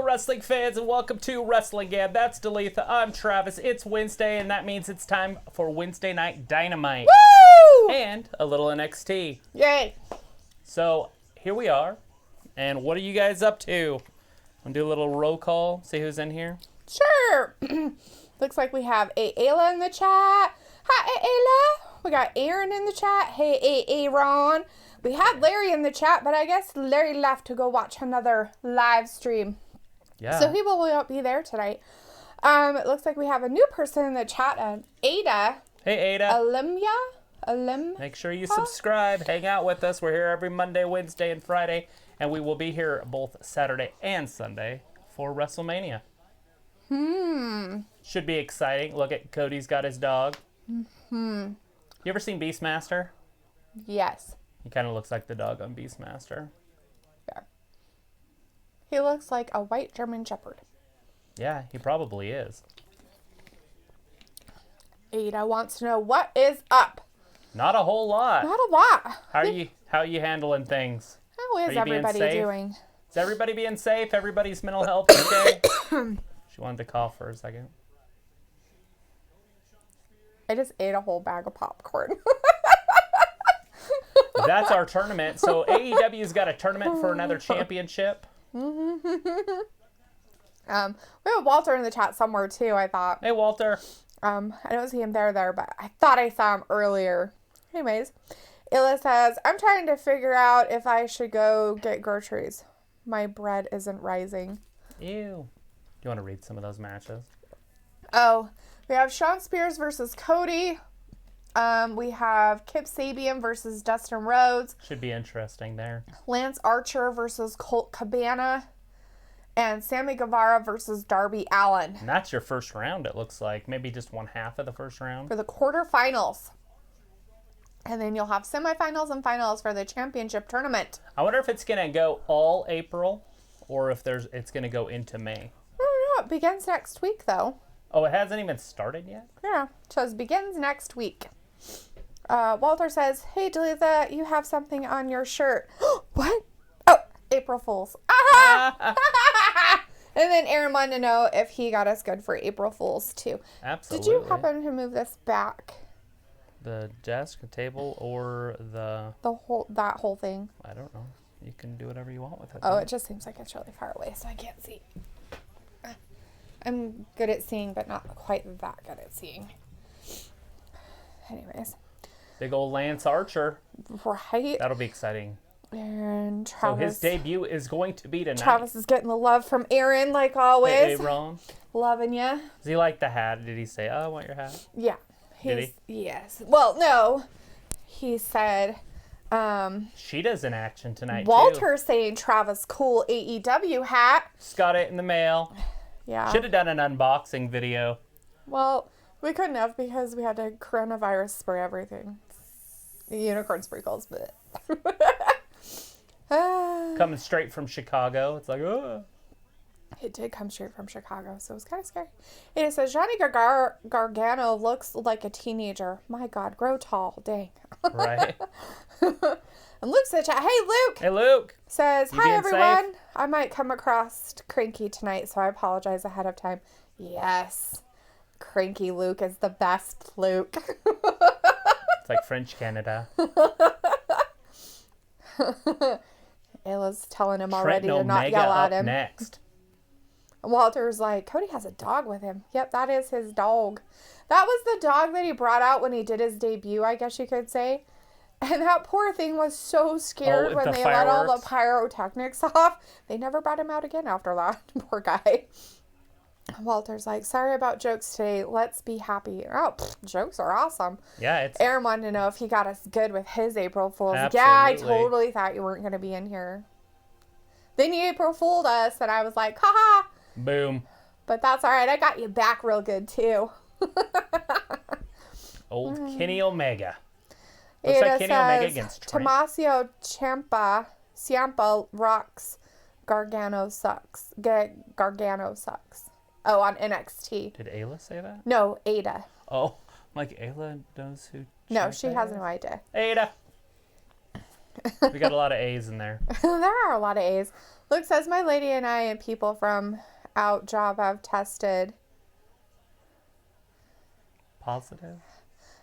wrestling fans, and welcome to Wrestling Gab. That's Dalitha. I'm Travis. It's Wednesday, and that means it's time for Wednesday Night Dynamite. Woo! And a little NXT. Yay. So, here we are. And what are you guys up to? Want to do a little roll call, see who's in here? Sure. Looks like we have Ayla in the chat. Hi, Ayla. We got Aaron in the chat. Hey, Aaron. We had Larry in the chat, but I guess Larry left to go watch another live stream. Yeah. So he will not be there tonight. It looks like we have a new person in the chat, Ada. Hey, Ada. Alim. Make sure you subscribe. Hang out with us. We're here every Monday, Wednesday, and Friday. And we will be here both Saturday and Sunday for WrestleMania. Should be exciting. Look at Cody's got his dog. You ever seen Beastmaster? Yes. He kind of looks like the dog on Beastmaster. Yeah. He looks like a white German Shepherd. Yeah, he probably is. Ada wants to know what is up. Not a whole lot. Not a lot. How are you handling things? How is you being everybody safe? doing? Is everybody being safe? Everybody's mental health okay? She wanted to cough for a second. I just ate a whole bag of popcorn. That's our tournament. So AEW's got a tournament for another championship. We have Walter in the chat somewhere too, I thought. Hey, Walter. I don't see him there, but I thought I saw him earlier. Anyways, Illa says, I'm trying to figure out if I should go get groceries. My bread isn't rising. Ew. Do you want to read some of those matches? Oh, we have Shawn Spears versus Cody. We have Kip Sabian versus Dustin Rhodes. Should be interesting there. Lance Archer versus Colt Cabana. And Sammy Guevara versus Darby Allin. And that's your first round, it looks like. Maybe just one half of the first round. For the quarterfinals. And then you'll have semifinals and finals for the championship tournament. I wonder if it's going to go all April or if it's going to go into May. I don't know. It begins next week, though. Oh, it hasn't even started yet? Yeah. It says begins next week. Walter says, hey, Dalitha, you have something on your shirt. What? Oh, April Fools. And then Aaron wanted to know if he got us good for April Fools, too. Absolutely. Did you happen to move this back? The desk, the table, or that whole thing? I don't know. You can do whatever you want with it. Oh, it just seems like it's really far away, so I can't see. I'm good at seeing, but not quite that good at seeing. Anyways. Big old Lance Archer. Right. That'll be exciting. And Travis. So his debut is going to be tonight. Travis is getting the love from Aaron, like always. Hey, Ron. Loving ya. Does he like the hat? Did he say, oh, I want your hat? Yeah. Did he? Yes. Well, no. He said... Sheeta's in action tonight, Walter too. saying Travis cool AEW hat. Just got it in the mail. Yeah. Should have done an unboxing video. Well, we couldn't have because we had to coronavirus spray everything. Unicorn sprinkles, but... Coming straight from Chicago. It's like, oh. It did come straight from Chicago, so it was kind of scary. And it says, Johnny Gargano looks like a teenager. My God, grow tall. Dang. Right. And Luke said, hey, Luke. Hey, Luke. Says, You hi, being everyone. safe? I might come across cranky tonight, so I apologize ahead of time. Yes. Cranky Luke is the best Luke. It's like French Canada. Ayla's telling him already Trent to not Omega yell at up him. next. Walter's like, Cody has a dog with him. Yep, that is his dog. That was the dog that he brought out when he did his debut, I guess you could say. And that poor thing was so scared when they let all the pyrotechnics off. They never brought him out again after that. Poor guy. Walter's like, sorry about jokes today. Let's be happy. Oh, jokes are awesome. Yeah, it's... Aaron wanted to know if he got us good with his April Fools. Absolutely. Yeah, I totally thought you weren't going to be in here. Then you April Fooled us, and I was like, haha. Boom. But that's all right. I got you back real good, too. Old Kenny Omega. Looks like Kenny Omega against Trent. Tommaso Ciampa rocks. Gargano sucks. Gargano sucks. Oh, on NXT. Did Ayla say that? No, Ada. Oh, like Ayla knows who... No, she has no idea. Ada. We got a lot of A's in there. There are a lot of A's. Luke says, my lady and I and people from out job have tested. Positive?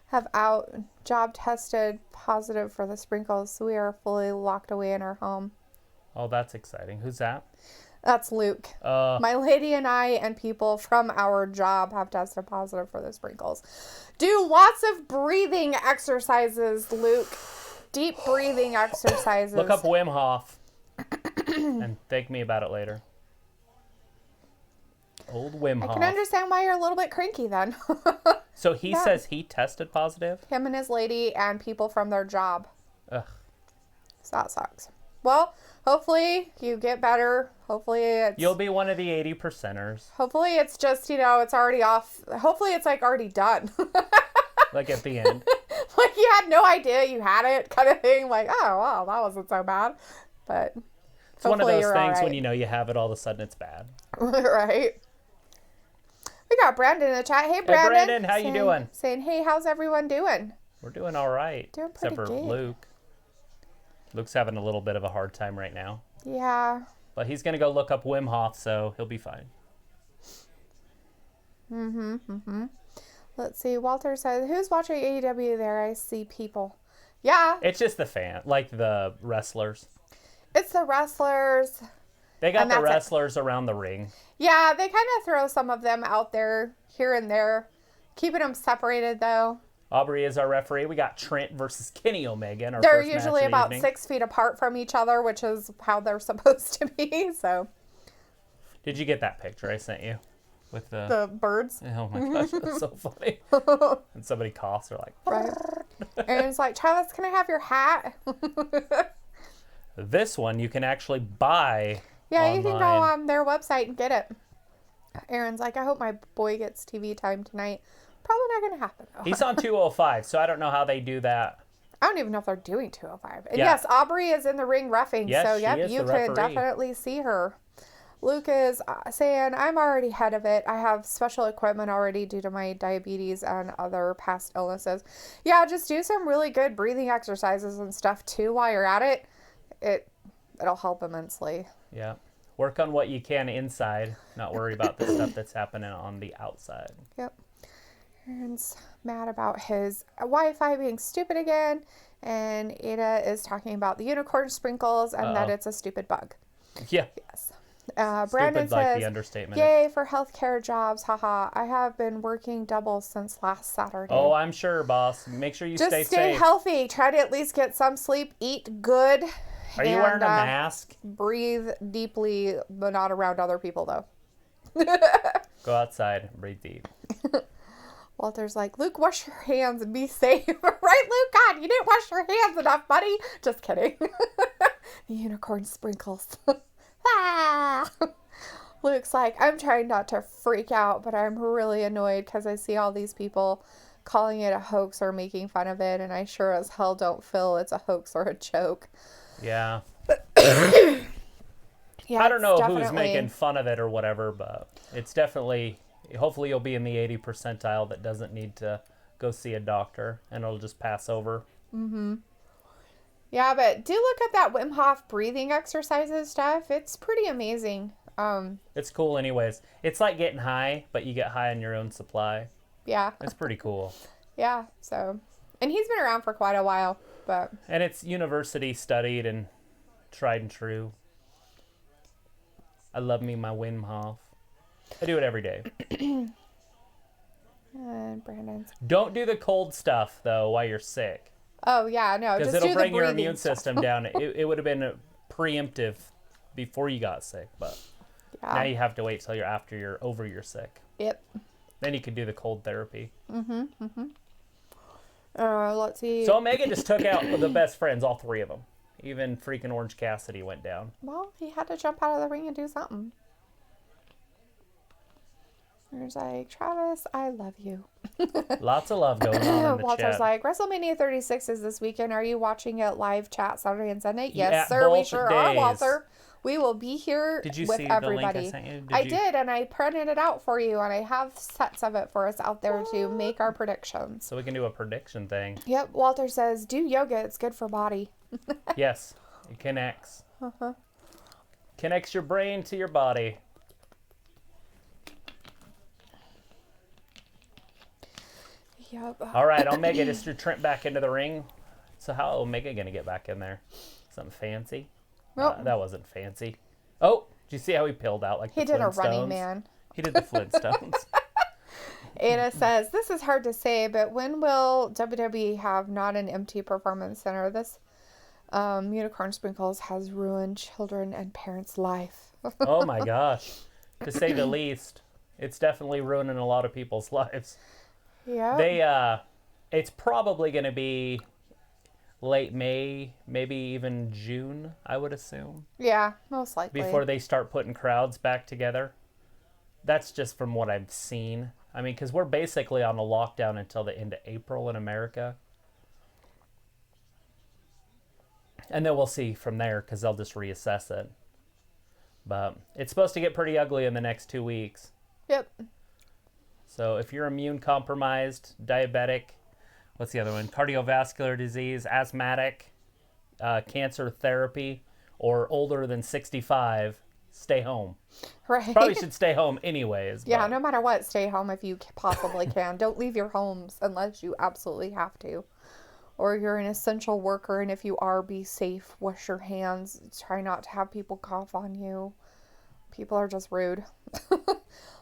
Have out job tested positive for the sprinkles. So we are fully locked away in our home. Oh, that's exciting. Who's that? That's Luke. My lady and I and people from our job have tested positive for the sprinkles. Do lots of breathing exercises, Luke. Deep breathing exercises. Look up Wim Hof and thank me about it later. Old Wim Hof. I can understand why you're a little bit cranky then. So he says he tested positive? Him and his lady and people from their job. Ugh. So that sucks. Well, hopefully you get better. Hopefully You'll be one of the 80%ers. Hopefully it's just, it's already off. Hopefully it's like already done. Like at the end. Like you had no idea you had it kind of thing. Like, oh, wow, that wasn't so bad. But it's one of those things right. when you know you have it, all of a sudden it's bad. Right. We got Brandon in the chat. Hey, Brandon. Hey, Brandon, how you doing? Saying, hey, how's everyone doing? We're doing all right. Doing pretty except for good. Luke. Luke's having a little bit of a hard time right now. Yeah. But he's going to go look up Wim Hof, so he'll be fine. Let's see. Walter says, who's watching AEW there? I see people. Yeah. It's just the like the wrestlers. It's the wrestlers. They got the wrestlers around the ring. Yeah, they kind of throw some of them out there, here and there. Keeping them separated, though. Aubrey is our referee. We got Trent versus Kenny Omega in our They're first match usually of the about evening. 6 feet apart from each other, which is how they're supposed to be, so. Did you get that picture I sent you? With the birds? Oh my gosh, that's so funny. And somebody coughs, they're like... Right. And it's like, Travis, can I have your hat? This one you can actually buy online. You can go on their website and get it. Aaron's like, I hope my boy gets TV time tonight. Probably not going to happen, though. He's on 205, so I don't know how they do that. I don't even know if they're doing 205. And Yeah. yes, Aubrey is in the ring reffing, Yes, so she yep, is you the can referee. definitely see her. Luke is saying, I'm already ahead of it. I have special equipment already due to my diabetes and other past illnesses. Yeah, just do some really good breathing exercises and stuff, too, while you're at it. It'll help immensely. Yeah. Work on what you can inside, not worry about the stuff that's happening on the outside. Yep. Aaron's mad about his Wi-Fi being stupid again, and Ada is talking about the unicorn sprinkles and that it's a stupid bug. Yeah. Yes. Brandon Stupid, like says, the understatement. yay for healthcare jobs, haha. I have been working double since last Saturday. Oh, I'm sure, boss. Make sure you Just stay stay safe. healthy. Try to at least get some sleep, eat good. Are you wearing a mask? Breathe deeply, but not around other people, though. Go outside and breathe deep. Walter's like, Luke, wash your hands and be safe. Right, Luke? God, you didn't wash your hands enough, buddy. Just kidding. The unicorn sprinkles. Ah! Luke's like, I'm trying not to freak out, but I'm really annoyed because I see all these people calling it a hoax or making fun of it, and I sure as hell don't feel it's a hoax or a joke. Yeah. Yeah, I don't know who's making fun of it or whatever, but it's definitely, hopefully you'll be in the 80 percentile that doesn't need to go see a doctor and it'll just pass over. Mm-hmm. Yeah, but do look up that Wim Hof breathing exercises stuff. It's pretty amazing. It's cool anyways. It's like getting high, but you get high on your own supply. Yeah. It's pretty cool. Yeah, so. And he's been around for quite a while, but. And it's university studied and tried and true. I love me my Wim Hof. I do it every day. And Brandon's. Don't do the cold stuff, though, while you're sick. Oh, yeah, no. Because Just it'll do bring the your breathing immune stuff. system down. It would have been preemptive before you got sick, but now you have to wait till you're over your sick. Yep. Then you can do the cold therapy. Let's see. So Omega just took out the best friends, all three of them. Even freaking Orange Cassidy went down. Well, he had to jump out of the ring and do something. There's like, Travis, I love you. Lots of love going on in the Walter's chat. like, WrestleMania 36 is this weekend. Are you watching it live chat Saturday and Sunday? Yes, Yeah, sir. We both sure are, days. Walter. We will be here Did you with see everybody. the link I sent you? I did, and I printed it out for you, and I have sets of it for us out there to make our predictions. So we can do a prediction thing. Yep, Walter says, do yoga. It's good for body. Yes, it connects. Connects your brain to your body. Yep. All right, Omega just threw Trent back into the ring. So how Omega going to get back in there? Something fancy? Nope. That wasn't fancy. Oh, did you see how he peeled out like He the did a Flintstones? running man. He did the Flintstones. Anna says, this is hard to say, but when will WWE have not an empty performance center? This Unicorn Sprinkles has ruined children and parents' life. Oh my gosh. To say the least. It's definitely ruining a lot of people's lives. Yeah. It's probably going to be late May, maybe even June, I would assume. Yeah, most likely. Before they start putting crowds back together. That's just from what I've seen. I mean, because we're basically on a lockdown until the end of April in America. And then we'll see from there because they'll just reassess it. But it's supposed to get pretty ugly in the next 2 weeks. Yep. So if you're immune compromised, diabetic, what's the other one? Cardiovascular disease, asthmatic, cancer therapy, or older than 65, stay home. Right. Probably should stay home anyways. Yeah, but no matter what, stay home if you possibly can. Don't leave your homes unless you absolutely have to. Or you're an essential worker, and if you are, be safe. Wash your hands. Try not to have people cough on you. People are just rude.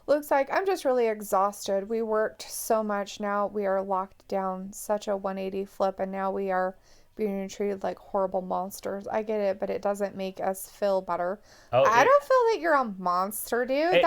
Looks like I'm just really exhausted. We worked so much. Now we are locked down. Such a 180 flip, and now we are being treated like horrible monsters. I get it, but it doesn't make us feel better. I don't feel like you're a monster, dude.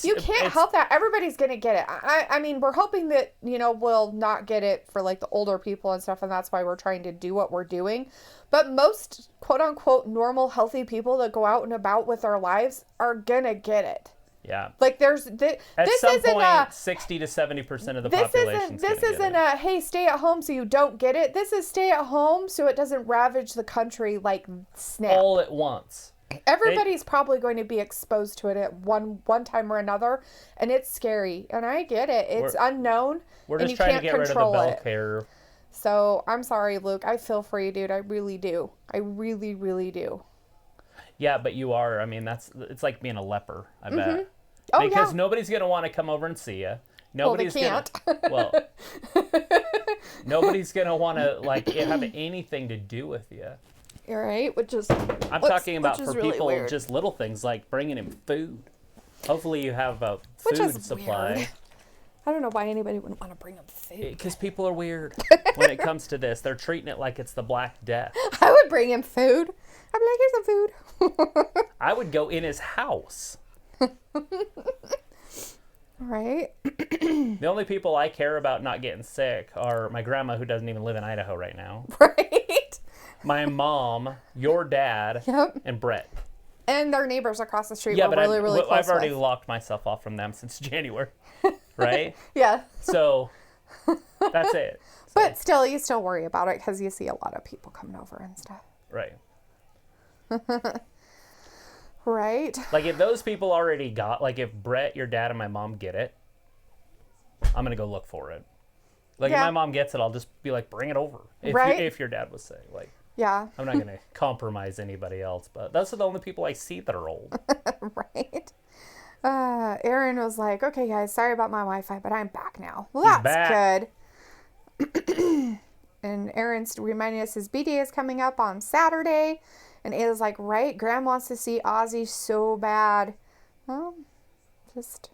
You can't help that. Everybody's gonna get it. I mean, we're hoping that, we'll not get it for like the older people and stuff, and that's why we're trying to do what we're doing. But most quote unquote normal, healthy people that go out and about with their lives are gonna get it. Yeah. Like at some point, 60 to 70% of the population. This isn't a hey, stay at home so you don't get it. This is stay at home so it doesn't ravage the country like snap. All at once. Everybody's probably going to be exposed to it at one time or another, and it's scary. And I get it. It's unknown. We're just and you trying can't to get rid of the control bell it. curve. So I'm sorry, Luke. I feel for you, dude. I really do. I really, really do. Yeah, but you are. I mean, it's like being a leper, I bet. Oh, because yeah. nobody's going to want to come over and see you. Nobody's can't. Nobody's going to want to have anything to do with you. You're right, I'm talking about for really people, weird. just little things like bringing in food. Hopefully you have a food supply. Weird. I don't know why anybody wouldn't want to bring up food. Because people are weird when it comes to this. They're treating it like it's the Black Death. I would bring him food. I'd be like, here's some food. I would go in his house. Right. The only people I care about not getting sick are my grandma, who doesn't even live in Idaho right now. Right. My mom, your dad, and Brett. And their neighbors across the street Yeah, were but really close I've already with. locked myself off from them since January, right? Yeah. So that's it. But still, you still worry about it because you see a lot of people coming over and stuff. Right. Right. Like if those people already got, like if Brett, your dad, and my mom get it, I'm going to go look for it. Like if my mom gets it, I'll just be like, bring it over. If your dad was sick. Like, yeah. I'm not going to compromise anybody else, but those are the only people I see that are old. Right. Aaron was like, okay, guys, sorry about my Wi-Fi, but I'm back now. Well, that's good. And Aaron's reminding us his B-Day is coming up on Saturday. And Ayla's like, right, Graham wants to see Ozzy so bad. Well, just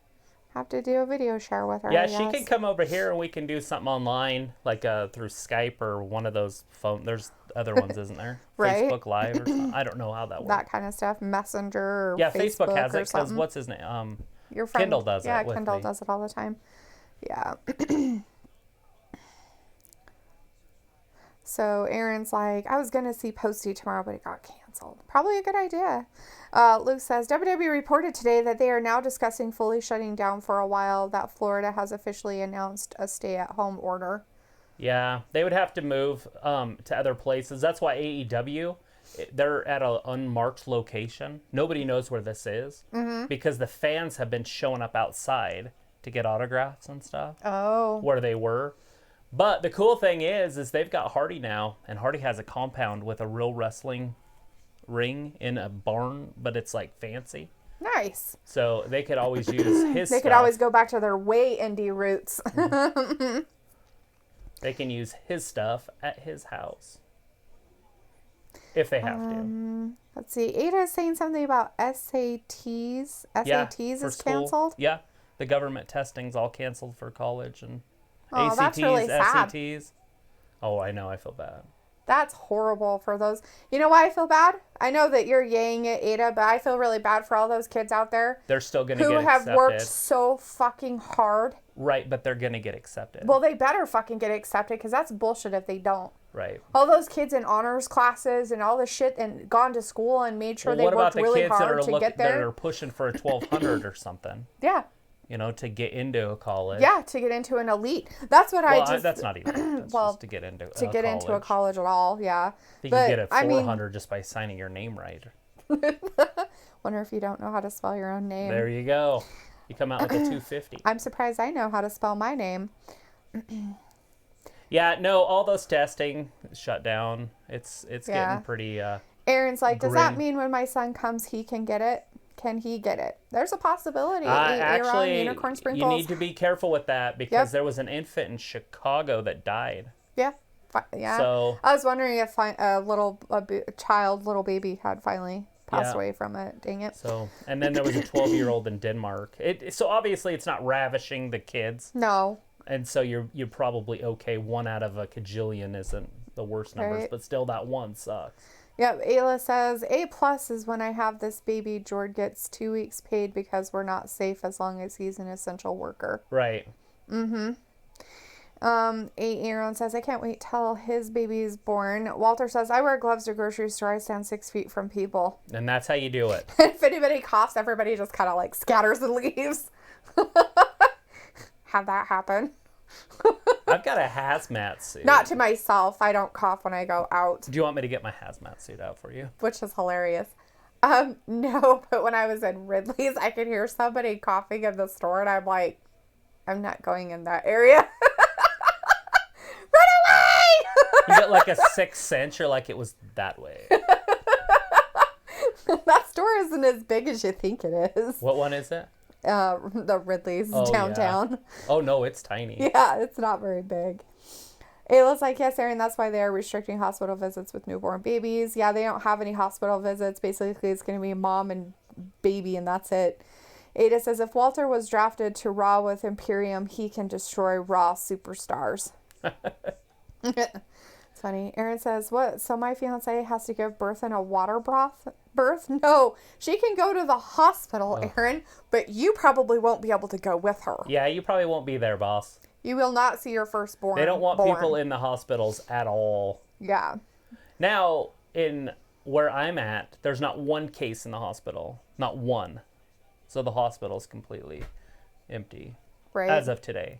have to do a video share with her. Yeah, she can come over here and we can do something online, like through Skype or one of those phone. There's other ones, isn't there? Right. Facebook Live or something. I don't know how that works. That kind of stuff. Messenger or yeah, Facebook has it because something. what's his name? Your friend, Kendall does it. Yeah, with Kendall me. does it all the time. Yeah. So Aaron's like, I was going to see Posty tomorrow, but it got canceled. Probably a good idea. Luke says, WWE reported today that they are now discussing fully shutting down for a while, that Florida has officially announced a stay-at-home order. Yeah, they would have to move to other places. That's why AEW, they're at an unmarked location. Nobody knows where this is because the fans have been showing up outside to get autographs and stuff. Oh. Where they were. But the cool thing is they've got Hardy now, and Hardy has a compound with a real wrestling ring in a barn, but it's like fancy. Nice. So they could always use his They stuff. could always go back to their way indie roots. They can use his stuff at his house. If they have to. Let's see. Ada is saying something about SATs. SATs for is school. canceled. Yeah. The government testing's all canceled for college and Oh, ACTs, that's really sad. SATs. Oh, I know. I feel bad. That's horrible for those. You know why I feel bad? I know that you're yaying at Ada, but I feel really bad for all those kids out there. They're still going to who get accepted. have worked so fucking hard. Right, but they're going to get accepted. Well, they better fucking get accepted because that's bullshit if they don't. Right. All those kids in honors classes and all this shit and gone to school and made sure they worked really hard to get there. That are pushing for a 1200 or something? Yeah. You know, to get into a college. Yeah, to get into an elite. That's what that's not even. That's well, just to get into into a college at all. Yeah. You can get a 400 just by signing your name right. Wonder if you don't know how to spell your own name. There you go. You come out with a 250. I'm surprised I know how to spell my name. Yeah, no, all those testing shut down. It's getting pretty. Aaron's like, does that grim. mean when my son comes, he can get it? Can he get it? There's a possibility. Actually, Unicorn Sprinkles. you need to be careful with that because there was an infant in Chicago that died. Yeah. Yeah. So I was wondering if a little baby had finally passed away from it. Dang it. So, and then there was a 12-year-old in Denmark. So obviously it's not ravishing the kids. No. And so you're probably okay. 1 out of a cajillion isn't the worst numbers, but still that one sucks. Yep, Ayla says, A+ is when I have this baby, Jord gets 2 weeks paid because we're not safe as long as he's an essential worker. Right. Mm-hmm. Aaron says, I can't wait till his baby's born. Walter says, I wear gloves to grocery store. I stand 6 feet from people. And that's how you do it. If anybody coughs, everybody just kind of like scatters and leaves. Have that happen. I've got a hazmat suit. Not to myself. I don't cough when I go out. Do you want me to get my hazmat suit out for you? Which is hilarious. No, but when I was in Ridley's, I could hear somebody coughing in the store, and I'm like, I'm not going in that area. Run away! You get like a 6th sense. You're like, it was that way. That store isn't as big as you think it is. What one is it? The Ridley's downtown. Yeah. Oh, no, it's tiny. Yeah, it's not very big. Ayla's like, yes, Aaron, that's why they are restricting hospital visits with newborn babies. Yeah, they don't have any hospital visits. Basically, it's going to be mom and baby, and that's it. Ada says, if Walter was drafted to Raw with Imperium, he can destroy Raw superstars. It's funny. Aaron says, what? So my fiance has to give birth in a water birth? No, she can go to the hospital, Aaron, but you probably won't be able to go with her. Yeah, you probably won't be there, boss. You will not see your firstborn. They don't want people in the hospitals at all. Yeah. Now, in where I'm at, there's not one case in the hospital. Not one. So the hospital's completely empty. Right. As of today.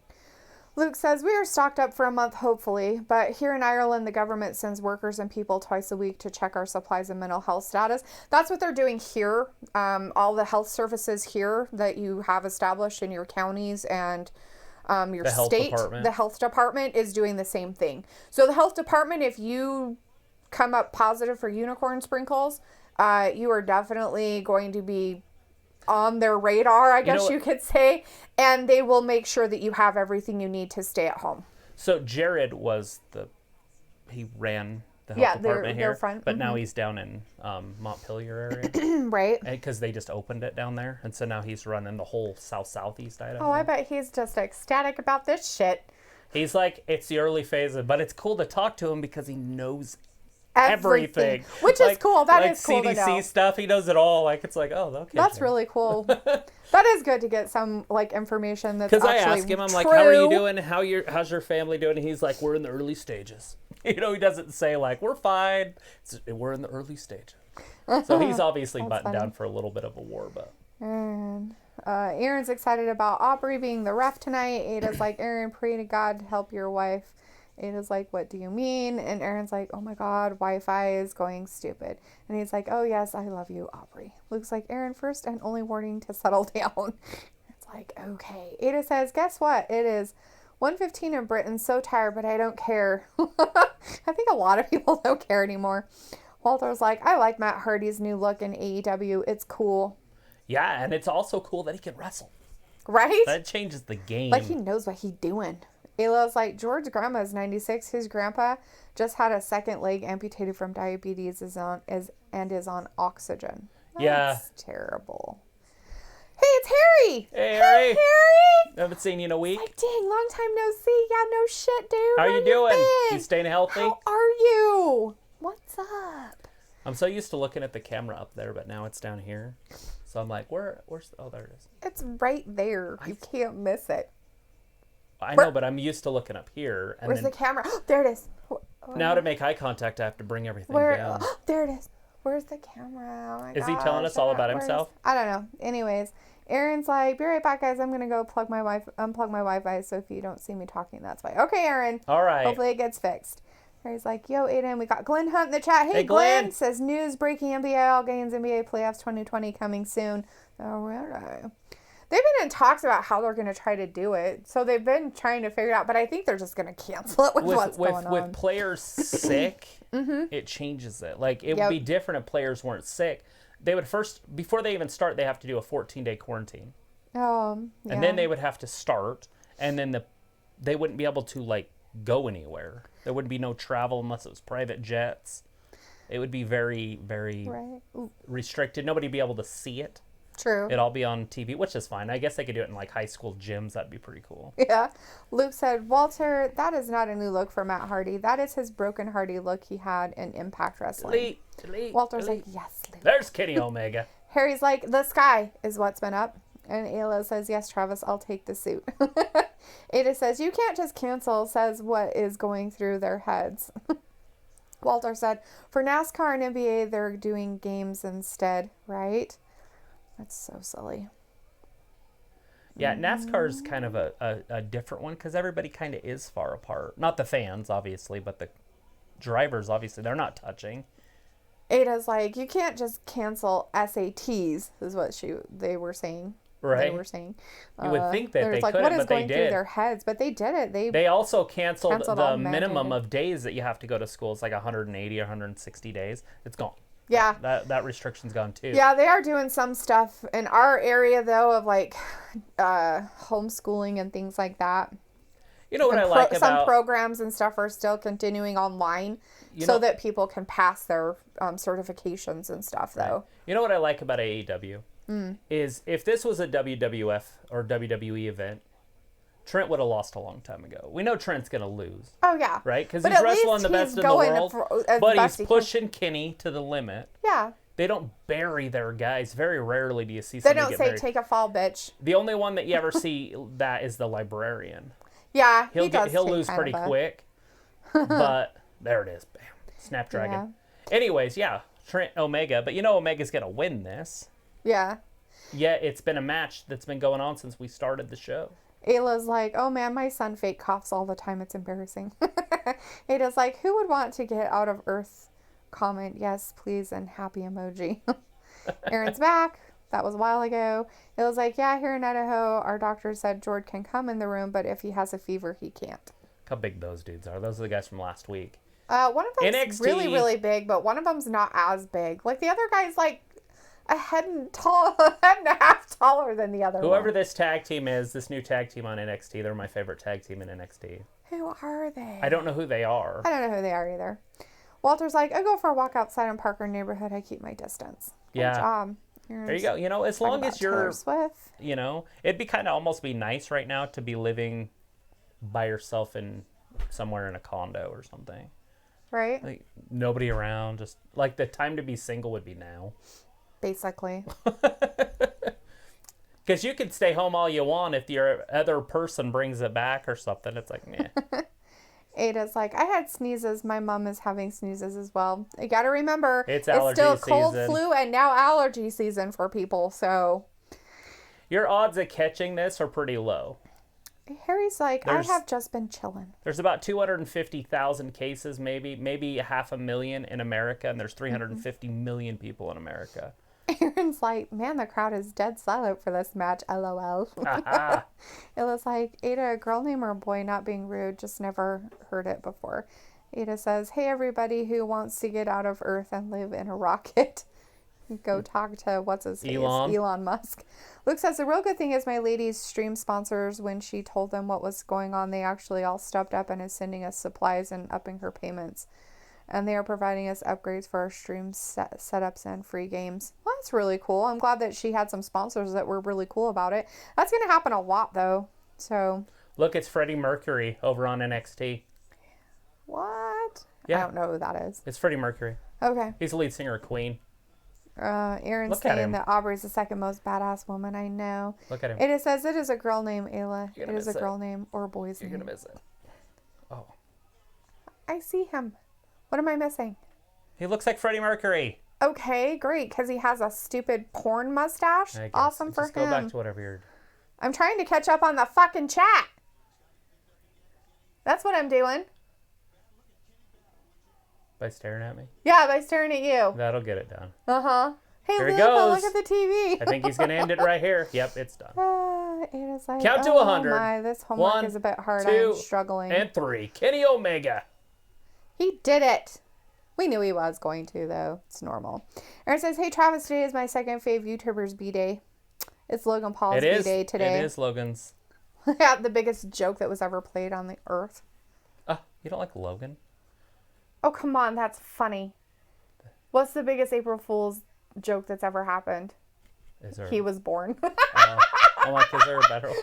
Luke says, we are stocked up for a month, hopefully, but here in Ireland, the government sends workers and people twice a week to check our supplies and mental health status. That's what they're doing here. All the health services here that you have established in your counties and your state, the health department is doing the same thing. So the health department, if you come up positive for unicorn sprinkles, you are definitely going to be on their radar, I guess you could say, and they will make sure that you have everything you need to stay at home. So Jared he ran the health department here, but now he's down in Montpelier area. Right. Because they just opened it down there, and so now he's running the whole southeast Idaho. Oh, I bet he's just ecstatic about this shit. He's like, it's the early phases, but it's cool to talk to him because he knows everything. Which is cool. That is cool CDC to know. stuff, he knows it all. Like, it's like, oh, okay. That's really cool. That is good to get some like information that's actually because I ask him, I'm like, true. how are you doing? How's your family doing? And he's like, we're in the early stages. You know, he doesn't say like, we're fine. We're in the early stages. So he's obviously buttoned down for a little bit of a war, but. And Aaron's excited about Aubrey being the ref tonight. Ada's like, Aaron, pray to God to help your wife. Ada's like, what do you mean? And Aaron's like, oh my God, Wi-Fi is going stupid. And he's like, oh yes, I love you, Aubrey. Luke's like, Aaron, first and only warning to settle down. It's like, okay. Ada says, guess what? It is 1:15 in Britain. So tired, but I don't care. I think a lot of people don't care anymore. Walter's like, I like Matt Hardy's new look in AEW. It's cool. Yeah, and it's also cool that he can wrestle. Right? That changes the game. Like, he knows what he's doing. Ayla's like, George's grandma is 96. His grandpa just had a second leg amputated from diabetes and is on oxygen. That's terrible. Hey, it's Harry! Hey, Harry! Hey, Harry! I haven't seen you in a week. Like, dang, long time no see. Yeah, no shit, dude. How you doing? Been? You staying healthy? How are you? What's up? I'm so used to looking at the camera up there, but now it's down here. So I'm like, where's... Oh, there it is. It's right there. You can't miss it. I know, but I'm used to looking up here. And Where's the camera? There it is. Now to make eye contact, I have to bring everything down. There it is. Where's the camera? Oh my Is he telling us all about himself? I don't know. Anyways, Aaron's like, be right back, guys. I'm gonna go unplug my Wi-Fi. So if you don't see me talking, that's why. Okay, Aaron. All right. Hopefully it gets fixed. Harry's like, yo, Aiden, we got Glenn Hunt in the chat. Hey, Glenn says news breaking: NBA All Games NBA playoffs 2020 coming soon. All right. They've been in talks about how they're going to try to do it. So they've been trying to figure it out, but I think they're just going to cancel it with what's going on. With players sick, it changes it. Like, it would be different if players weren't sick. They would first, before they even start, they have to do a 14-day quarantine. Yeah. And then they would have to start, and then they wouldn't be able to, like, go anywhere. There would be no travel unless it was private jets. It would be very, very restricted. Nobody would be able to see it. True. It'd all be on TV, which is fine. I guess they could do it in like high school gyms. That'd be pretty cool. Yeah. Luke said, Walter, that is not a new look for Matt Hardy. That is his broken Hardy look he had in Impact Wrestling. Walter's like, yes, Luke. There's Kenny Omega. Harry's like, the sky is what's been up. And Ayla says, yes, Travis, I'll take the suit. Ada says, you can't just cancel, says what is going through their heads. Walter said, for NASCAR and NBA, they're doing games instead, right? That's so silly. Yeah, NASCAR is kind of a different one because everybody kind of is far apart. Not the fans, obviously, but the drivers, obviously, they're not touching. Ada's like, you can't just cancel SATs, is what they were saying. Right. They were saying. You would think that they like, couldn't, what is but they going through did. their heads? But they did it. They also canceled the minimum mandated. of days that you have to go to school. It's like 180 or 160 days. It's gone. Yeah. That restriction's gone too. Yeah, they are doing some stuff in our area, though, of like homeschooling and things like that. You know what I like about... Some programs and stuff are still continuing online so that people can pass their certifications and stuff, though. You know what I like about AEW? Is if this was a WWF or WWE event, Trent would have lost a long time ago. We know Trent's going to lose. Oh, yeah. Right? Because he's wrestling the best in the world. But he's pushing Kenny to the limit. Yeah. They don't bury their guys. Very rarely do you see somebody get buried. They don't say, take a fall, bitch. The only one that you ever see that is the librarian. Yeah, he'll lose pretty quick. But there it is. Bam. Snapdragon. Yeah. Anyways, yeah. Trent Omega. But you know Omega's going to win this. Yeah. Yet it's been a match that's been going on since we started the show. Ayla's like, oh man, my son fake coughs all the time. It's embarrassing. Ada's like, who would want to get out of Earth? Comment, yes, please, and happy emoji. Aaron's back. That was a while ago. Ayla's like, yeah, here in Idaho, our doctor said George can come in the room, but if he has a fever, he can't. Look how big those dudes are. Those are the guys from last week. One of them's really, really big, but one of them's not as big. Like, the other guy's like a head and a half taller than the other Whoever one. this tag team is, this new tag team on NXT, they're my favorite tag team in NXT. Who are they? I don't know who they are. I don't know who they are either. Walter's like, I go for a walk outside in Parker neighborhood. I keep my distance. Good job. There you go. You know, as long as you're, you know, it'd be kind of almost be nice right now to be living by yourself in somewhere in a condo or something. Right. Like nobody around. Just like the time to be single would be now. Basically. Because you can stay home all you want if your other person brings it back or something. It's like, meh. Ada's like, I had sneezes. My mom is having sneezes as well. You got to remember, it's still cold, flu, and now allergy season for people. So your odds of catching this are pretty low. Harry's like, I have just been chilling. There's about 250,000 cases, maybe 500,000 in America, and there's 350 million people in America. Aaron's like, man, the crowd is dead silent for this match, LOL. It was like, Ada, a girl name or a boy, not being rude, just never heard it before. Ada says, hey, everybody who wants to get out of Earth and live in a rocket. Go talk to Elon Musk. Luke says, the real good thing is my lady's stream sponsors, when she told them what was going on, they actually all stepped up and is sending us supplies and upping her payments. And they are providing us upgrades for our stream setups and free games. Well, that's really cool. I'm glad that she had some sponsors that were really cool about it. That's going to happen a lot, though. So look, it's Freddie Mercury over on NXT. What? Yeah. I don't know who that is. It's Freddie Mercury. Okay. He's the lead singer of Queen. Aaron's saying that Aubrey's the second most badass woman I know. Look at him. It says it is a girl named Ayla. It is a girl name or a boy's name. You're going to miss it. Oh. I see him. What am I missing? He looks like Freddie Mercury. Okay, great, because he has a stupid porn mustache. Awesome for him. Just go back to whatever you're... I'm trying to catch up on the fucking chat. That's what I'm doing. By staring at me? Yeah, by staring at you. That'll get it done. Uh-huh. Hey, Here he Luca, goes. look at the TV. I think he's going to end it right here. Yep, it's done. It is like, Count to 100. My, this homework is a bit hard. I'm struggling. And 3. Kenny Omega. He did it. We knew he was going to, though. It's normal. Aaron says, hey, Travis, today is my second fave YouTuber's B-Day. It's Logan Paul's B-Day today. It is Logan's. Yeah, the biggest joke that was ever played on the earth. You don't like Logan? Oh, come on. That's funny. What's the biggest April Fool's joke that's ever happened? He was born. I'm like, is there a better one?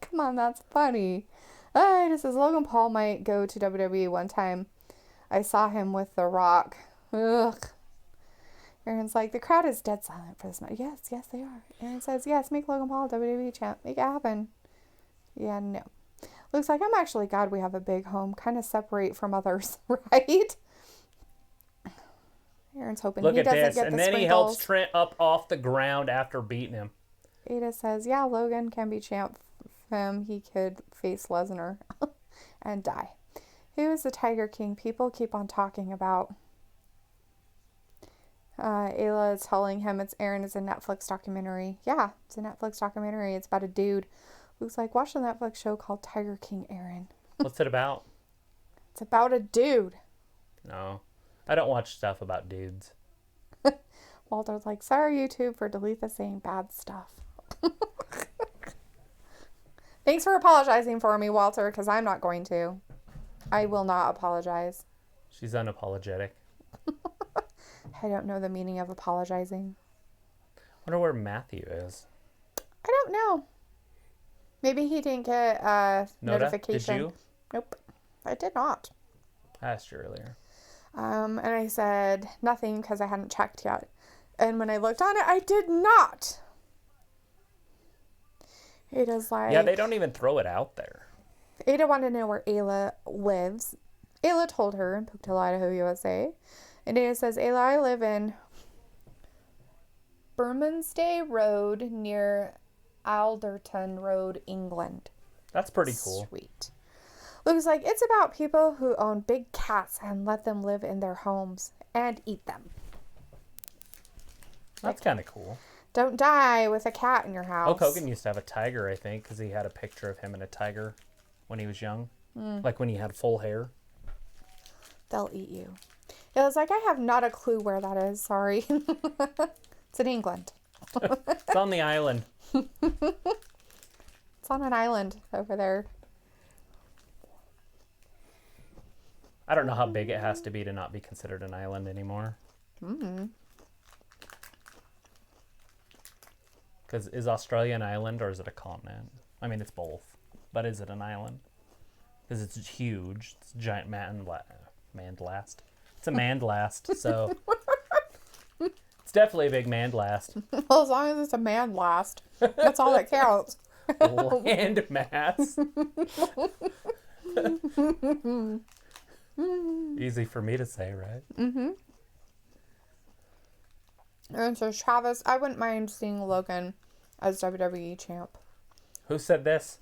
Come on, that's funny. It says Logan Paul might go to WWE one time. I saw him with The Rock. Ugh. Aaron's like, the crowd is dead silent for this match. Yes, they are. Aaron says, yes, make Logan Paul WWE champ. Make it happen. Yeah, no. Looks like I'm actually glad we have a big home. Kind of separate from others, right? Aaron's hoping Look he at doesn't this. get And the then sprinkles. he helps Trent up off the ground after beating him. Ada says, yeah, Logan can be champ. He could face Lesnar and die. Who is the Tiger King people keep on talking about? Ayla is telling him it's Aaron. It's a Netflix documentary. Yeah, it's a Netflix documentary. It's about a dude. Looks like watch a Netflix show called Tiger King Aaron. What's it about? It's about a dude. No. I don't watch stuff about dudes. Walter's like, sorry YouTube for Delita saying bad stuff. Thanks for apologizing for me, Walter, because I'm not going to. I will not apologize. She's unapologetic. I don't know the meaning of apologizing. I wonder where Matthew is. I don't know. Maybe he didn't get a notification. Did you? Nope. I did not. I asked you earlier. And I said nothing because I hadn't checked yet. And when I looked on it, I did not. Ada's like... Yeah, they don't even throw it out there. Ada wanted to know where Ayla lives. Ayla told her in Pocatello, Idaho, USA. And Ada says, Ayla, I live in Bermondsey Road near Alderton Road, England. That's pretty cool. Sweet. Looks like it's about people who own big cats and let them live in their homes and eat them. That's kind of cool. Don't die with a cat in your house. Hulk Hogan used to have a tiger, I think, because he had a picture of him and a tiger when he was young. Like when he had full hair. They'll eat you. It was like, I have not a clue where that is. Sorry. It's in England. It's on the island. It's on an island over there. I don't know how big it has to be to not be considered an island anymore. Because is Australia an island or is it a continent? I mean, it's both. But is it an island? Because it's huge. It's a giant mandlast. It's a mandlast, so... It's definitely a big mandlast. Well, as long as it's a man last. That's all that counts. Land mass. Easy for me to say, right? Mm-hmm. And so Travis, I wouldn't mind seeing Logan as WWE champ. Who said this?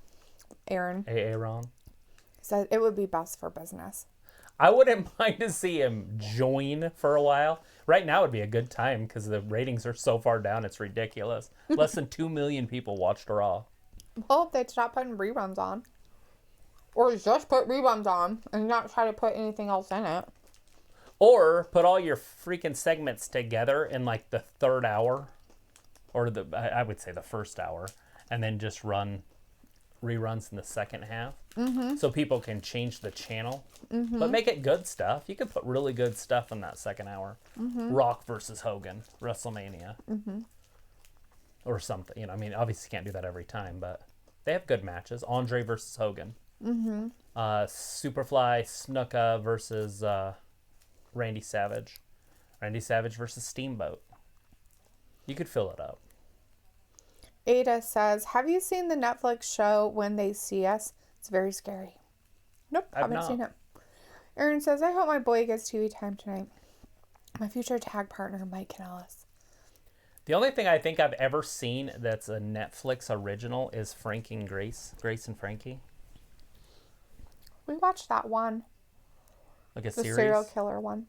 Aaron. Aaron. Said it would be best for business. I wouldn't mind to see him join for a while. Right now would be a good time because the ratings are so far down, it's ridiculous. Less than 2 million people watched Raw. Well, if they'd stop putting reruns on. Or just put reruns on and not try to put anything else in it. Or put all your freaking segments together in like the third hour, or I would say the first hour, and then just run reruns in the second half, so people can change the channel. But make it good stuff. You could put really good stuff in that second hour. Rock versus Hogan, WrestleMania, or something. You know, I mean, obviously you can't do that every time, but they have good matches. Andre versus Hogan. Superfly Snuka versus Randy Savage. Randy Savage versus Steamboat. You could fill it up. Ada says, have you seen the Netflix show When They See Us? It's very scary. Nope, haven't seen it. Erin says, I hope my boy gets TV time tonight. My future tag partner, Mike Kanellis. The only thing I think I've ever seen that's a Netflix original is Frankie and Grace. Grace and Frankie. We watched that one. Like a The series? serial killer one.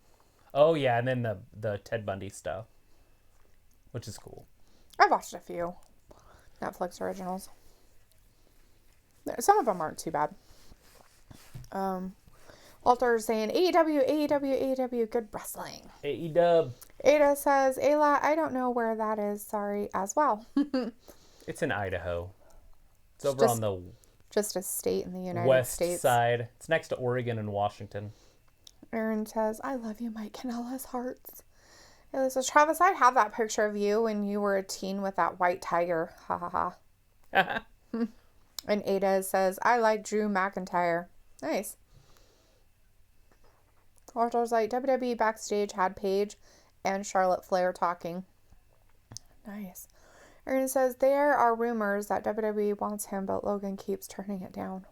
Oh, yeah, and then the Ted Bundy stuff, which is cool. I've watched a few Netflix originals. Some of them aren't too bad. Walter's saying, AEW, AEW, AEW, good wrestling. AEW. Ada says, Ayla, I don't know where that is. Sorry, as well. It's in Idaho. It's over on the just a state in the United west States. side. It's next to Oregon and Washington. Erin says, I love you, Mike Kanellis hearts. Ayla says, Travis, I have that picture of you when you were a teen with that white tiger. Ha ha ha. And Ada says, I like Drew McIntyre. Nice. Walter's like, WWE backstage had Paige and Charlotte Flair talking. Nice. Erin says, there are rumors that WWE wants him, but Logan keeps turning it down.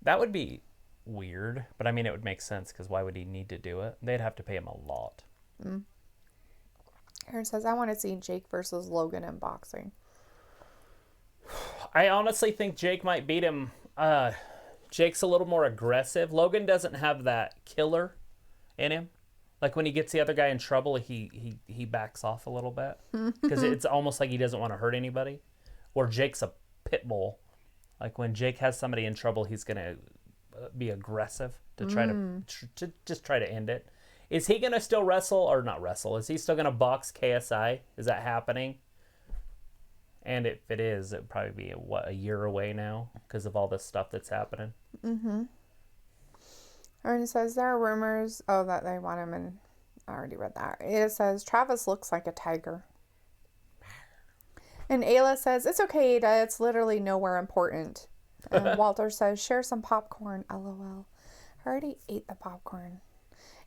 That would be weird, but I mean, it would make sense because why would he need to do it? They'd have to pay him a lot. Erin says, I want to see Jake versus Logan in boxing. I honestly think Jake might beat him. Jake's a little more aggressive. Logan doesn't have that killer in him. Like when he gets the other guy in trouble, he backs off a little bit because it's almost like he doesn't want to hurt anybody. Or Jake's a pit bull. Like when Jake has somebody in trouble, he's gonna be aggressive to try to just try to end it. Is he gonna still wrestle or not wrestle? Is he still gonna box KSI? Is that happening? And if it is, it'd probably be a year away now because of all this stuff that's happening. Erin says there are rumors, that they want him in. I already read that. It says Travis looks like a tiger. And Ayla says, it's okay, Ada. It's literally nowhere important. And Walter says, share some popcorn. LOL. I already ate the popcorn.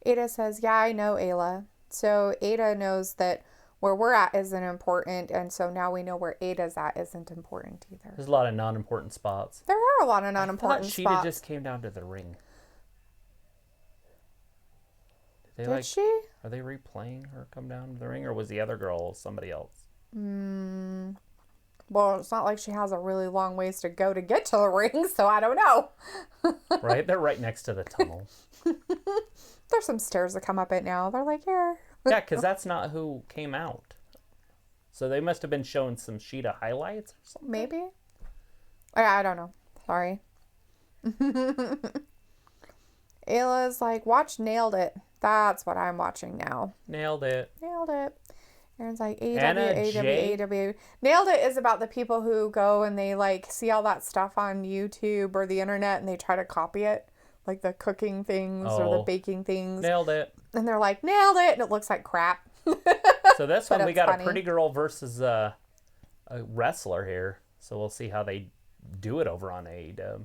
Ada says, yeah, I know, Ayla. So Ada knows that where we're at isn't important, and so now we know where Ada's at isn't important either. There's a lot of non-important spots. There are a lot of non-important Sheeta spots. just came down to the ring. Did she? Are they replaying her come down to the ring, or was the other girl somebody else? Well, it's not like she has a really long ways to go to get to the ring, so I don't know. Right? They're right next to the tunnel. There's some stairs to come up it now. They're like, here. Yeah, because that's not who came out. So they must have been showing some Sheeta highlights or something. Maybe. I don't know. Sorry. Ayla's like, watch Nailed It. That's what I'm watching now. Nailed it. Nailed It. Aaron's like, AEW, Anna AEW, J? AEW. Nailed It is about the people who go and they like see all that stuff on YouTube or the internet and they try to copy it. Like the cooking things or the baking things. Nailed it. And they're like, nailed it. And it looks like crap. So this one, we got funny. a pretty girl versus a wrestler here. So we'll see how they do it over on AEW.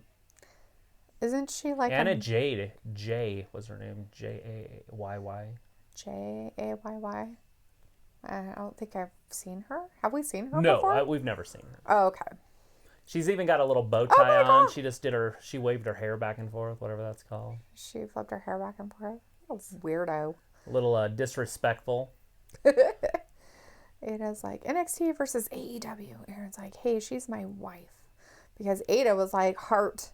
Isn't she like Anna Jade. Jay was her name. Jayy. Jayy? I don't think I've seen her. Have we seen her No, before? we've never seen her. Oh, okay. She's even got a little bow tie on. She just she waved her hair back and forth, whatever that's called. She flipped her hair back and forth. Oh, weirdo. A little disrespectful. Ada's like, NXT versus AEW. Aaron's like, hey, she's my wife. Because Ada was like, heart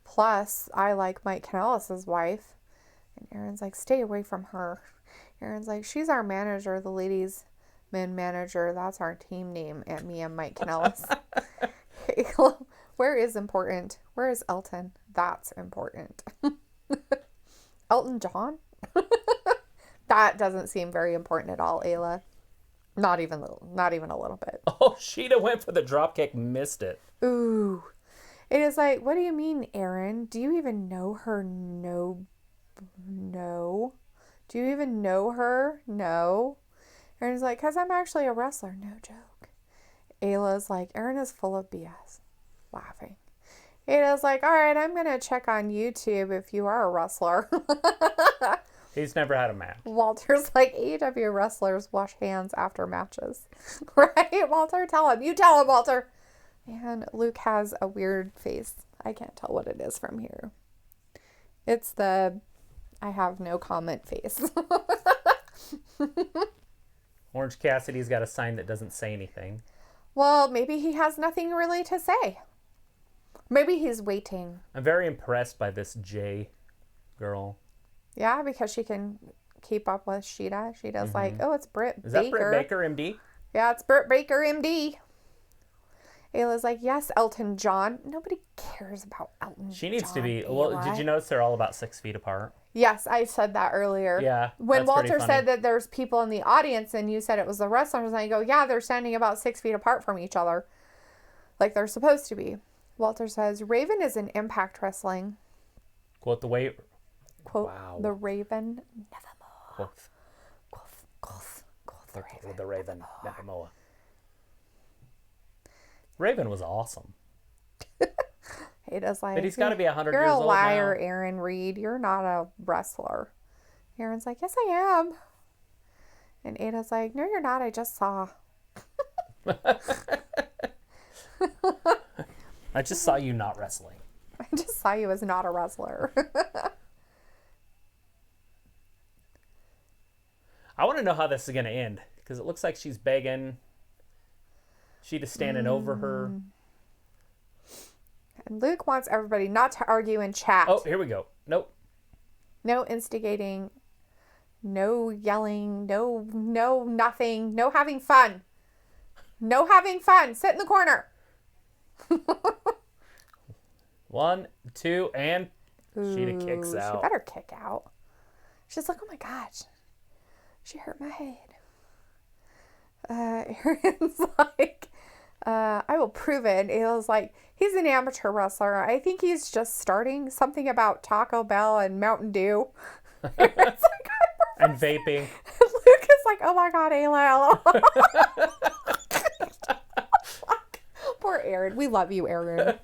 plus I like Mike Kanellis' wife. And Aaron's like, stay away from her. Aaron's like, she's our manager, the ladies' men manager. That's our team name me and Mike Kanellis. Where is important? Where is Elton? that's important. Elton John? That doesn't seem very important at all, Ayla. Not even a little bit. Oh, Sheeta went for the drop kick, missed it. Ooh. It is like, what do you mean, Aaron? Do you even know her? No. Do you even know her? No. Aaron's like, because I'm actually a wrestler. No joke. Ayla's like, Aaron is full of BS. Laughing. Ayla's like, all right, I'm going to check on YouTube if you are a wrestler. He's never had a match. Walter's like, AEW wrestlers wash hands after matches. Right, Walter? Tell him. You tell him, Walter. And Luke has a weird face. I can't tell what it is from here. It's the I have no comment face. Orange Cassidy's got a sign that doesn't say anything. Well, maybe he has nothing really to say. Maybe he's waiting. I'm very impressed by this Jay girl. Yeah, because she can keep up with Sheeta. Sheeta's like, oh, it's Britt Baker. Is that Britt Baker, MD? Yeah, it's Britt Baker, MD. Ayla's like, yes, Elton John. Nobody cares about Elton John. She needs to be. Ayla. Well, did you notice they're all about 6 feet apart? Yes, I said that earlier. Yeah. When that's pretty Walter funny. said that there's people in the audience and you said it was the wrestlers, and I go, yeah, they're standing about 6 feet apart from each other. Like they're supposed to be. Walter says, Raven is in Impact Wrestling. Quote the way. Quote, Wow. the Raven, nevermore. Quote the Raven, nevermore. Raven was awesome. He does like, But he's got to be 100 you're years a old liar, now. Aaron Reed. You're not a wrestler. Aaron's like, yes, I am. And Ada's like, no, you're not. I just saw. I just saw you not wrestling. I just saw you as not a wrestler. I want to know how this is going to end because it looks like she's begging. Sheeta's standing over her. And Luke wants everybody not to argue in chat. Oh, here we go. Nope. No instigating. No yelling. No nothing. No having fun. No having fun. Sit in the corner. 1, 2, and Sheeta kicks out. She better kick out. She's like, oh my gosh. She hurt my head. Aaron's like, I will prove it. And Ayla's like, he's an amateur wrestler. I think he's just starting. Something about Taco Bell and Mountain Dew. Like, and vaping. Luke is like, oh my God, Ayla. Poor Aaron. We love you, Aaron.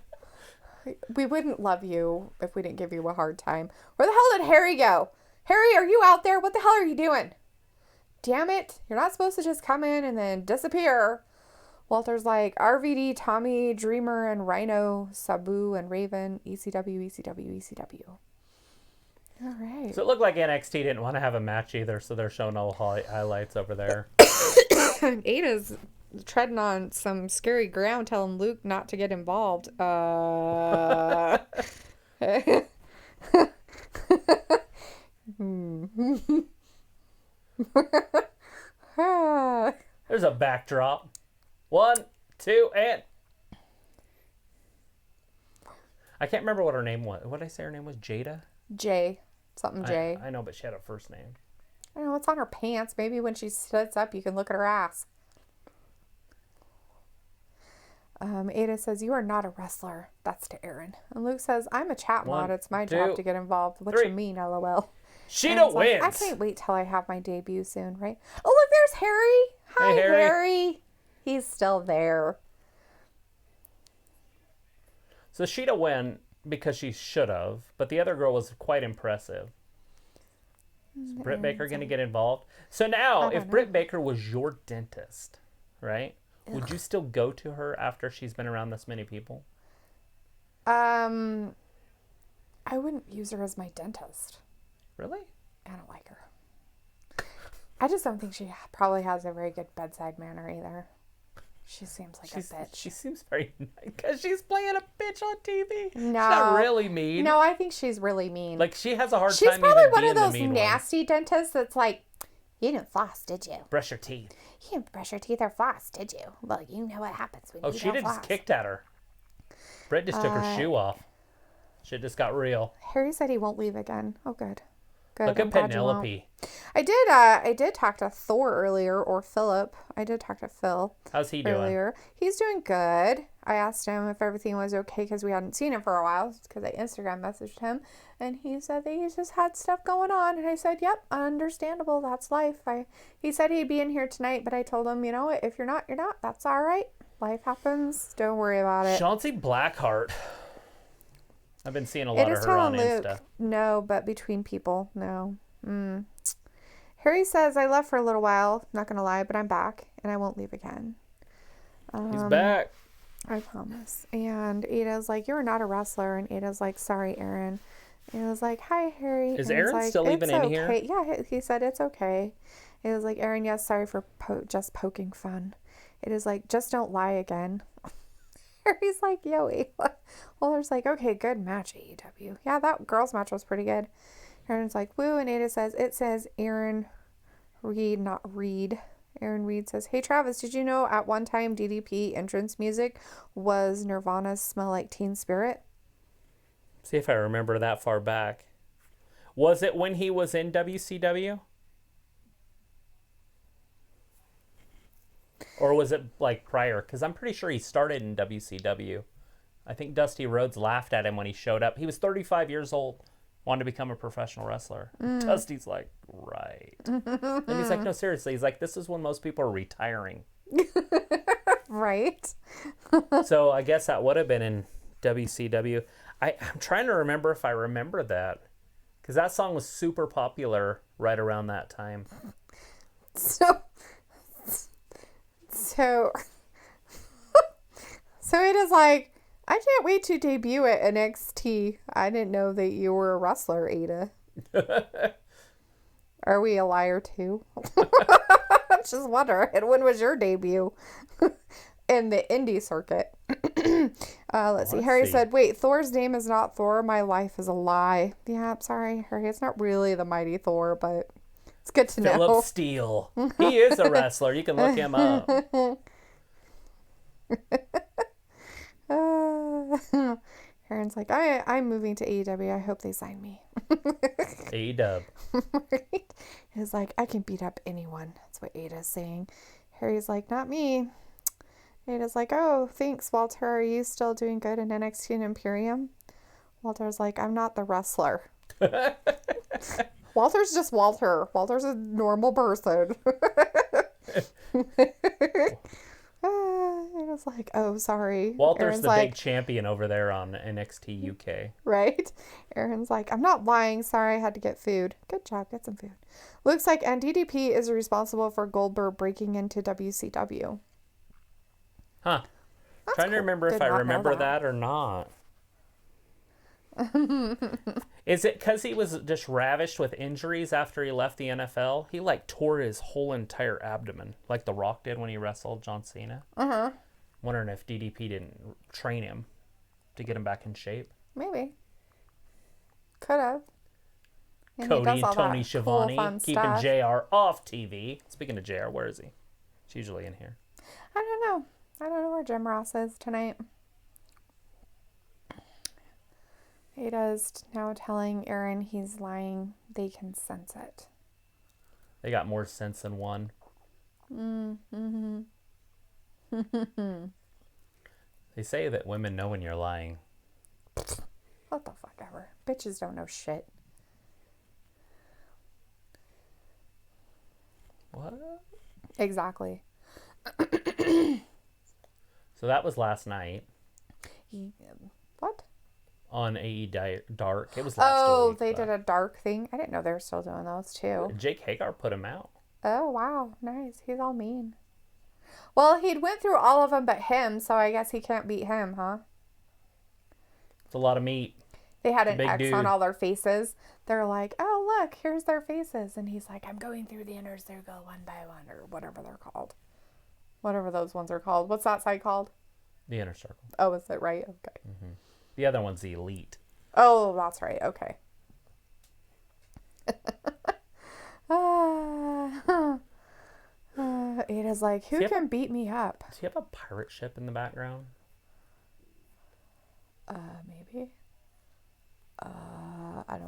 We wouldn't love you if we didn't give you a hard time. Where the hell did Harry go? Harry, are you out there? What the hell are you doing? Damn it. You're not supposed to just come in and then disappear. Walter's like, RVD, Tommy, Dreamer, and Rhino, Sabu, and Raven, ECW, ECW, ECW. All right. So it looked like NXT didn't want to have a match either, so they're showing all highlights over there. Ada's treading on some scary ground, telling Luke not to get involved. There's a backdrop. 1, 2, and... I can't remember what her name was. What did I say her name was? Jada? Jay. Something Jay. I know, but she had a first name. I don't know, it's on her pants. Maybe when she sits up, you can look at her ass. Ada says, you are not a wrestler. That's to Aaron. And Luke says, I'm a chat mod. 1, It's my 2, job to get involved. What 3. you mean, LOL? Sheeta Like, wins. I can't wait till I have my debut soon, right? Oh, look, there's Harry. Hi, Hey, Harry. Harry. He's still there. So Sheeta won because she should have, but the other girl was quite impressive. Is Britt Baker going to get involved? So now, if Britt Baker was your dentist, right, would you still go to her after she's been around this many people? I wouldn't use her as my dentist. Really? I don't like her. I just don't think she probably has a very good bedside manner either. She seems like a bitch. She seems very nice because she's playing a bitch on TV. No. She's not really mean. No, I think she's really mean. Like, she has a hard She's time probably even one being of the those mean nasty dentists that's like, you didn't floss, did you? Brush your teeth. You didn't brush your teeth or floss, did you? Well, you know what happens when you don't Sheeta floss. just kicked at her. Britt just took her shoe off. Shit just got real. Harry said he won't leave again. Oh, good. Good. Look I'm at glad you won't. Penelope. I did talk to Thor earlier, or Philip. I did talk to Phil How's he doing? earlier. He's doing good. I asked him if everything was okay because we hadn't seen him for a while because I Instagram messaged him, and he said that he just had stuff going on, and I said, "Yep, understandable. That's life." He said he'd be in here tonight, but I told him, you know what? If you're not, you're not. That's all right. Life happens. Don't worry about it. Chauncey Blackheart. I've been seeing a lot of her on Luke, Insta. no, but between people, no. Harry says, I left for a little while, not gonna lie, but I'm back, and I won't leave again. He's back. I promise. And Ada's like, you're not a wrestler. And Ada's like, sorry, Aaron. And Ada's like, hi, Harry. Is and Aaron like, still even in here? Yeah, he said it's okay. It was like, Aaron, yes, sorry for just poking fun. It is like, just don't lie again. Harry's like, yo, Walter's like, okay, good match, AEW. Yeah, that girls' match was pretty good. Aaron's like, woo, and Ada says, it says Aaron Reed, not Reed. Aaron Reed says, hey, Travis, did you know at one time DDP entrance music was Nirvana's Smell Like Teen Spirit? See if I remember that far back. Was it when he was in WCW? Or was it like prior? Because I'm pretty sure he started in WCW. I think Dusty Rhodes laughed at him when he showed up. He was 35 years old, wanted to become a professional wrestler. Dusty's like, right. And he's like, no, seriously. He's like, this is when most people are retiring. Right. So I guess that would have been in WCW. I'm trying to remember if I remember that. Because that song was super popular right around that time. So it is like, I can't wait to debut at NXT. I didn't know that you were a wrestler, Ada. Are we a liar too? Just wondering, when was your debut in the indie circuit? Let's see. Harry said, wait, Thor's name is not Thor. My life is a lie. Yeah, I'm sorry, Harry. It's not really the mighty Thor, but it's good to know. Philip Steele. He is a wrestler. You can look him up. Aaron's like, I'm moving to AEW. I hope they sign me. AEW. Right? He's like, I can beat up anyone. That's what Ada's saying. Harry's like, not me. Ada's like, oh, thanks, Walter. Are you still doing good in NXT and Imperium? Walter's like, I'm not the wrestler. Walter's just Walter. Walter's a normal person. It was like, oh, sorry. Walter's Aaron's the like, big champion over there on NXT UK. Right? Aaron's like, I'm not lying. Sorry, I had to get food. Good job. Get some food. Looks like DDP is responsible for Goldberg breaking into WCW. Huh. That's Trying to cool. remember Did if I not know remember that or not. Is it because he was just ravished with injuries after he left the NFL? He like tore his whole entire abdomen, like The Rock did when he wrestled John Cena. Wondering if DDP didn't train him to get him back in shape. Maybe. Could have. Cody and Tony Schiavone keeping JR off TV. Speaking of JR, where is he? He's usually in here. I don't know. I don't know where Jim Ross is tonight. Ada's now telling Aaron he's lying. They can sense it. They got more sense than one. They say that women know when you're lying. What the fuck ever. Bitches don't know shit. What? Exactly. So that was last night. What? On AE Dark. It was last week. Oh, they did a dark thing? I didn't know they were still doing those too. Jake Hagar put him out. Oh, wow. Nice. He's all mean. Well, he'd went through all of them but him, so I guess he can't beat him, huh? It's a lot of meat. They had an X dude on all their faces. They're like, oh, look, here's their faces. And he's like, I'm going through the inner circle one by one, or whatever they're called. Whatever those ones are called. What's that site called? The Inner Circle. Oh, is it right? Okay. Mm-hmm. The other one's the Elite. Oh, that's right. Okay. Ada's like, who can beat me up? Does he have a pirate ship in the background? Maybe.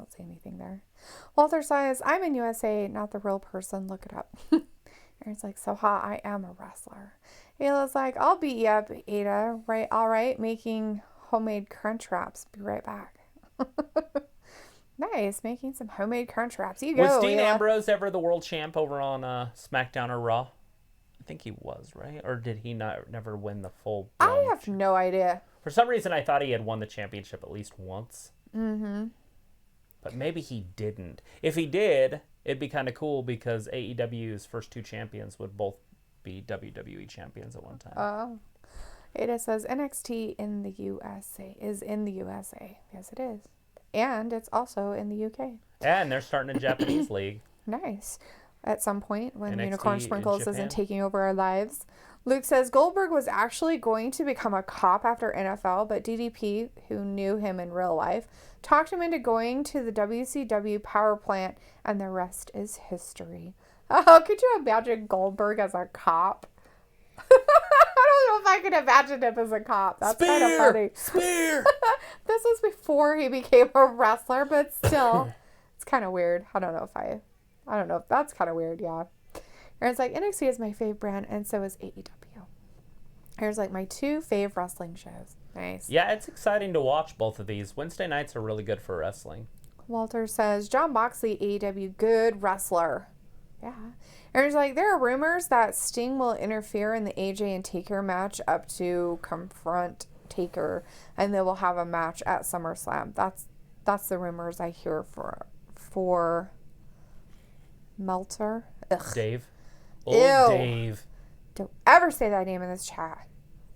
don't see anything there. Walter says, I'm in USA, not the real person. Look it up. Aaron's like, so hot, I am a wrestler. Ayla's like, I'll beat you up, Ada. Right, all right, making homemade crunch wraps. Be right back. Nice, making some homemade crunch wraps. You go, Was Dean Ayla. Ambrose ever the world champ over on SmackDown or Raw? I think he was, right? Or did he never win the full? I have no idea. For some reason, I thought he had won the championship at least once. Mm-hmm. But maybe he didn't. If he did, it'd be kind of cool because AEW's first 2 champions would both be WWE champions at one time. Oh. Ada says NXT in the USA is in the USA. Yes, it is. And it's also in the UK. And they're starting a Japanese league. Nice. At some point when NXT Unicorn in Sprinkles Japan. isn't taking over our lives. Luke says Goldberg was actually going to become a cop after NFL, but DDP, who knew him in real life, talked him into going to the WCW power plant, and the rest is history. Oh, could you imagine Goldberg as a cop? I don't know if I can imagine him as a cop. That's kind of funny. Spear! This was before he became a wrestler, but still, it's kind of weird. I don't know if that's kind of weird, yeah. Aaron's like, NXT is my fave brand, and so is AEW. Aaron's like, my 2 fave wrestling shows. Nice. Yeah, it's exciting to watch both of these. Wednesday nights are really good for wrestling. Walter says, John Moxley, AEW, good wrestler. Yeah. Aaron's like, there are rumors that Sting will interfere in the AJ and Taker match up to confront Taker, and they will have a match at SummerSlam. That's the rumors I hear for Meltzer. Ugh. Dave. Ew. Dave. Don't ever say that name in this chat.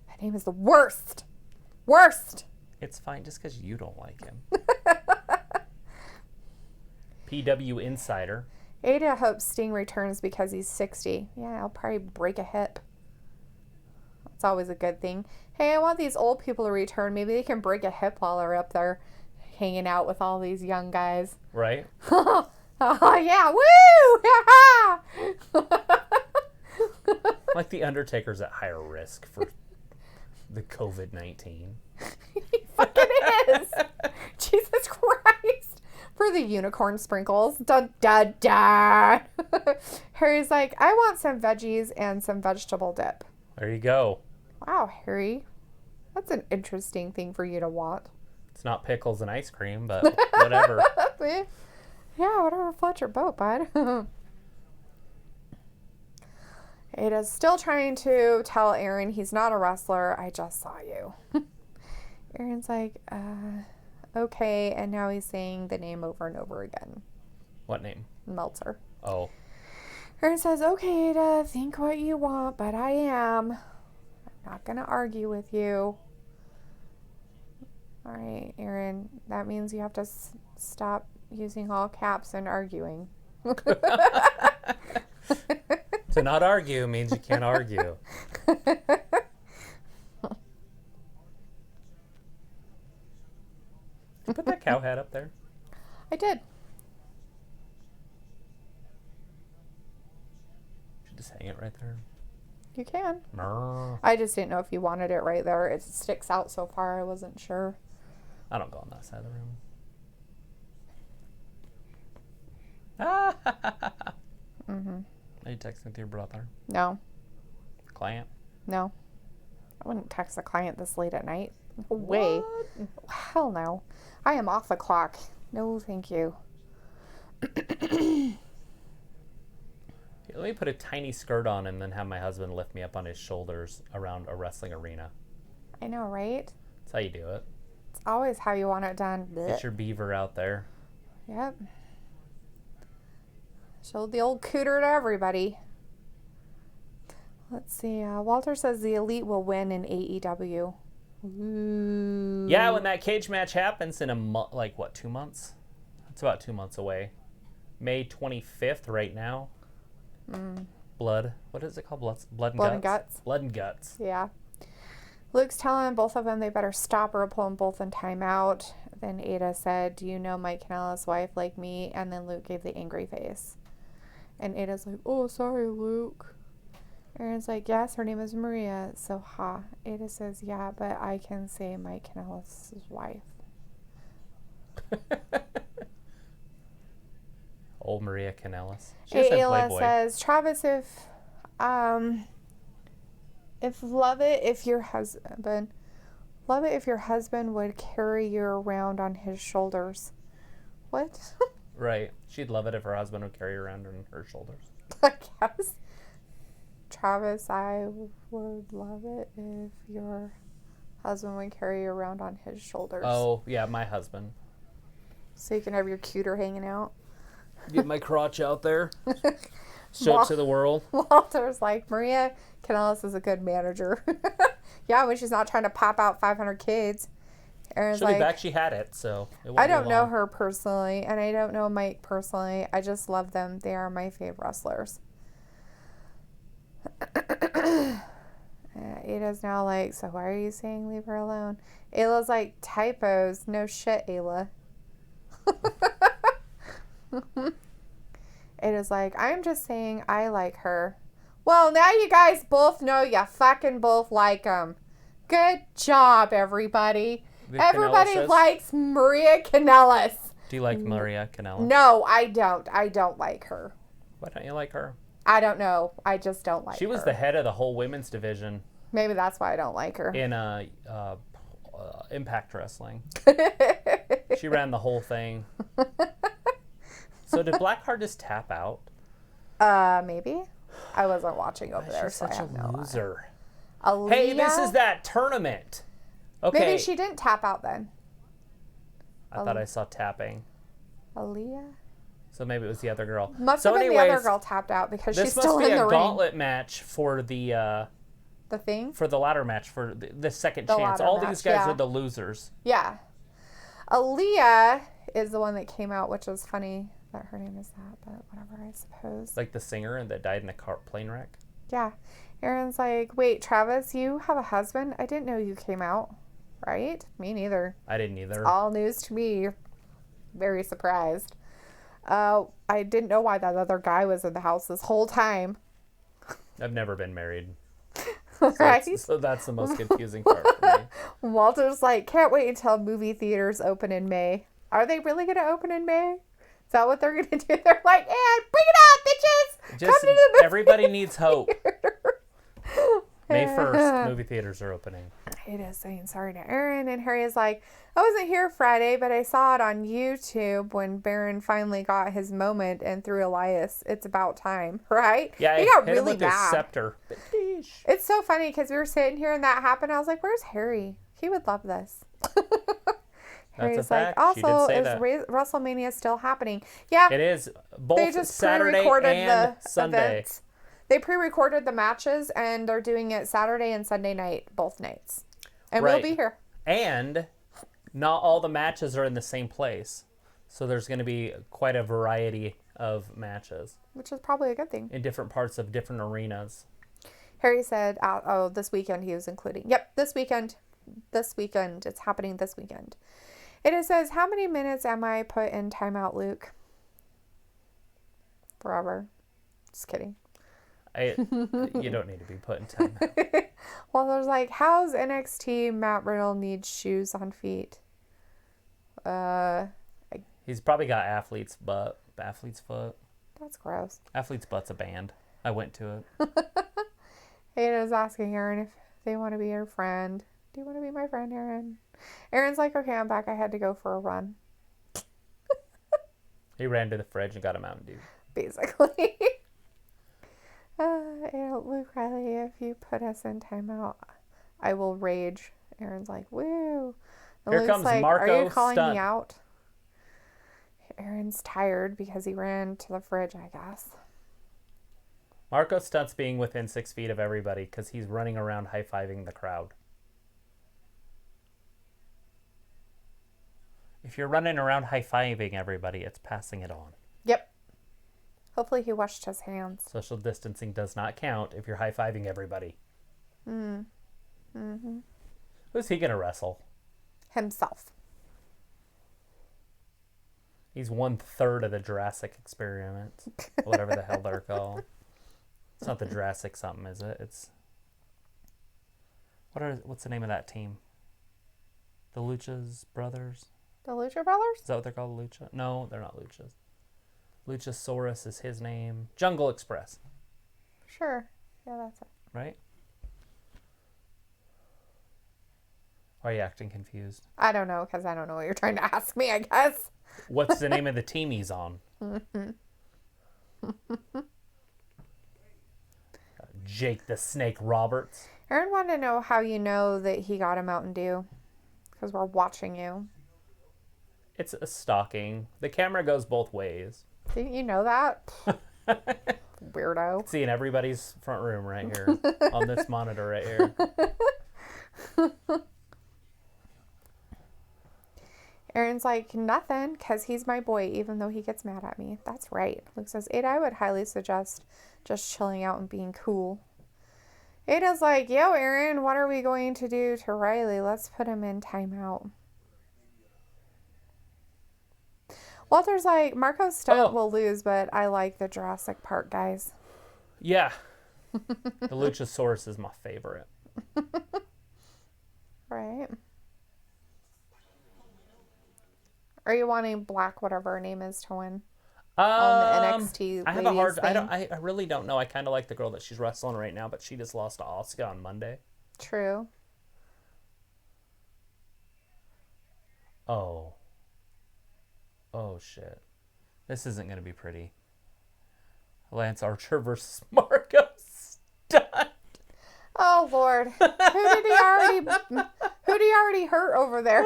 That name is the worst. Worst. It's fine just because you don't like him. PW Insider. Ada hopes Sting returns because he's 60. Yeah, I'll probably break a hip. That's always a good thing. Hey, I want these old people to return. Maybe they can break a hip while they're up there hanging out with all these young guys. Right? Oh, yeah. Woo! Like the Undertaker's at higher risk for the COVID-19. He fucking is. Jesus Christ. For the unicorn sprinkles. Dun, dun, dun. Harry's like, I want some veggies and some vegetable dip. There you go. Wow, Harry. That's an interesting thing for you to want. It's not pickles and ice cream, but whatever. Yeah, whatever floats your boat, bud. Ada's still trying to tell Aaron he's not a wrestler. I just saw you. Aaron's like, okay, and now he's saying the name over and over again. What name? Meltzer. Oh. Aaron says, okay, Ada, think what you want, but I am. I'm not going to argue with you. All right, Aaron, that means you have to stop using all caps and arguing. To not argue means you can't argue. Did you put that cow hat up there? I did. Should just hang it right there. You can. Brr. I just didn't know if you wanted it right there. It sticks out so far. I wasn't sure. I don't go on that side of the room. Ah! Mm-hmm. Are you texting with your brother? No. Client? No. I wouldn't text a client this late at night. No way. What? Hell no. I am off the clock. No, thank you. Let me put a tiny skirt on and then have my husband lift me up on his shoulders around a wrestling arena. I know, right? That's how you do it. It's always how you want it done. Get your beaver out there. Yep. Showed the old cooter to everybody. Let's see. Walter says the Elite will win in AEW. Ooh. Yeah, when that cage match happens in a month, like what, 2 months? It's about 2 months away. May 25th right now. Blood. What is it called? Blood and Guts? Blood and Guts. Yeah. Luke's telling both of them they better stop or pull them both in timeout. Then Ada said, do you know Mike Kanellis' wife like me? And then Luke gave the angry face. And Ada's like, oh, sorry, Luke. Aaron's like, yes, her name is Maria. So, Ada says, yeah, but I can say Mike Kanellis' wife. Old Maria Kanellis. She was in Ayla Playboy. says, Travis, if love it if your husband would carry you around on his shoulders. What? Right. She'd love it if her husband would carry her around on her shoulders. I guess. Travis, I would love it if your husband would carry you around on his shoulders. Oh, yeah, my husband. So you can have your cuter hanging out. Get my crotch out there. Show it to the world. Walter's like, Maria Kanellis is a good manager. Yeah, when she's not trying to pop out 500 kids. Aaron's She'll like, be back. She had it, so it won't I be don't know long. her personally, and I don't know Mike personally. I just love them. They are my favorite wrestlers. Ada's now like, so why are you saying leave her alone? Ayla's like, typos. No shit, Ayla. Ada's like, I'm just saying I like her. Well, now you guys both know you fucking both like them. Good job, everybody. The Everybody Kanellises? likes Maria Kanellis. Do you like Maria Kanellis? No, I don't. I don't like her. Why don't you like her? I don't know. I just don't like her. She was the head of the whole women's division Maybe that's why I don't like her. in Impact Wrestling. She ran the whole thing. So did Blackheart just tap out? Maybe. I wasn't watching over there, She's so I such have a no idea. loser. Aaliyah? Hey, this is that tournament. Okay. Maybe she didn't tap out then. I thought I saw tapping. Aaliyah? So maybe it was the other girl. Must So have been the anyways, other girl tapped out because this she's must still be in the a ring. gauntlet match for the thing? for the ladder match for the second The chance. ladder All match, these guys yeah. are the losers. Yeah. Aaliyah is the one that came out, which is funny that her name is that, but whatever, I suppose. Like the singer that died in a plane wreck. Yeah. Aaron's like, wait, Travis, you have a husband? I didn't know you came out. Right? Me neither. I didn't either. All news to me. Very surprised. I didn't know why that other guy was in the house this whole time. I've never been married. Right? So that's the most confusing part for me. Walter's like, can't wait until movie theaters open in May. Are they really going to open in May? Is that what they're going to do? They're like, and bring it on, bitches! Just Come to the movie everybody needs hope. May theater." 1st, movie theaters are opening. It is saying sorry to Aaron, and Harry is like, I wasn't here Friday, but I saw it on YouTube when Baron finally got his moment and threw Elias. It's about time, right? Yeah, he I got hit him really with his mad. scepter. It's so funny because we were sitting here and that happened. I was like, "Where's Harry? He would love this." Harry's fact. like, She did "Also, say is that. WrestleMania still happening?" Yeah, It is both they just Saturday pre-recorded and the Sunday. events. They pre-recorded the matches and they're doing it Saturday and Sunday night, both nights, and we'll Right. be here. And not all the matches are in the same place. So there's going to be quite a variety of matches Which is probably a good thing. in different parts of different arenas. Harry said, oh, this weekend he was including. Yep, this weekend. This weekend. It's happening this weekend. It says, how many minutes am I put in timeout, Luke? Forever. Just kidding. You don't need to be put in time. Well, there's like, how's NXT Matt Riddle needs shoes on feet? He's probably got athlete's foot. That's gross. Athlete's butt's a band. I went to it. Ada's asking Aaron if they want to be her friend. Do you want to be my friend, Aaron? Aaron's like, okay, I'm back. I had to go for a run. He ran to the fridge and got a Mountain Dew. Basically. Luke Riley, if you put us in timeout, I will rage. Aaron's like, woo. And Here Luke's comes like, Marco are you calling Stunt. me out? Aaron's tired because he ran to the fridge, I guess. Marco Stunt's being within 6 feet of everybody because he's running around high-fiving the crowd. If you're running around high-fiving everybody, it's passing it on. Yep. Hopefully he washed his hands. Social distancing does not count if you're high-fiving everybody. Who's he going to wrestle? Himself. He's 1/3 of the Jurassic experiment. Whatever the hell they're called. It's not the Jurassic something, is it? It's... What's the name of that team? The Lucha's brothers? The Lucha Brothers? Is that what they're called, Lucha? No, they're not Luchas. Luchasaurus is his name. Jungle Express. Sure. Yeah, that's it. Right? Are you acting confused? I don't know, because I don't know what you're trying to ask me, I guess. What's the name of the team he's on? Jake the Snake Roberts. Aaron wanted to know how you know that he got a Mountain Dew. Because we're watching you. It's a stocking. The camera goes both ways. Didn't you know that? Weirdo. See in everybody's front room right here. On this monitor right here. Aaron's like, nothing, because he's my boy, even though he gets mad at me. That's right. Luke says, Ada, I would highly suggest just chilling out and being cool. Ada's like, yo, Aaron, what are we going to do to Riley? Let's put him in timeout. Walter's like, Marco's stunt will lose, but I like the Jurassic Park guys. Yeah. The Luchasaurus is my favorite. Right. Are you wanting Black, whatever her name is, to win? On the NXT I have a hard. thing? I really don't know. I kind of like the girl that she's wrestling right now, but she just lost to Asuka on Monday. True. Oh shit! This isn't gonna be pretty. Lance Archer versus Marco Stunt. Oh Lord, who did he already hurt over there?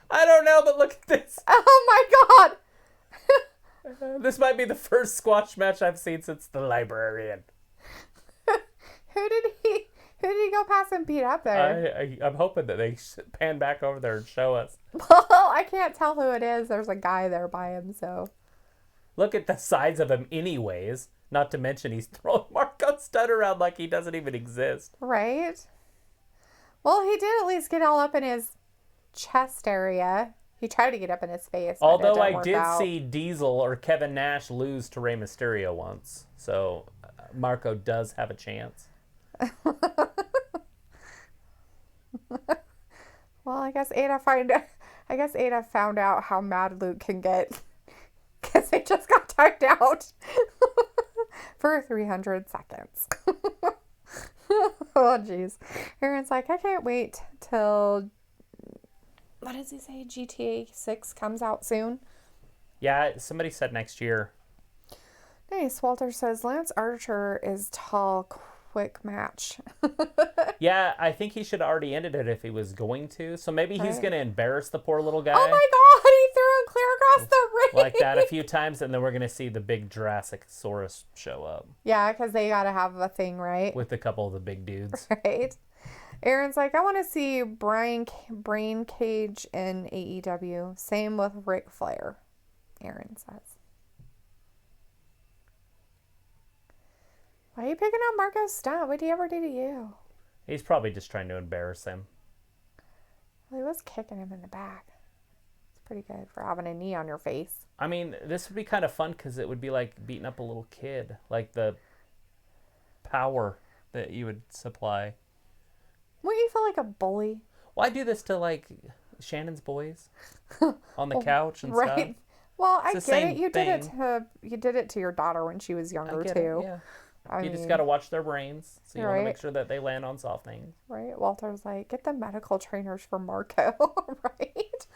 I don't know, but look at this. Oh my God. This might be the first squash match I've seen since The Librarian. Who did he go past and beat up there? I'm hoping that they pan back over there and show us. Well, I can't tell who it is. There's a guy there by him, so. Look at the size of him anyways. Not to mention he's throwing Marco Stunt around like he doesn't even exist. Right? Well, he did at least get all up in his chest area. He tried to get up in his face. Although I did see Diesel or Kevin Nash lose to Rey Mysterio once. So Marco does have a chance. Well, I guess Ada found out how mad Luke can get because they just got timed out for 300 seconds. Oh, jeez. Aaron's like, I can't wait till, what does he say? GTA 6 comes out soon? Yeah, somebody said next year. Nice. Walter says, Lance Archer is tall, quick match. Yeah, I think he should have already ended it if he was going to. So maybe he's going to embarrass the poor little guy. Oh my God, he threw him clear across the ring. Like that a few times, and then we're going to see the big Jurassic-saurus show up. Yeah, because they got to have a thing, right? With a couple of the big dudes. Right. Aaron's like, I want to see Brain Cage in AEW. Same with Ric Flair, Aaron says. Why are you picking on Marco Stunt? What did he ever do to you? He's probably just trying to embarrass him. Well, he was kicking him in the back. It's pretty good for having a knee on your face. I mean, this would be kind of fun because it would be like beating up a little kid. Like the power that you would supply. Wouldn't you feel like a bully? Well, I do this to like Shannon's boys on the couch and right. stuff. Well, I It's get the it. same You did it to your daughter when she was younger too. Yeah. I You mean, just got to watch their brains. So you want to Right. make sure that they land on soft things. Right. Walter's like, get the medical trainers for Marco. Right.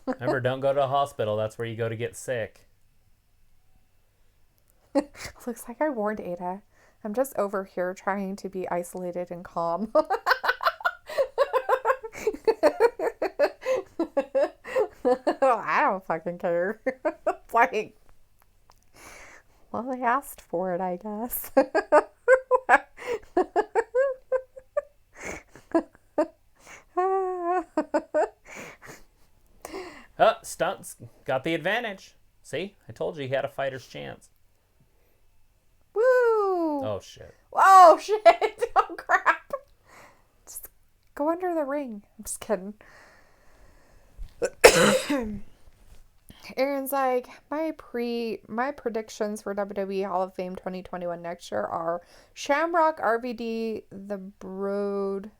Remember, don't go to a hospital. That's where you go to get sick. Looks like I warned Ada. I'm just over here trying to be isolated and calm. I don't fucking care. It's like, well, they asked for it, I guess. Stunts got the advantage. See? I told you he had a fighter's chance. Woo! Oh, shit. Oh, shit! Oh, crap! Just go under the ring. I'm just kidding. Aaron's like, my predictions for WWE Hall of Fame 2021 next year are Shamrock, RVD, The Brood,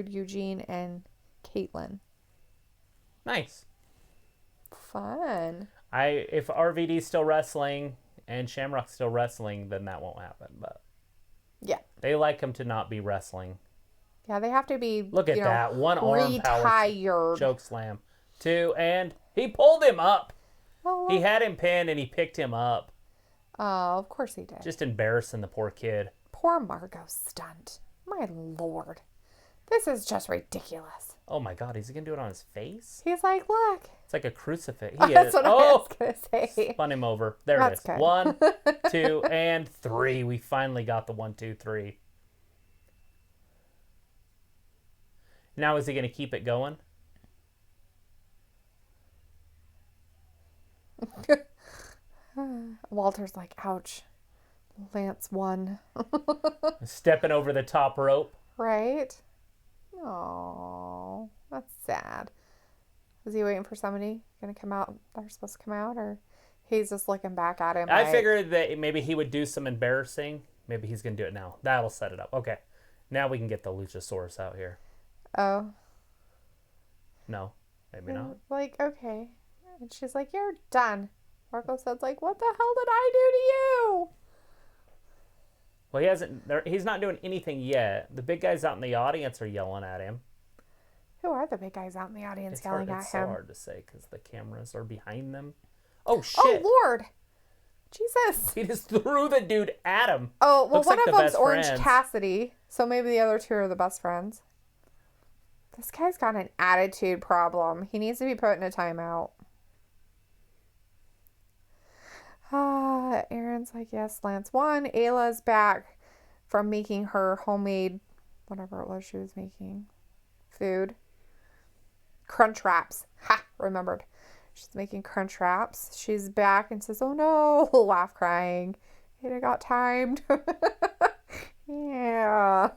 Eugene, and Caitlyn. Nice. Fun. If RVD's still wrestling and Shamrock's still wrestling, then that won't happen. But Yeah. they like him to not be wrestling. Yeah, they have to be. Look at that. One arm power retired. choke slam. 2, and he pulled him up. Oh, He had him pinned and he picked him up. oh, of course he did. Just embarrassing the poor kid. Poor Margot Stunt. My lord. This is just ridiculous. Oh my God, is he going to do it on his face? He's like, look. It's like a crucifix. That's what I was going to say. Spun him over. There That's it is. good. 1, 2, and 3. We finally got the 1, 2, 3. Now is he going to keep it going? Walter's like, ouch. Lance won. Stepping over the top rope. Right? Oh, that's sad. Is he waiting for somebody going to come out? They're supposed to come out, or he's just looking back at him? I figured that maybe he would do some embarrassing. Maybe he's going to do it now. That'll set it up. Okay. Now we can get the Luchasaurus out here. Oh. No, maybe not. Like, okay. And she's like, you're done. Marco says, like, what the hell did I do to you? Well, he's not doing anything yet. The big guys out in the audience are yelling at him. Who are the big guys out in the audience yelling at him? It's so hard to say because the cameras are behind them. Oh, shit. Oh, Lord. Jesus. He just threw the dude at him. Oh, well, Looks one like of the them's best Orange friends. Cassidy. So maybe the other two are the best friends. This guy's got an attitude problem. He needs to be put in a timeout. Aaron's like, yes, Lance won. Ayla's back from making her homemade, whatever it was she was making, food. Crunch wraps. Ha! Remembered. She's making crunch wraps. She's back and says, oh no, laugh crying. It got timed. Yeah.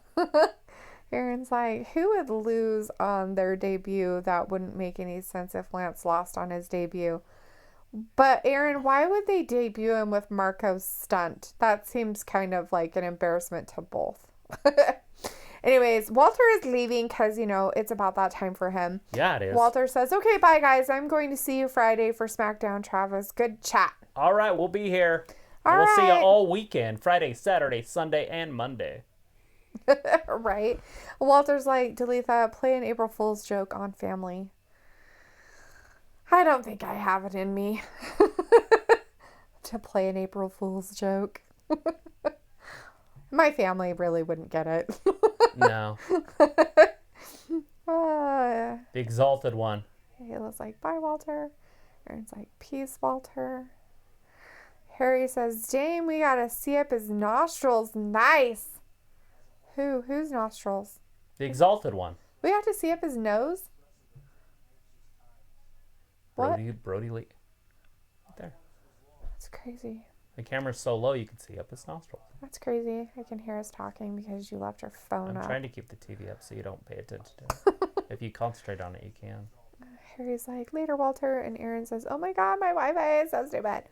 Aaron's like, who would lose on their debut? That wouldn't make any sense if Lance lost on his debut. But Aaron, why would they debut him with Marco's Stunt? That seems kind of like an embarrassment to both. Anyways, Walter is leaving because, it's about that time for him. Yeah, it is. Walter says, okay, bye, guys. I'm going to see you Friday for SmackDown, Travis. Good chat. All right, we'll be here. All We'll see you right. all weekend. Friday, Saturday, Sunday, and Monday. Right. Walter's like, Dalitha, play an April Fool's joke on family. I don't think I have it in me to play an April Fool's joke. My family really wouldn't get it. No. uh, The Exalted One. Ayla's like, bye, Walter. Aaron's like, peace, Walter. Harry says, dang, we gotta see up his nostrils. Nice. Whose nostrils? The Exalted One. We have to see up his nose? What? Brody Lee. Right there. That's crazy. The camera's so low you can see up his nostrils. That's crazy. I can hear us talking because you left your phone I'm up. trying to keep the TV up so you don't pay attention to it. If you concentrate on it, you can. Harry's like, later, Walter. And Aaron says, oh my God, my Wi-Fi is so stupid.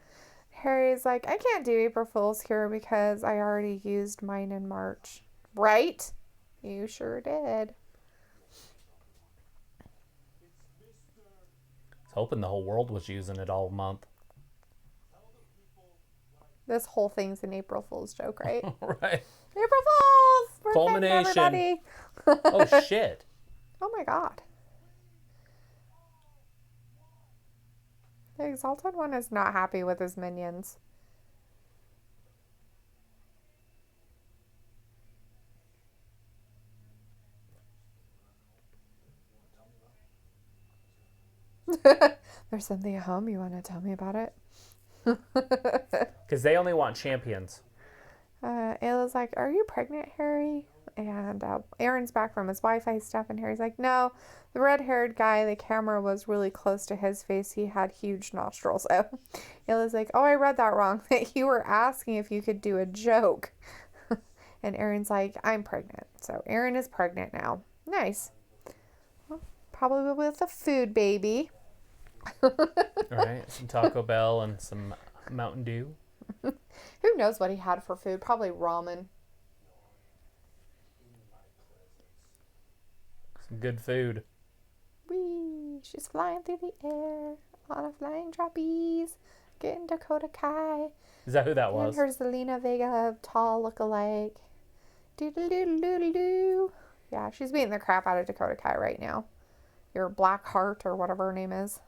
Harry's like, I can't do April Fool's here because I already used mine in March. Right? You sure did. I was hoping the whole world was using it all month. This whole thing's an April Fool's joke, right? Right. April Fool's! We're Culmination. everybody. Oh, shit. Oh my God. The Exalted One is not happy with his minions. There's something at home. You want to tell me about it? Because they only want champions. Ayla's like, are you pregnant, Harry? And Aaron's back from his Wi-Fi stuff, and Harry's like, no, the red-haired guy, the camera was really close to his face. He had huge nostrils. Oh. Ayla's like, oh, I read that wrong. That you were asking if you could do a joke. And Aaron's like, I'm pregnant. So Aaron is pregnant now. Nice. Well, probably with a food baby. All right. Some Taco Bell and some Mountain Dew. Who knows what he had for food? Probably ramen. Some good food. Whee! She's flying through the air. On a flying trapeze. Getting Dakota Kai. Is that who that And was? her Zelina Vega tall look-alike. Doo-doo-doo-doo-doo-doo. Yeah, she's beating the crap out of Dakota Kai right now. Your Black Heart or whatever her name is.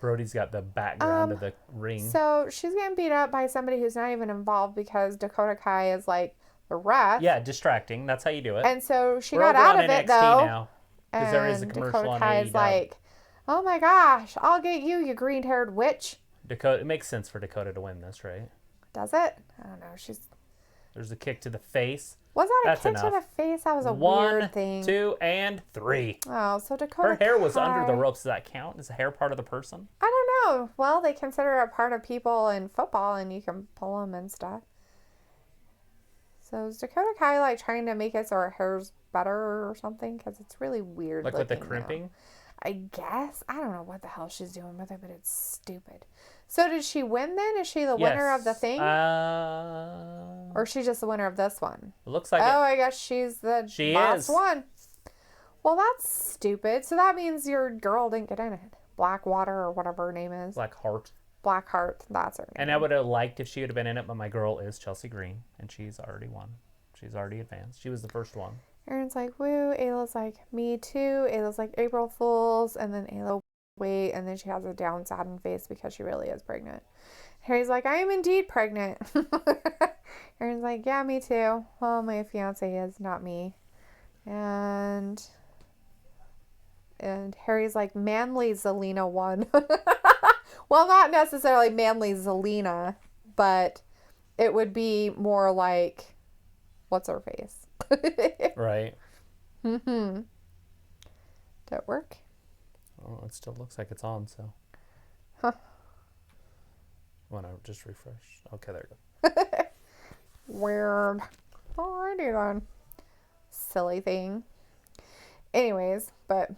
Brody's got the background of the ring. So she's getting beat up by somebody who's not even involved because Dakota Kai is like the ref. Yeah, distracting. That's how you do it. And so she We're got over out on of it NXT though. now, because there is a commercial Dakota on Kai AEW. is like, oh my gosh, I'll get you, you green-haired witch. Dakota. It makes sense for Dakota to win this, right? Does it? I don't know. There's a kick to the face. Was that That's a kick enough. to the face? That was a One, weird thing. 2, and 3. Oh, so Dakota Her hair was Kai... under the ropes. Does that count? Is the hair part of the person? I don't know. Well, they consider it part of people in football, and you can pull them and stuff. So is Dakota Kai like trying to make it so her hair's better or something? Because it's really weird. Like with the looking crimping? now. I guess. I don't know what the hell she's doing with it, but it's stupid. So did she win then? Is she the winner of the thing? Or is she just the winner of this one? It looks like I guess she's the last one. Well, that's stupid. So that means your girl didn't get in it. Blackwater or whatever her name is. Blackheart. Blackheart. That's her name. And I would have liked if she would have been in it, but my girl is Chelsea Green, and she's already won. She's already advanced. She was the first one. Aaron's like, woo. Ayla's like, me too. Ayla's like, April Fools. And then Ayla, wait. And then she has a down, saddened face because she really is pregnant. Harry's like, I am indeed pregnant. Aaron's like, yeah, me too. Well, my fiance is, not me. And Harry's like, manly Zelina won. Well, not necessarily manly Zelina, but it would be more like, what's her face? Right. Mm-hmm. Did it work? Oh, it still looks like it's on, so. Huh. Want to just refresh? Okay, there you go. Weird. Alrighty then. Silly thing. Anyways, but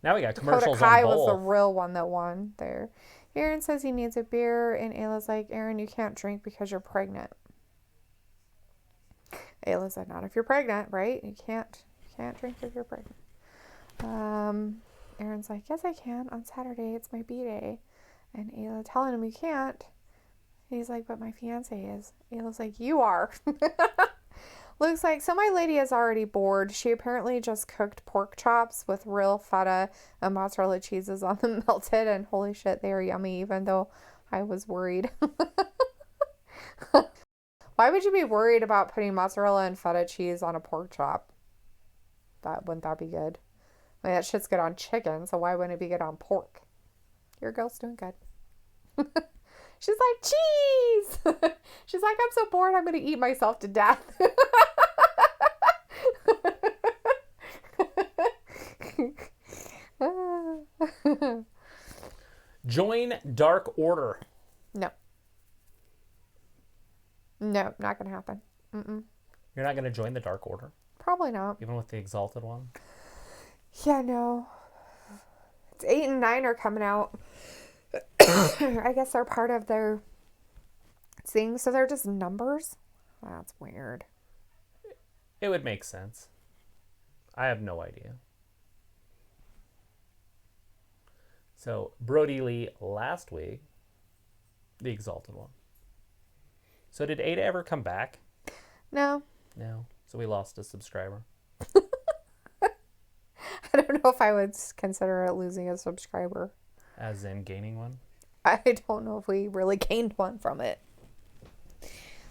Now we got Dakota commercials Kai on was the both. real one that won there. Aaron says he needs a beer, and Ayla's like, Aaron, you can't drink because you're pregnant. Ayla said, not if you're pregnant, right? You can't drink if you're pregnant. Aaron's like, yes, I can. On Saturday, it's my B-day. And Ayla telling him you can't. He's like, but my fiance is. Ayla's like, you are. Looks like, so my lady is already bored. She apparently just cooked pork chops with real feta and mozzarella cheeses on them melted. And holy shit, they are yummy, even though I was worried. Why would you be worried about putting mozzarella and feta cheese on a pork chop? Wouldn't that be good? I mean, that shit's good on chicken, so why wouldn't it be good on pork? Your girl's doing good. She's like, cheese! She's like, I'm so bored, I'm going to eat myself to death. Join Dark Order. No. No, not going to happen. Mm-mm. You're not going to join the Dark Order? Probably not. Even with the Exalted one? Yeah, no. It's 8 and 9 are coming out. I guess they're part of their thing, so they're just numbers. That's weird. It would make sense. I have no idea. So, Brody Lee last week, the Exalted one. So, did Ada ever come back? No. No. So, we lost a subscriber. I don't know if I would consider it losing a subscriber. As in gaining one? I don't know if we really gained one from it.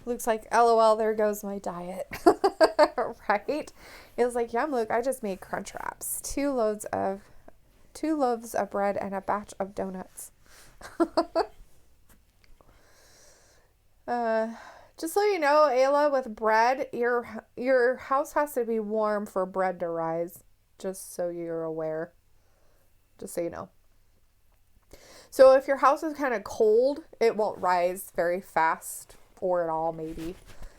Looks like, LOL, there goes my diet. Right? It was like, yum, look, I just made crunch wraps. 2 loaves of bread and a batch of donuts. Just so you know, Ayla, with bread, your house has to be warm for bread to rise. Just so you're aware. Just so you know. So if your house is kind of cold, it won't rise very fast or at all, maybe.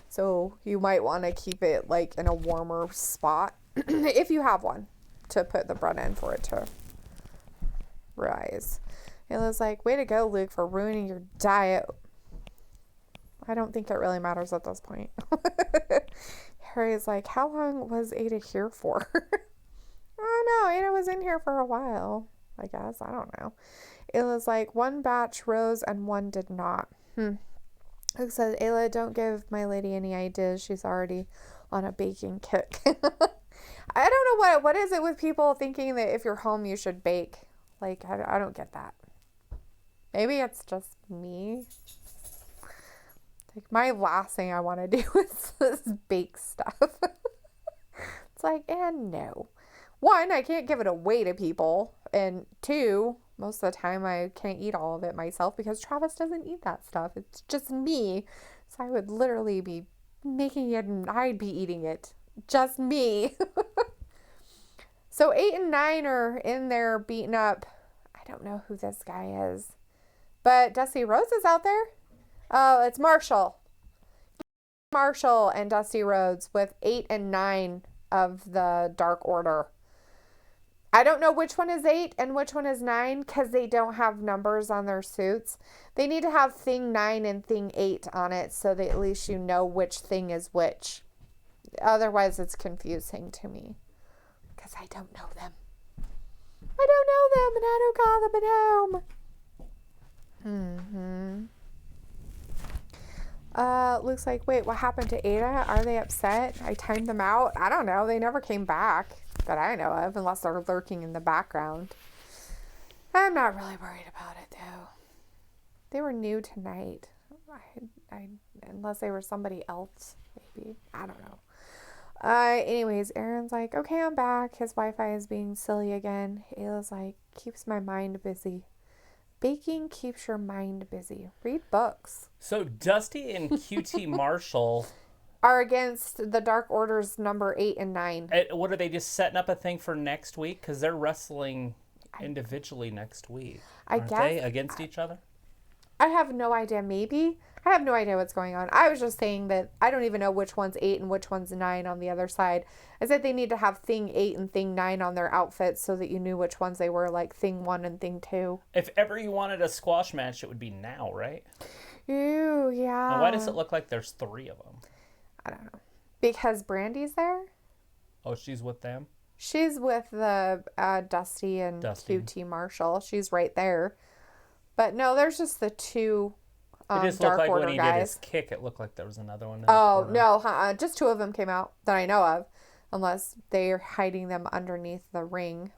So you might want to keep it like in a warmer spot if you have one to put the bread in for it to rise. Ayla's like, way to go, Luke, for ruining your diet. I don't think it really matters at this point. Harry's like, how long was Ada here for? Oh no, Ada was in here for a while. I guess. I don't know. Ayla's like, one batch rose and one did not. It says, Ayla, don't give my lady any ideas. She's already on a baking kick. I don't know what is it with people thinking that if you're home you should bake. Like, I don't get that. Maybe it's just me. Like, my last thing I want to do is bake stuff. It's like, and no. One, I can't give it away to people. And two, most of the time I can't eat all of it myself because Travis doesn't eat that stuff. It's just me. So I would literally be making it and I'd be eating it. Just me. So 8 and 9 are in there beating up. I don't know who this guy is. But Dusty Rhodes is out there. Oh, it's Marshall. Marshall and Dusty Rhodes with 8 and 9 of the Dark Order. I don't know which one is 8 and which one is 9 because they don't have numbers on their suits. They need to have thing 9 and thing 8 on it so that at least you know which thing is which. Otherwise, it's confusing to me because I don't know them. I don't know them and I don't call them at home. Looks like, wait, what happened to Ada? Are they upset? I timed them out. I don't know. They never came back that I know of, unless they're lurking in the background. I'm not really worried about it, though. They were new tonight. Unless they were somebody else, maybe. I don't know. Anyways, Aaron's like, okay, I'm back. His Wi-Fi is being silly again. Ayla's like, keeps my mind busy. Baking keeps your mind busy. Read books. So Dusty and QT Marshall are against the Dark Order's number 8 and 9. What are they just setting up a thing for next week? Because they're wrestling individually next week. Aren't they against each other? I have no idea. Maybe. I have no idea what's going on. I was just saying that I don't even know which one's 8 and which one's 9 on the other side. I said they need to have thing 8 and thing 9 on their outfits so that you knew which ones they were, like thing 1 and thing 2. If ever you wanted a squash match, it would be now, right? Ooh, yeah. Now, why does it look like there's 3 of them? I don't know. Because Brandy's there? Oh, she's with them? She's with the Dusty and QT Marshall. She's right there. But no, there's just the 2 it just Dark looked like Order when he guys. did his kick, it looked like there was another one. Oh, no. Just 2 of them came out that I know of. Unless they're hiding them underneath the ring.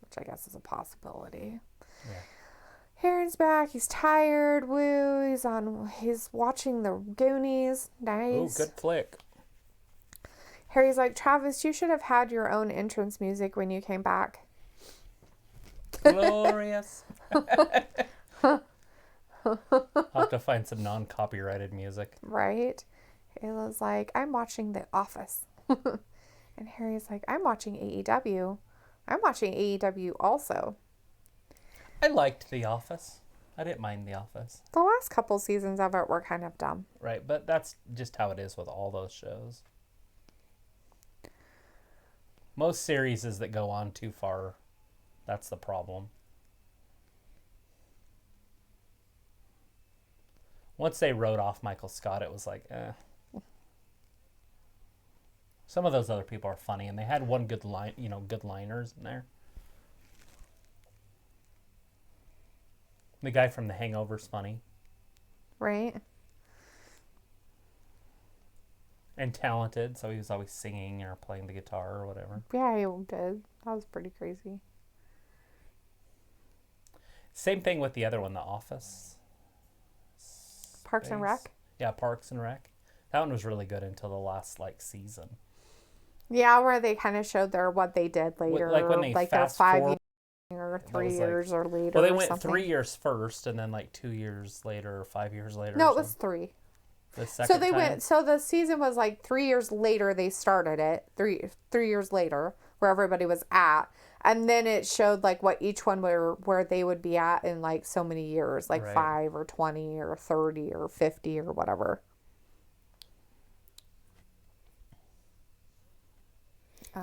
Which I guess is a possibility. Yeah. Aaron's back. He's tired. Woo. He's watching the Goonies. Nice. Ooh, good flick. Harry's like, Travis, you should have had your own entrance music when you came back. Glorious. I'll have to find some non-copyrighted music. Right? Ayla's like, I'm watching The Office. And Harry's like, I'm watching AEW. I'm watching AEW also. I liked The Office. I didn't mind The Office. The last couple seasons of it were kind of dumb. Right, but that's just how it is with all those shows. Most series that go on too far, that's the problem. Once they wrote off Michael Scott, it was like, eh. Some of those other people are funny, and they had one good line, good liners in there. The guy from The Hangover's funny. Right. And talented, so he was always singing or playing the guitar or whatever. Yeah, he did. That was pretty crazy. Same thing with the other one, The Office. Parks and Rec? Yeah, Parks and Rec. That one was really good until the last season. Yeah, where they kind of showed what they did later. Like when they fast 5 forward, years or 3 years or later. Well, they went something. 3 years first, and then 2 years later or 5 years later. No, it was 3. The second time? So the season was 3 years later they started it. 3 years later, where everybody was at. And then it showed what each one where they would be at in so many years, right. 5 or 20 or 30 or 50 or whatever.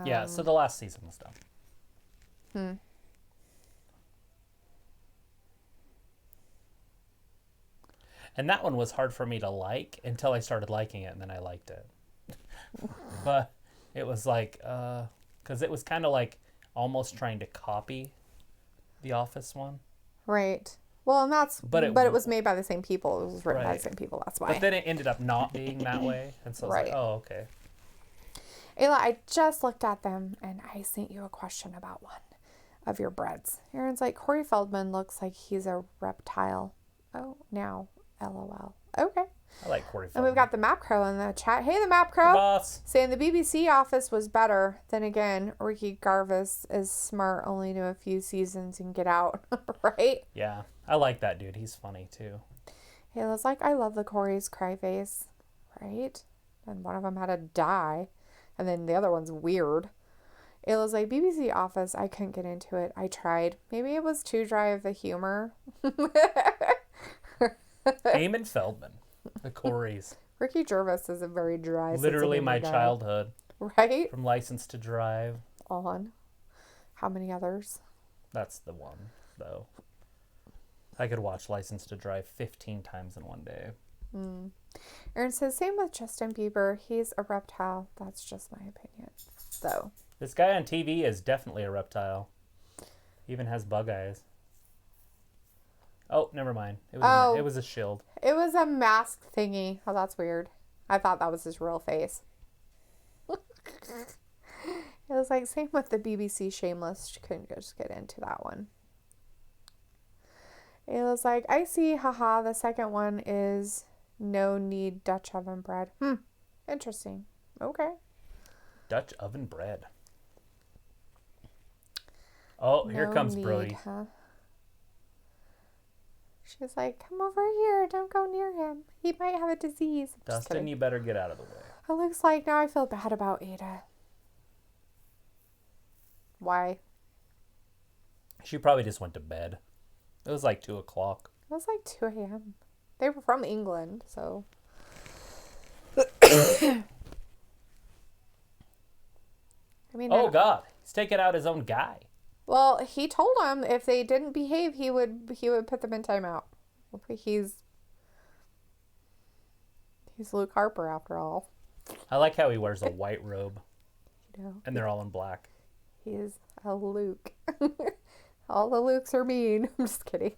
Yeah, so the last season was done. And that one was hard for me to like until I started liking it, and then I liked it. But it was because it was kind of almost trying to copy the Office one. Right. Well, and that's, But it was made by the same people. It was written by Right. the same people. That's why. But then it ended up not being that way. And so I was Right. like, oh, okay. Ayla, I just looked at them and I sent you a question about one of your breads. Aaron's like, Corey Feldman looks like he's a reptile. Oh, now, LOL. Okay. I like Corey And Feldman. we've got the Map Crow in the chat. Hey, the Map Hey, Crow. boss. Saying the BBC Office was better. Then again, Ricky Garvis is smart, only to a few seasons and get out. Right? Yeah. I like that dude. He's funny, too. Ayla's like, I love the Corey's cry face. Right? And one of them had to die. And then the other one's weird. Ayla's like, BBC Office, I couldn't get into it. I tried. Maybe it was too dry of the humor. Eamon Feldman. The Coreys. Ricky Gervais is a very dry Literally sense of my humor guy. childhood. Right? From License to Drive. On. How many others? That's the one, though. I could watch License to Drive 15 times in one day. Aaron says, same with Justin Bieber. He's a reptile. That's just my opinion. So. This guy on TV is definitely a reptile. He even has bug eyes. Oh, never mind. It was a shield. It was a mask thingy. Oh, that's weird. I thought that was his real face. It was like, same with the BBC Shameless. She couldn't just get into that one. It was like, I see, haha, the second one is no need Dutch oven bread. Interesting. Okay. Dutch oven bread. Oh, here comes Brody. Huh? She's like, come over here. Don't go near him. He might have a disease. Dustin, you better get out of the way. It looks like now I feel bad about Ada. Why? She probably just went to bed. It was like 2 o'clock. It was like 2 a.m. They were from England, so. I mean, Oh, God. He's taking out his own guy. well, he told them if they didn't behave, he would put them in timeout. He's Luke Harper after all. I like how he wears a white robe. You know, And they're all in black. he's a Luke. All the Lukes are mean. I'm just kidding.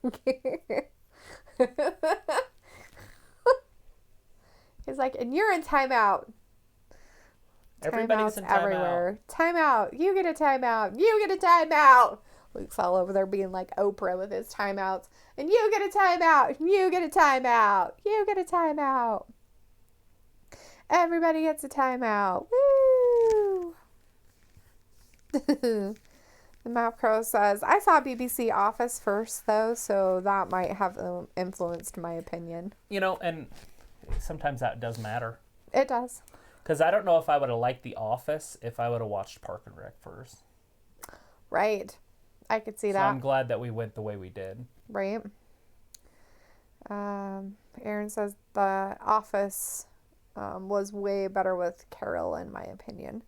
He's like, and you're in timeout. Everybody's in timeout. Everywhere. Timeout. You get a timeout. You get a timeout. Luke's all over there being like Oprah with his timeouts. And you get a timeout. You get a timeout. You get a timeout. Everybody gets a timeout. Woo! The Map Crow says, I saw BBC Office first, though, so that might have influenced my opinion. You know, and sometimes that does matter. It does. Because I don't know if I would have liked The Office if I would have watched Park and Rec first. Right. I could see So that. I'm glad that we went the way we did. Right. Aaron says The Office was way better with Carol, in my opinion.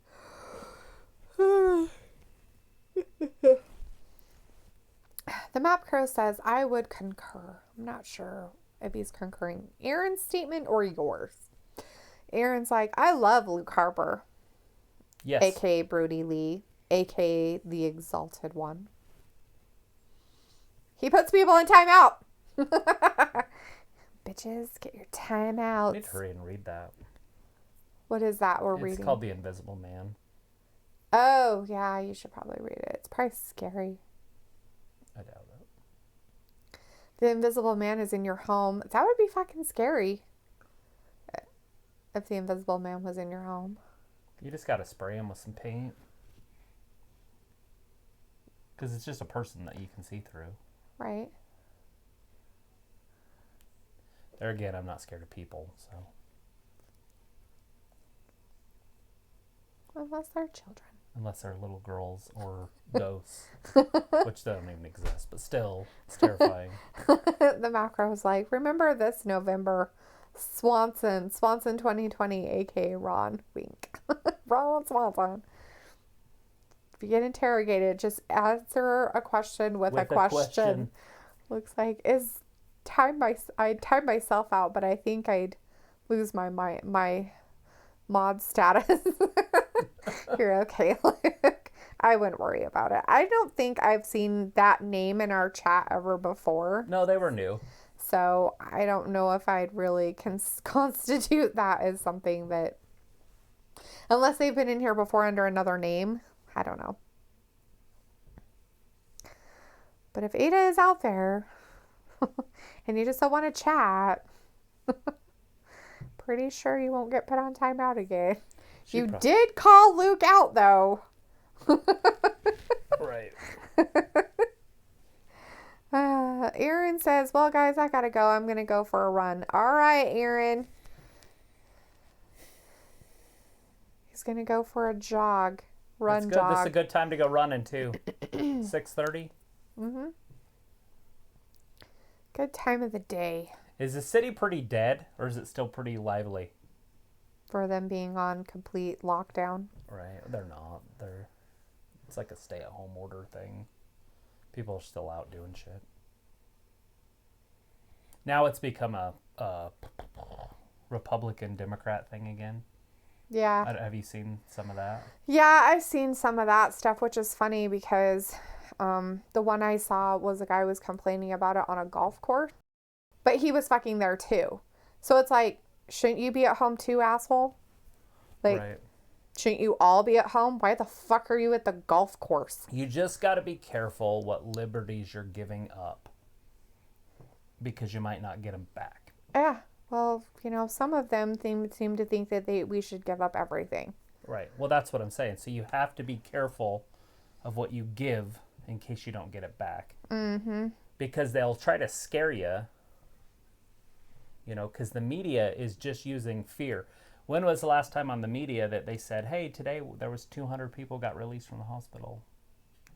The Map Crow says, I would concur. I'm not sure if he's concurring Aaron's statement or yours. Aaron's like, I love Luke Harper. Yes. A.K.A. Brody Lee. A.K.A. the Exalted One. He puts people in timeout. Bitches, get your timeouts. I need to hurry and read that. What is that we're reading? It's called The Invisible Man. Oh, yeah, you should probably read it. It's probably scary. I doubt it. The Invisible Man is in your home. That would be fucking scary. If the Invisible Man was in your home. You just got to spray him with some paint. Because it's just a person that you can see through. Right. There again, I'm not scared of people, so. Unless they're children. Unless they're little girls or ghosts. Which don't even exist, but still, it's terrifying. The Macro was like, remember this November, Swanson 2020, aka Ron, wink. Ron Swanson. If you get interrogated, just answer a question with a question. Looks like I'd time myself out, but I think I'd lose my mod status. You're okay, Luke. I wouldn't worry about it. I don't think I've seen that name in our chat ever before. No, they were new. So I don't know if I'd really constitute that as something that, unless they've been in here before under another name, I don't know. But if Ada is out there and you just don't want to chat, pretty sure you won't get put on timeout again. You did call Luke out, though. Right. Aaron says, well, guys, I gotta go. I'm going to go for a run. All right, Aaron. He's going to go for a jog. Run, jog. This is a good time to go running, too. 6:30. Mm-hmm. Good time of the day. Is the city pretty dead, or is it still pretty lively? For them being on complete lockdown. Right. They're not. It's like a stay-at-home order thing. People are still out doing shit. Now it's become a Republican-Democrat thing again. Yeah. Have you seen some of that? Yeah, I've seen some of that stuff, which is funny because the one I saw was a guy was complaining about it on a golf course. But he was fucking there too. So it's like, shouldn't you be at home too, asshole? Like, right. Shouldn't you all be at home? Why the fuck are you at the golf course? You just got to be careful what liberties you're giving up. Because you might not get them back. Yeah. Well, some of them seem to think that we should give up everything. Right. Well, that's what I'm saying. So you have to be careful of what you give in case you don't get it back. Mm-hmm. Because they'll try to scare you. Because the media is just using fear. When was the last time on the media that they said, hey, today there was 200 people got released from the hospital?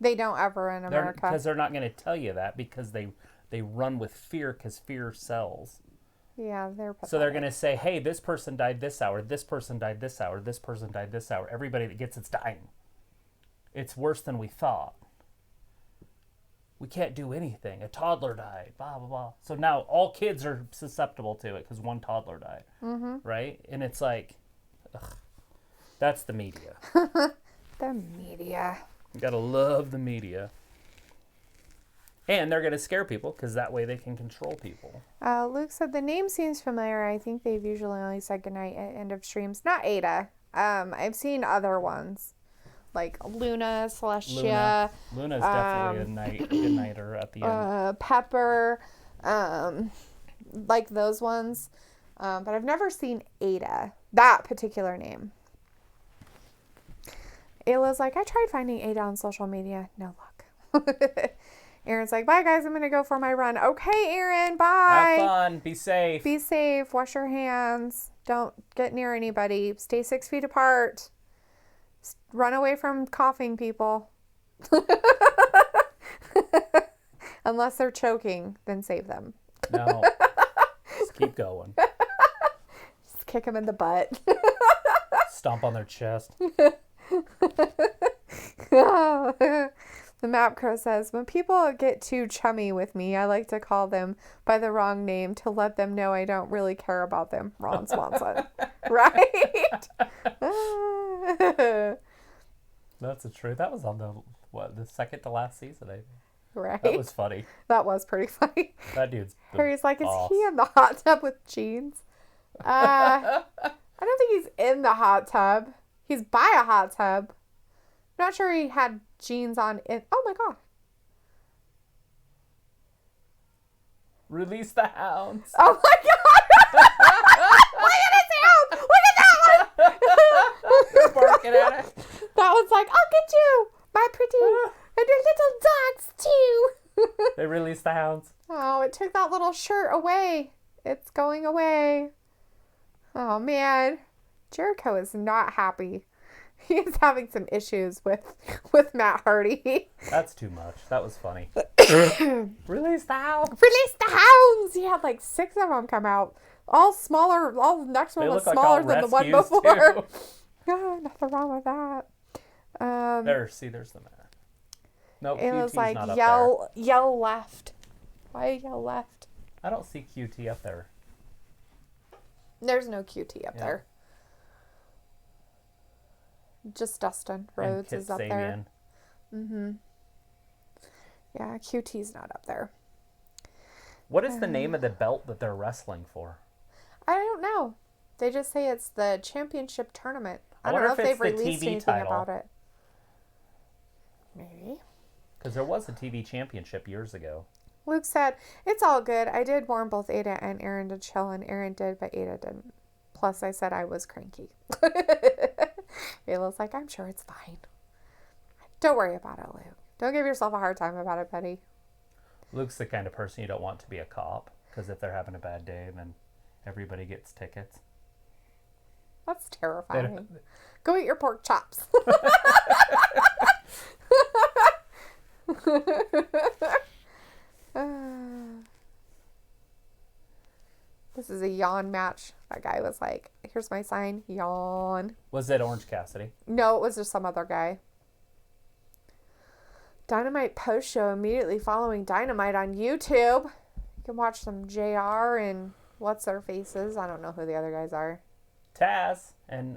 They don't ever in America. Because they're not going to tell you that because they run with fear because fear sells. Yeah, they're pathetic. So they're going to say, hey, this person died this hour, this person died this hour, this person died this hour. Everybody that gets it's dying. It's worse than we thought. We can't do anything. A toddler died, blah, blah, blah. So now all kids are susceptible to it because one toddler died, right? And it's like, ugh, that's the media. The media. You got to love the media. And they're going to scare people because that way they can control people. Luke said, the name seems familiar. I think they've usually only said goodnight at end of streams. Not Ada. I've seen other ones. Like Luna, Celestia. Luna's definitely a good nighter at the end. Pepper, like those ones. But I've never seen Ada, that particular name. Ayla's like, I tried finding Ada on social media. No luck. Aaron's like, bye guys, I'm going to go for my run. Okay, Aaron, bye. Have fun. Be safe. Be safe. Wash your hands. Don't get near anybody. Stay 6 feet apart. Run away from coughing people. Unless they're choking, then save them. No. Just keep going. Just kick them in the butt. Stomp on their chest. The Map Crow says, when people get too chummy with me, I like to call them by the wrong name to let them know I don't really care about them. Ron Swanson. Right? That's the truth. That was on the second to last season, I think. Right. That was funny. That was pretty funny. That dude's Harry's like, boss. Is he in the hot tub with jeans? I don't think he's in the hot tub. He's by a hot tub. I'm not sure he had jeans on in. Oh my god. Release the hounds. Oh my god. Look at his hound. Look at that one. They're barking at it. That one's like, I'll get you, my pretty, and your little dogs too. They released the hounds. Oh, it took that little shirt away. It's going away. Oh man. Jericho is not happy. He is having some issues with Matt Hardy. That's too much. That was funny. Release the hounds. Release the hounds. He had like 6 of them come out. All smaller. All the next one was smaller than the one before. Oh, nothing wrong with that. There's the map. No, it QT's was like not up yell left. Why yell left? I don't see QT up there. There's no QT up there. Just Dustin Rhodes is up there. Mm-hmm. Yeah, QT's not up there. What is the name of the belt that they're wrestling for? I don't know. They just say it's the championship tournament. I don't wonder know if if it's they've the released TV anything title. about it. Maybe. Because there was a TV championship years ago. Luke said, it's all good. I did warn both Ada and Aaron to chill, and Aaron did, but Ada didn't. Plus, I said I was cranky. Ayla's like, I'm sure it's fine. Don't worry about it, Luke. Don't give yourself a hard time about it, Betty. Luke's the kind of person you don't want to be a cop, because if they're having a bad day, then everybody gets tickets. That's terrifying. Go eat your pork chops. This is a yawn match. That guy was like, here's my sign, yawn. Was it Orange Cassidy? No, it was just some other guy. Dynamite post show immediately following Dynamite on YouTube. You can watch some JR and what's their faces. I don't know who the other guys are. Taz and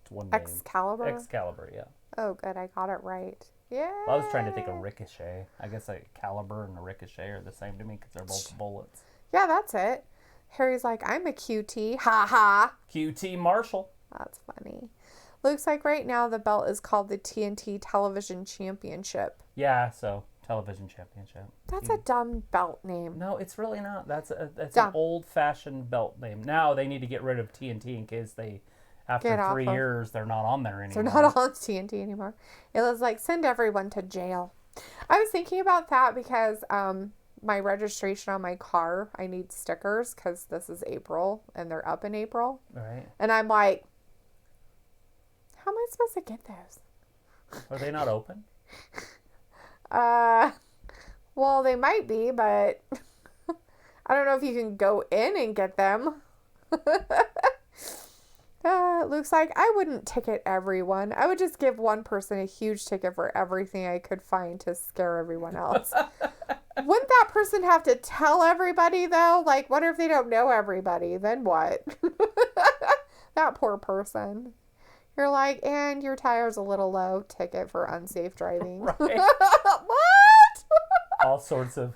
it's one name. Excalibur? Excalibur, yeah. Oh, good. I got it right. Yeah. Well, I was trying to think of Ricochet. I guess a Caliber and a Ricochet are the same to me because they're both bullets. Yeah, that's it. Harry's like, I'm a QT. Ha ha. QT Marshall. That's funny. Looks like right now the belt is called the TNT Television Championship. Yeah, so television championship. That's a dumb belt name. No, it's really not. That's Dumb. an old-fashioned belt name. Now they need to get rid of TNT in case they, after Get off 3 of- years, they're not on there anymore. They're not on TNT anymore. It was like, send everyone to jail. I was thinking about that because my registration on my car, I need stickers because this is April and they're up in April. Right. And I'm like, how am I supposed to get those? Are they not open? Well, they might be, but I don't know if you can go in and get them. Looks like I wouldn't ticket everyone. I would just give one person a huge ticket for everything I could find to scare everyone else. Wouldn't that person have to tell everybody, though? Like, what if they don't know everybody? Then what? That poor person. You're like, and your tire's a little low. Ticket for unsafe driving. Right. What? All sorts of,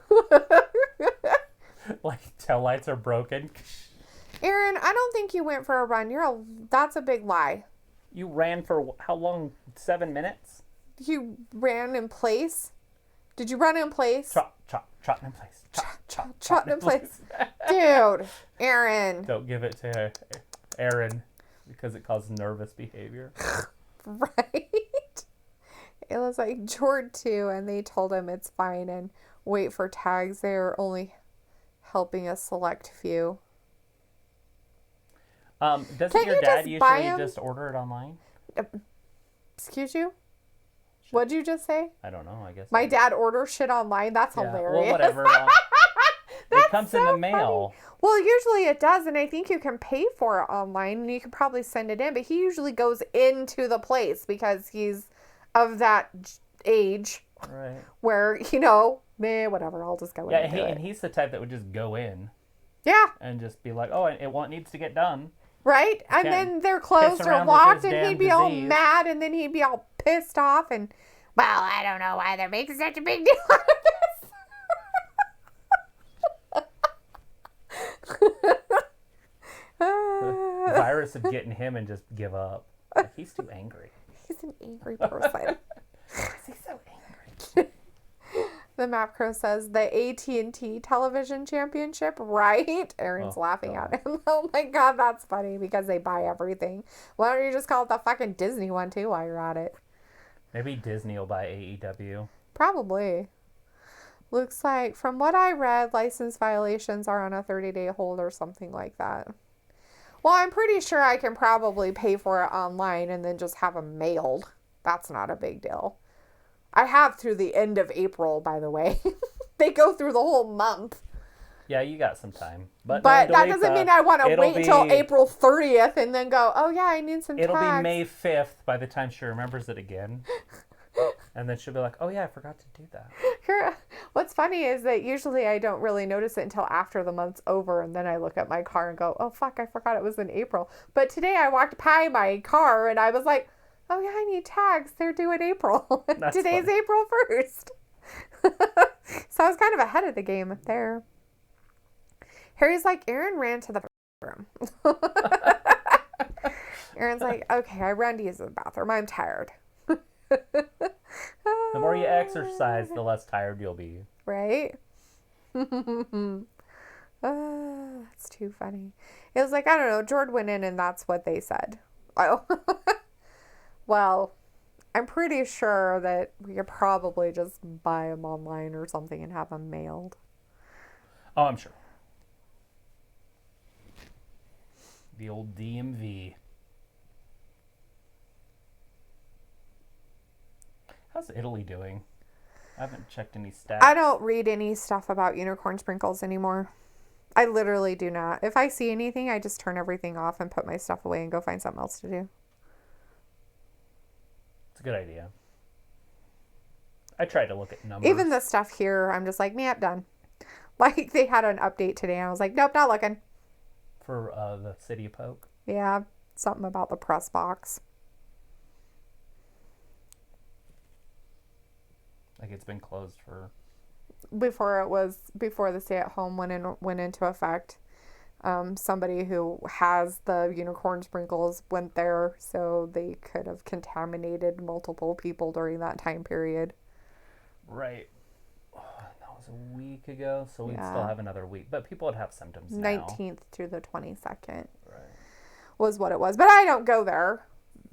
like, taillights are broken. Aaron, I don't think you went for a run. That's a big lie. You ran for how long? 7 minutes? You ran in place? Did you run in place? Trotting in place. Trotting in place. Dude, Aaron. Don't give it to Aaron because it causes nervous behavior. Right? It was like Jord too, and they told him it's fine and wait for tags. They're only helping a select few. Doesn't Can't your you dad just buy usually 'em? just order it online? Excuse you? What'd you just say? I don't know, I guess. My dad orders shit online? That's Yeah, hilarious. well, whatever. It comes in the mail. Well, usually it does, and I think you can pay for it online, and you can probably send it in, but he usually goes into the place because he's of that age Right. where, whatever, I'll just go in Yeah, and do it. and he's the type that would just go in Yeah, and just be like, oh, it needs to get done. right? And Can't then they're closed piss or around with locked, this and damn he'd be all disease. mad, and then he'd be all pissed off, and, well, I don't know why they're making such a big deal out of this. The virus of getting him and just give up. Like, he's too angry. He's an angry person. He's so angry. The Map Crow says the AT&T Television Championship, right? Aaron's Oh, laughing God. at him. Oh my God, that's funny because they buy everything. Why don't you just call it the fucking Disney one too while you're at it? Maybe Disney will buy AEW. Probably. Looks like, from what I read, license violations are on a 30-day hold or something like that. Well, I'm pretty sure I can probably pay for it online and then just have them mailed. That's not a big deal. I have through the end of April, by the way. They go through the whole month. Yeah, you got some time. But That delete doesn't mean I want to it'll wait until be- April 30th and then go, oh yeah, I need some It'll tags. be May 5th by the time she remembers it again. And then she'll be like, oh yeah, I forgot to do that. What's funny is that usually I don't really notice it until after the month's over, and then I look at my car and go, oh fuck, I forgot it was in April. But today I walked by my car and I was like, Oh, yeah, I need tags. They're due in April. That's Today's funny. April 1st. So I was kind of ahead of the game there. Harry's like, Aaron ran to the bathroom. Aaron's like, okay, I ran to use the bathroom. I'm tired. The more you exercise, the less tired you'll be. Right? That's too funny. It was like, I don't know, Jord went in and that's what they said. Oh. Well, I'm pretty sure that we could probably just buy them online or something and have them mailed. Oh, I'm sure. The old DMV. How's Italy doing? I haven't checked any stats. I don't read any stuff about unicorn sprinkles anymore. I literally do not. If I see anything, I just turn everything off and put my stuff away and go find something else to do. It's a good idea. I try to look at numbers. Even the stuff here, I'm just like, man, done. Like, they had an update today, and I was like, nope, not looking. For the City of Poke? Yeah, something about the press box. Like it's been closed for... Before the stay-at-home went into effect. Somebody who has the unicorn sprinkles went there, so they could have contaminated multiple people during that time period. Right. Oh, that was a week ago, so we'd Yeah. still have another week. But people would have symptoms now. 19th through the 22nd Right. was what it was. But I don't go there,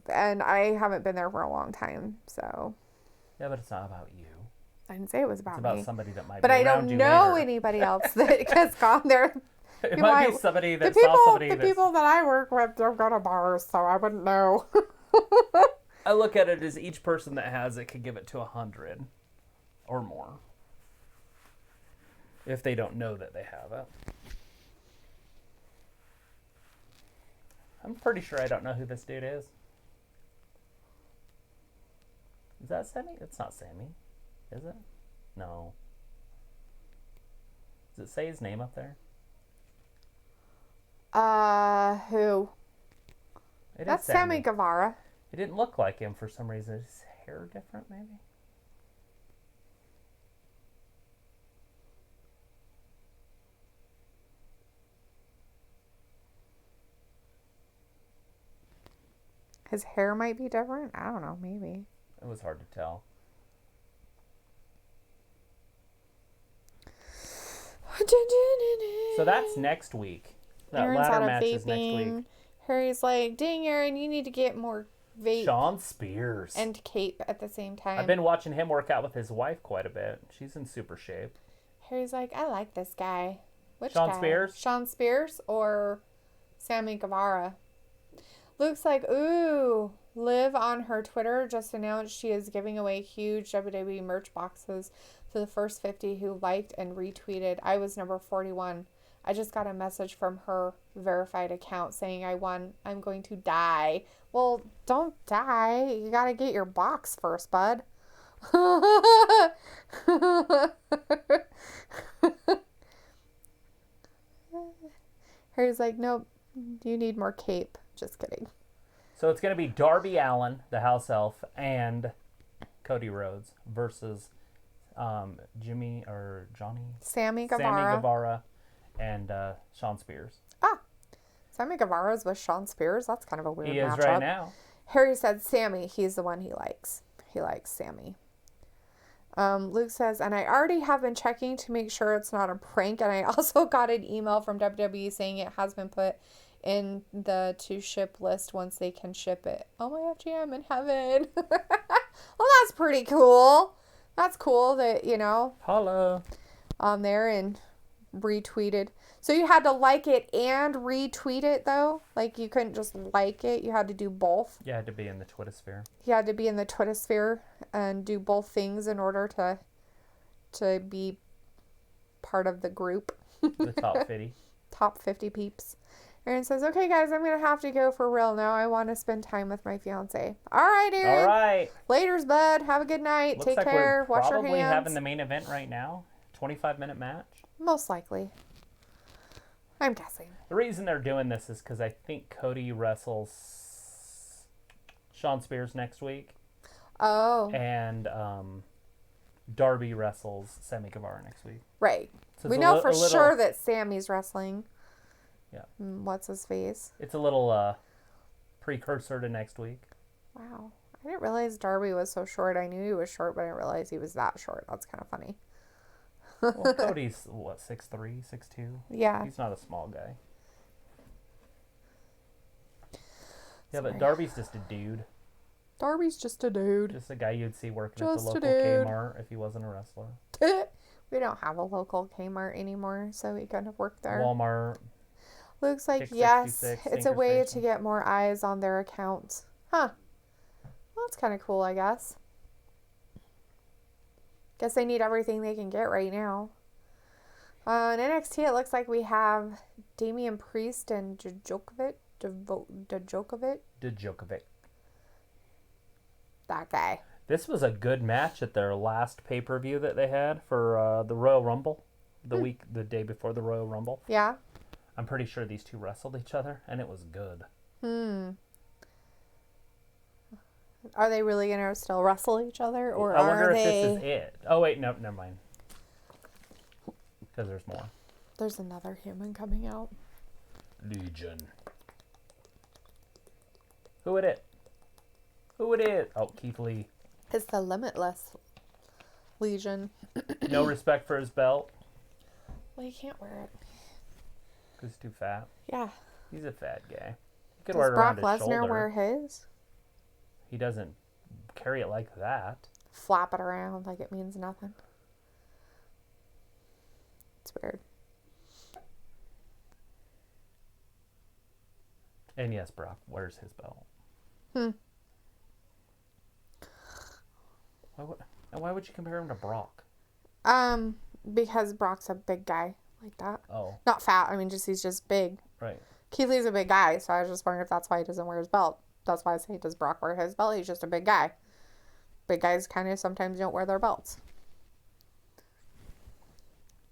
and I haven't been there for a long time, so... Yeah, but it's not about you. I didn't say it was about It's about me. somebody that might But be I around don't you know later. anybody else that has gone there. It You might be might- somebody that The saw somebody people that I work with don't go to bars, so I wouldn't know. I look at it as each person that has it could give it to 100 or more. If they don't know that they have it. I'm pretty sure I don't know who this dude is. Is that Sammy? It's not Sammy. Is it? No. Does it say his name up there? Who? It is That's Sammy Guevara. It didn't look like him for some reason. Is his hair different, maybe? His hair might be different. I don't know. Maybe. It was hard to tell. So that's next week. That Aaron's ladder out of match is next vaping. week. Harry's like, dang, Aaron, you need to get more vape Sean Spears. and cape at the same time. I've been watching him work out with his wife quite a bit. She's in super shape. Harry's like, I like this guy. Which Sean guy? Spears? Sean Spears or Sammy Guevara? Luke's like, ooh, Liv on her Twitter just announced she is giving away huge WWE merch boxes to the first 50 who liked and retweeted. I was number 41. I just got a message from her verified account saying I won. I'm going to die. Well, don't die. You got to get your box first, bud. Harry's like, nope, you need more cape. Just kidding. So it's going to be Darby Allin, the house elf, and Cody Rhodes versus Johnny Sammy Sammy Guevara. Guevara and Sean Spears. Sammy Guevara's with Sean Spears. That's kind of a weird He is matchup. right now. Harry said Sammy. He's the one he likes. He likes Sammy. Luke says, and I already have been checking to make sure it's not a prank. And I also got an email from WWE saying it has been put in the to ship list once they can ship it. Oh my FG, I'm in heaven. Well, that's pretty cool. That's cool that, Holla. on there and retweeted. So you had to like it and retweet it, though? Like, you couldn't just like it. You had to do both. You had to be in the Twitter sphere. You had to be in the Twitter sphere and do both things in order to be part of the group. The top 50. Top 50 peeps. Aaron says, okay, guys, I'm going to have to go for real now. I want to spend time with my fiance. All right, Aaron. All right. Laters, bud. Have a good night. Looks Take like care. we're Wash your probably hands. having the main event right now. 25-minute match. Most likely. I'm guessing. The reason they're doing this is because I think Cody wrestles Sean Spears next week. Oh. And Darby wrestles Sammy Guevara next week. Right. So we know for sure that Sammy's wrestling. Yeah. What's his face? It's a little precursor to next week. Wow. I didn't realize Darby was so short. I knew he was short, but I didn't realize he was that short. That's kind of funny. Well, Cody's, 6'3", 6'2"? Yeah. He's not a small guy. Yeah, Sorry. but Darby's just a dude. Darby's just a dude. Just a guy you'd see working Just at the a local dude. Kmart if he wasn't a wrestler. We don't have a local Kmart anymore, so he couldn't have worked there. Walmart. Looks like, Pick yes, 66, it's a Stinker way Station. to get more eyes on their account. Huh. Well, that's kind of cool, I guess. Guess they need everything they can get right now. In NXT, it looks like we have Damian Priest and Djokovic. That guy. This was a good match at their last pay-per-view that they had for the Royal Rumble. The day before the Royal Rumble. Yeah. I'm pretty sure these two wrestled each other, and it was good. Are they really going to still wrestle each other? Or I wonder are if they... this is it. Oh, wait, no, never mind. Because there's more. There's another human coming out. Legion. Who it? Oh, Keith Lee. It's the Limitless Legion. No respect for his belt. Well, you can't wear it. Because he's too fat. Yeah. He's a fat guy. He could Does wear it Brock around his Lesnar shoulder. wear his? He doesn't carry it like that. Flap it around like it means nothing. It's weird. And yes, Brock wears his belt. Why would you compare him to Brock? Because Brock's a big guy like that. Oh. Not fat. I mean, he's just big. Right. Keith Lee's a big guy, so I was just wondering if that's why he doesn't wear his belt. That's why I say, does Brock wear his belt? He's just a big guy. Big guys kind of sometimes don't wear their belts.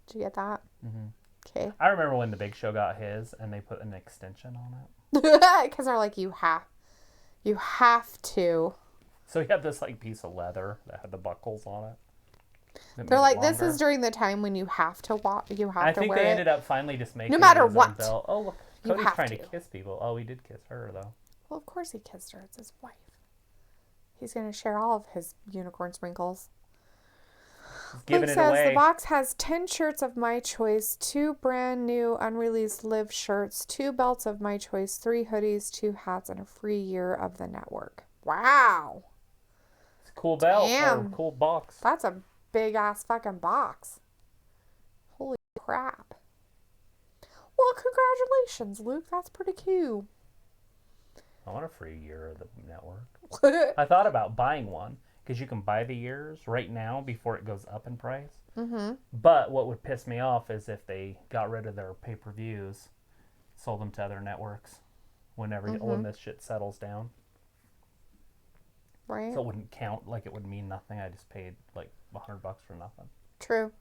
Did you get that? Mm-hmm. Okay. I remember when the Big Show got his, and they put an extension on it. Because they're like, you have to. So he had this piece of leather that had the buckles on it. They're like, this is during the time when you have to walk. You have I to think wear they it. ended up finally just making No matter it his own what. belt. Oh, look. You Cody's have trying to to. kiss people. Oh, he did kiss her, though. Well, of course he kissed her. It's his wife. He's going to share all of his unicorn sprinkles. He's giving Luke it says away. the box has 10 shirts of my choice, 2 brand new unreleased live shirts, 2 belts of my choice, 3 hoodies, 2 hats, and a free year of the network. Wow. It's a cool belt. Damn. Or cool box. That's a big ass fucking box. Holy crap. Well, congratulations, Luke. That's pretty cute. I want a free year of the network. I thought about buying one because you can buy the years right now before it goes up in price. Mm-hmm. But what would piss me off is if they got rid of their pay-per-views, sold them to other networks when this shit settles down. Right. So it wouldn't count, it would mean nothing. I just paid $100 for nothing. True.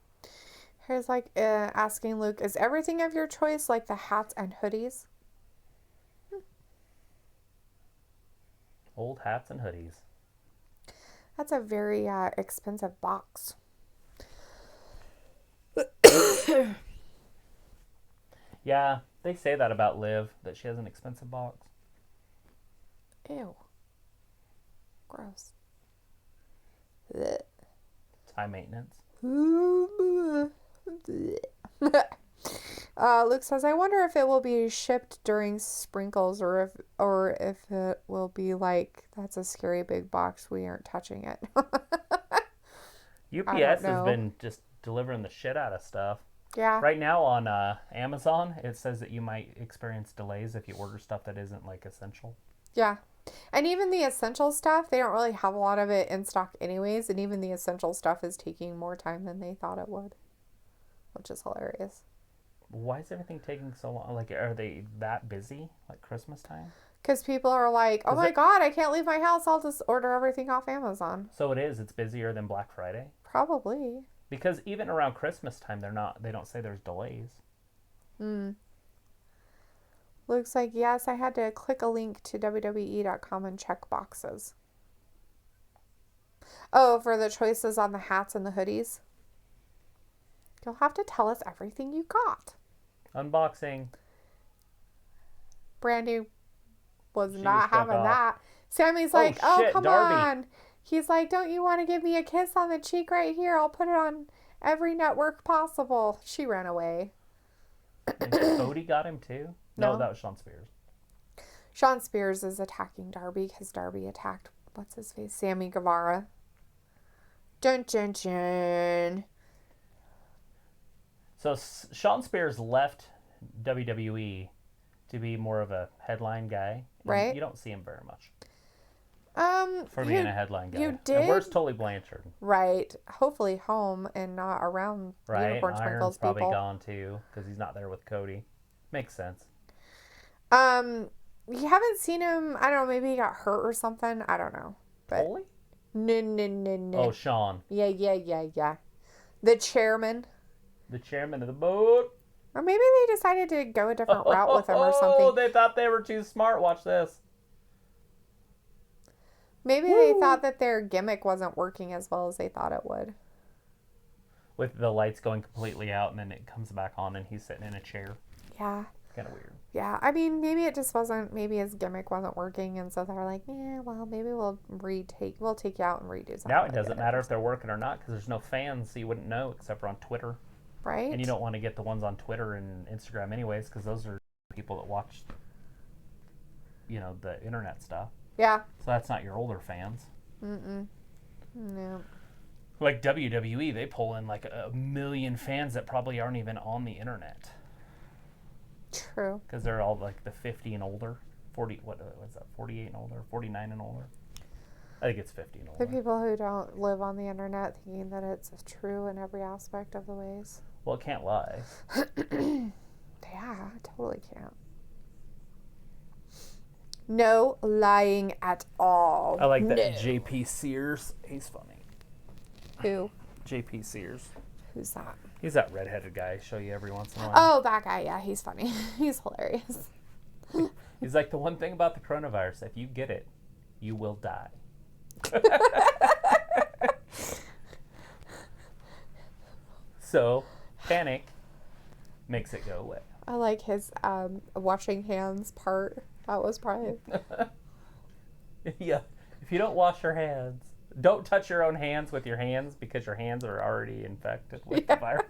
Here's asking Luke, is everything of your choice like the hats and hoodies? Old hats and hoodies. That's a very expensive box. Yeah, they say that about Liv, that she has an expensive box. Ew. Gross. Blech. It's high maintenance. Luke says, I wonder if it will be shipped during sprinkles or if it will be like, that's a scary big box, we aren't touching it. UPS has been just delivering the shit out of stuff. Yeah. Right now on Amazon, it says that you might experience delays if you order stuff that isn't essential. Yeah. And even the essential stuff, they don't really have a lot of it in stock anyways. And even the essential stuff is taking more time than they thought it would, which is hilarious. Why is everything taking so long? Are they that busy? Christmas time? Because people are like, oh my God, I can't leave my house. I'll just order everything off Amazon. So it is. It's busier than Black Friday? Probably. Because even around Christmas time, they don't say there's delays. Luke Looks like, yes, I had to click a link to WWE.com and check boxes. Oh, for the choices on the hats and the hoodies. You'll have to tell us everything you got. Unboxing. Brandy was She not was having off. that. Sammy's like, oh, shit, come Darby. on. He's like, don't you want to give me a kiss on the cheek right here? I'll put it on every network possible. She ran away. And Cody got him too? No, No. that was Sean Spears. Sean Spears is attacking Darby because Darby attacked, what's his face? Sammy Guevara. Dun, dun, dun. So Sean Spears left WWE to be more of a headline guy. Right. You don't see him very much for You- being a headline guy. you And did? where's Tully Blanchard? Right. Hopefully home and not around Right. Unicorn Iron's Sprinkles probably people. gone too because he's not there with Cody. Makes sense. You haven't seen him, I don't know, maybe he got hurt or something. I don't know. But Tully? no. Oh, Sean. Yeah. The chairman. The chairman of the board. Or maybe they decided to go a different route with him or Oh, something. they thought they were too smart. Watch this. Maybe they thought that their gimmick wasn't working as well as they thought it would. With the lights going completely out and then it comes back on and he's sitting in a chair. Yeah. Kind of weird. Yeah. I mean, maybe it just wasn't, maybe his gimmick wasn't working. And so they're like, yeah, well, maybe we'll take you out and redo something. Now it doesn't matter if they're working or not because there's no fans, so you wouldn't know except for on Twitter. Right? And you don't want to get the ones on Twitter and Instagram anyways because those are people that watch, the internet stuff. Yeah. So that's not your older fans. No. Like WWE, they pull in like 1 million fans that probably aren't even on the internet True. because they're all like the 50 and older. 40, what was that, 48 and older, 49 and older? I think it's 50 and The older. people who don't live on the internet thinking that it's true in every aspect of the ways. Well, it can't lie. Yeah, totally can't. No lying at all. I like that No. JP Sears. He's funny. Who? JP Sears. Who's that? He's that redheaded guy I show you every once in a while. Oh, that guy. Yeah, he's funny. He's hilarious. He's like, the one thing about the coronavirus, if you get it, you will die. So, panic makes it go away. I like his washing hands part. That was probably... Yeah. If you don't wash your hands, don't touch your own hands with your hands because your hands are already infected with the virus.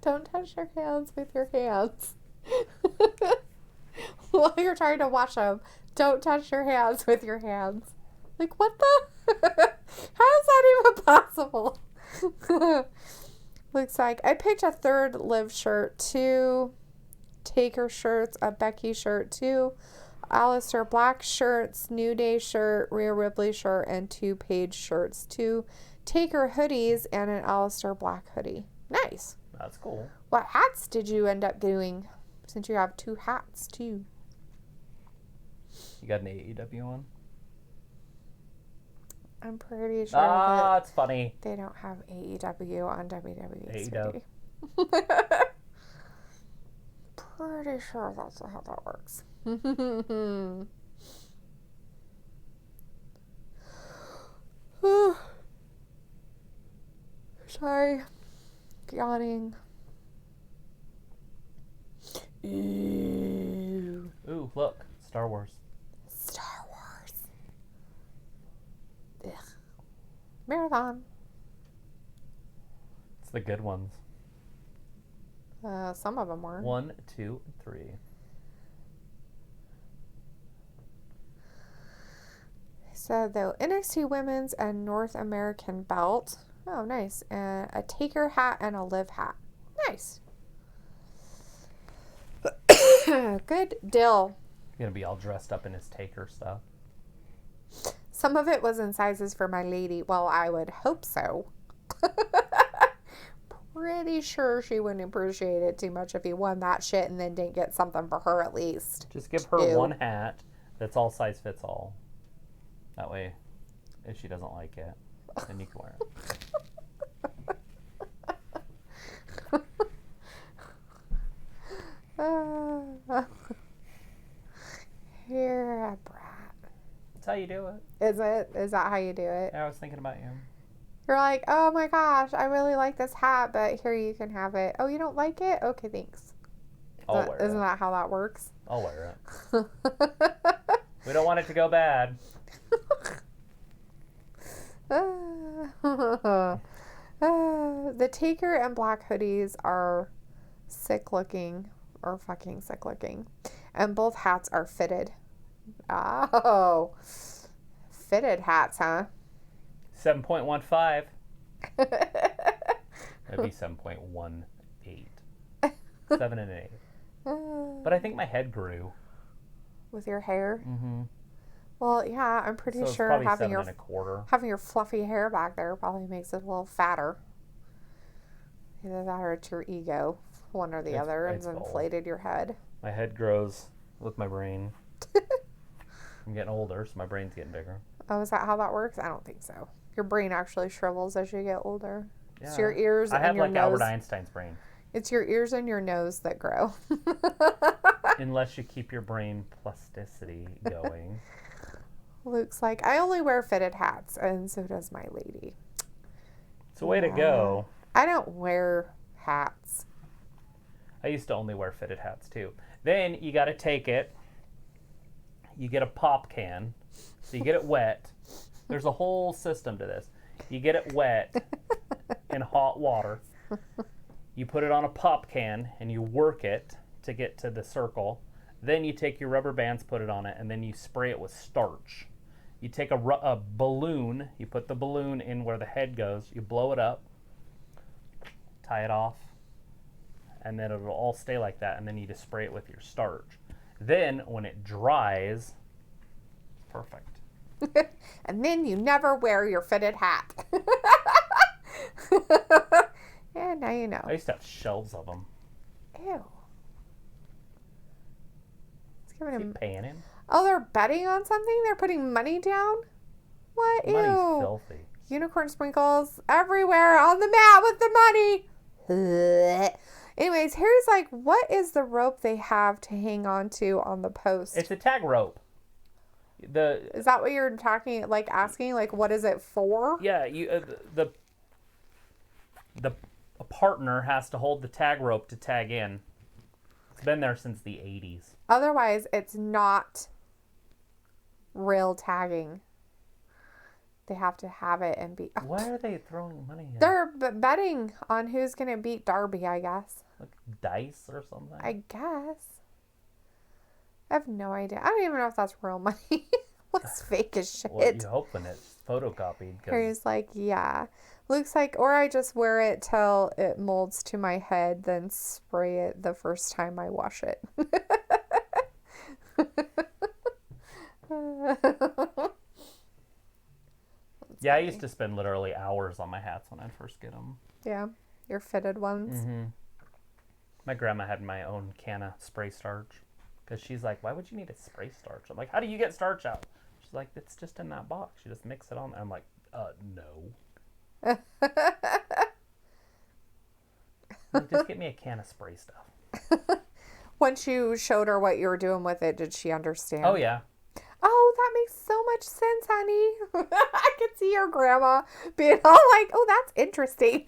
Don't touch your hands with your hands. While you're trying to wash them, don't touch your hands with your hands. Like, what the? How is that even possible? Looks like I picked a third Liv shirt, 2 Taker shirts, a Becky shirt, 2 Aleister Black shirts, New Day shirt, Rhea Ripley shirt, and 2 Paige shirts, 2 Taker hoodies, and an Aleister Black hoodie. Nice. That's cool. What hats did you end up doing? Since you have 2 hats too. You got an AEW one? I'm pretty sure that It's funny. they don't have AEW on WWE's AEW. hoodie. Pretty sure that's how that works. Sorry. Yawning. Ooh. Ooh, look. Star Wars. Star Wars. Ugh. Marathon. It's the good ones. Some of them were. 1, 2, and 3. So the NXT Women's and North American belt. Oh, nice. A Taker hat and a Liv hat. Nice. Good deal. Gonna be all dressed up in his Taker stuff. Some of it was in sizes for my lady. Well, I would hope so. Pretty sure she wouldn't appreciate it too much if he won that shit and then didn't get something for her at least. Just give her 2. one hat that's all size fits all. That way, if she doesn't like it, then you can wear it. You're a brat. That's how you do it. Is it? Is that how you do it? Yeah, I was thinking about you. You're like, oh my gosh, I really like this hat, but here you can have it. Oh, you don't like it? Okay, thanks. Isn't that how that works? I'll wear it. We don't want it to go bad. The Taker and black hoodies are sick looking, or fucking sick looking. And both hats are fitted. Oh. Fitted hats, huh? 7.15. That'd be 7.18. 7 and an 8. But I think my head grew. With your hair? Mm-hmm. Well, yeah, I'm pretty So sure probably having 7 1/4. having your fluffy hair back there probably makes it a little fatter. Either that or it's your ego. One or the other has inflated your head. My head grows with my brain. I'm getting older, so my brain's getting bigger. Oh, is that how that works? I don't think so. Your brain actually shrivels as you get older. Yeah. It's your ears I and have your like nose. Albert Einstein's brain. It's your ears and your nose that grow. Unless you keep your brain plasticity going. Luke's like, I only wear fitted hats, and so does my lady. It's a way to go. I don't wear hats. I used to only wear fitted hats too. Then you got to take it. You get a pop can. So you get it wet. There's a whole system to this. You get it wet in hot water. You put it on a pop can and you work it to get to the circle. Then you take your rubber bands, put it on it, and then you spray it with starch. You take a balloon, you put the balloon in where the head goes, you blow it up, tie it off, and then it'll all stay like that, and then you just spray it with your starch. Then, when it dries, perfect. And then you never wear your fitted hat. Yeah, now you know. I used to have shelves of them. Ew. It's giving him... paying him? Oh, they're betting on something? They're putting money down? What? Money's Ew. filthy. Unicorn sprinkles everywhere on the mat with the money. Anyways, Harry's like, what is the rope they have to hang on to on the post? It's a tag rope. Is that what you're talking, like asking? Like, what is it for? Yeah, a partner has to hold the tag rope to tag in. It's been there since the 80s. Otherwise, it's not real tagging. They have to have it and be... Why are they throwing money in? They're betting on who's going to beat Darby, I guess. Like dice or something? I guess. I have no idea. I don't even know if that's real money. Looks fake as shit. Well, you hope when it's photocopied. Harry's like, yeah. Luke's like, or I just wear it till it molds to my head, then spray it the first time I wash it. Yeah, I used to spend literally hours on my hats when I'd first get them. Yeah, your fitted ones. Mm-hmm. My grandma had my own can of spray starch. Because she's like, why would you need a spray starch? I'm like, how do you get starch out? She's like, it's just in that box. You just mix it on there. I'm like, no. Like, just get me a can of spray stuff. Once you showed her what you were doing with it, did she understand? Oh, yeah. Oh, that makes so much sense, honey. I could see your grandma being all like, oh, that's interesting.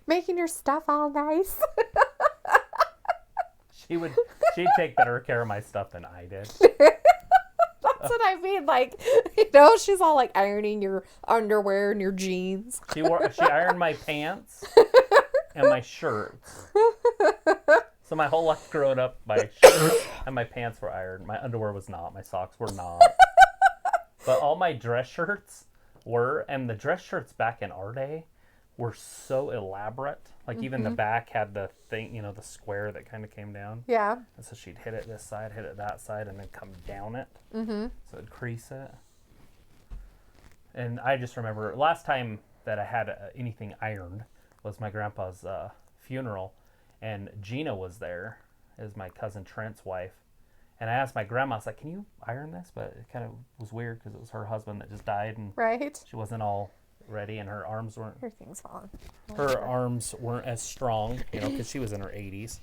Making your stuff all nice. She'd take better care of my stuff than I did. That's what I mean. Like, she's all like ironing your underwear and your jeans. She ironed my pants and my shirts. So my whole life growing up, my shirts and my pants were ironed. My underwear was not. My socks were not. But all my dress shirts were, and the dress shirts back in our day were so elaborate. Like, even the back had the thing, the square that kind of came down. Yeah. And so she'd hit it this side, hit it that side, and then come down it. Mm-hmm. So it'd crease it. And I just remember, last time that I had anything ironed was my grandpa's funeral. And Gina was there, as my cousin Trent's wife. And I asked my grandma, I was like, can you iron this? But it kind of was weird because it was her husband that just died. And right. She wasn't all ready, and her arms weren't... Everything's falling. Her arms weren't as strong, because she was in her 80s.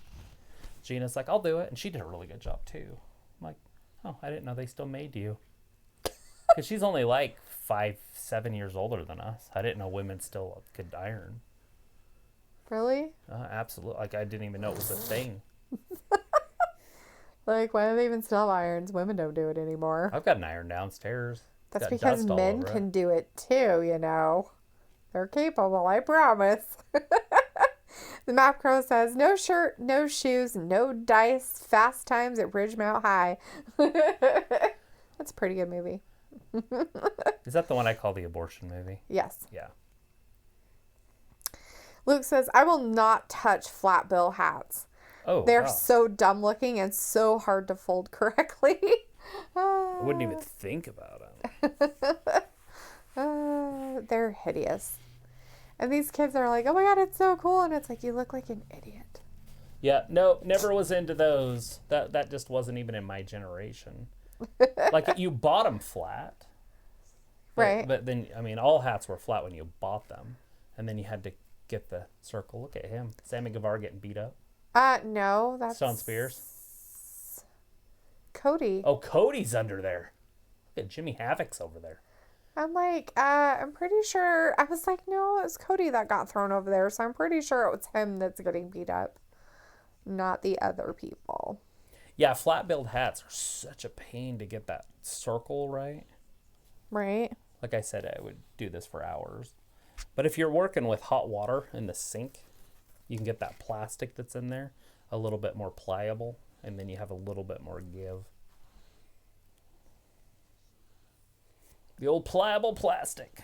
Gina's like, I'll do it. And she did a really good job, too. I'm like, oh, I didn't know they still made you. Because she's only like 7 years older than us. I didn't know women still could iron. Really? Absolutely. Like, I didn't even know it was a thing. Like, why do they even still have irons? Women don't do it anymore. I've got an iron downstairs. That's because men can do it too, you know. They're capable, I promise. The Map Crow says, no shirt, no shoes, no dice, fast times at Ridgemount High. That's a pretty good movie. Is that the one I call the abortion movie? Yes. Yeah. Luke says, I will not touch flat bill hats. Oh, They're wow. so dumb looking and so hard to fold correctly. I wouldn't even think about them. They're hideous. And these kids are like, oh my God, it's so cool. And it's like, you look like an idiot. Yeah, no, never was into those. That just wasn't even in my generation. Like, you bought them flat. Right. But then, I mean, all hats were flat when you bought them. And then you had to get the circle. Look at him. Sammy Guevara getting beat up. No, that's... Sean Spears. Cody. Oh, Cody's under there. Look at Jimmy Havoc's over there. I'm like, I'm pretty sure... I was like, no, it was Cody that got thrown over there. So I'm pretty sure it was him that's getting beat up. Not the other people. Yeah, flat-billed hats are such a pain to get that circle right. Right. Like I said, I would do this for hours. But if you're working with hot water in the sink, you can get that plastic that's in there a little bit more pliable, and then you have a little bit more give. The old pliable plastic.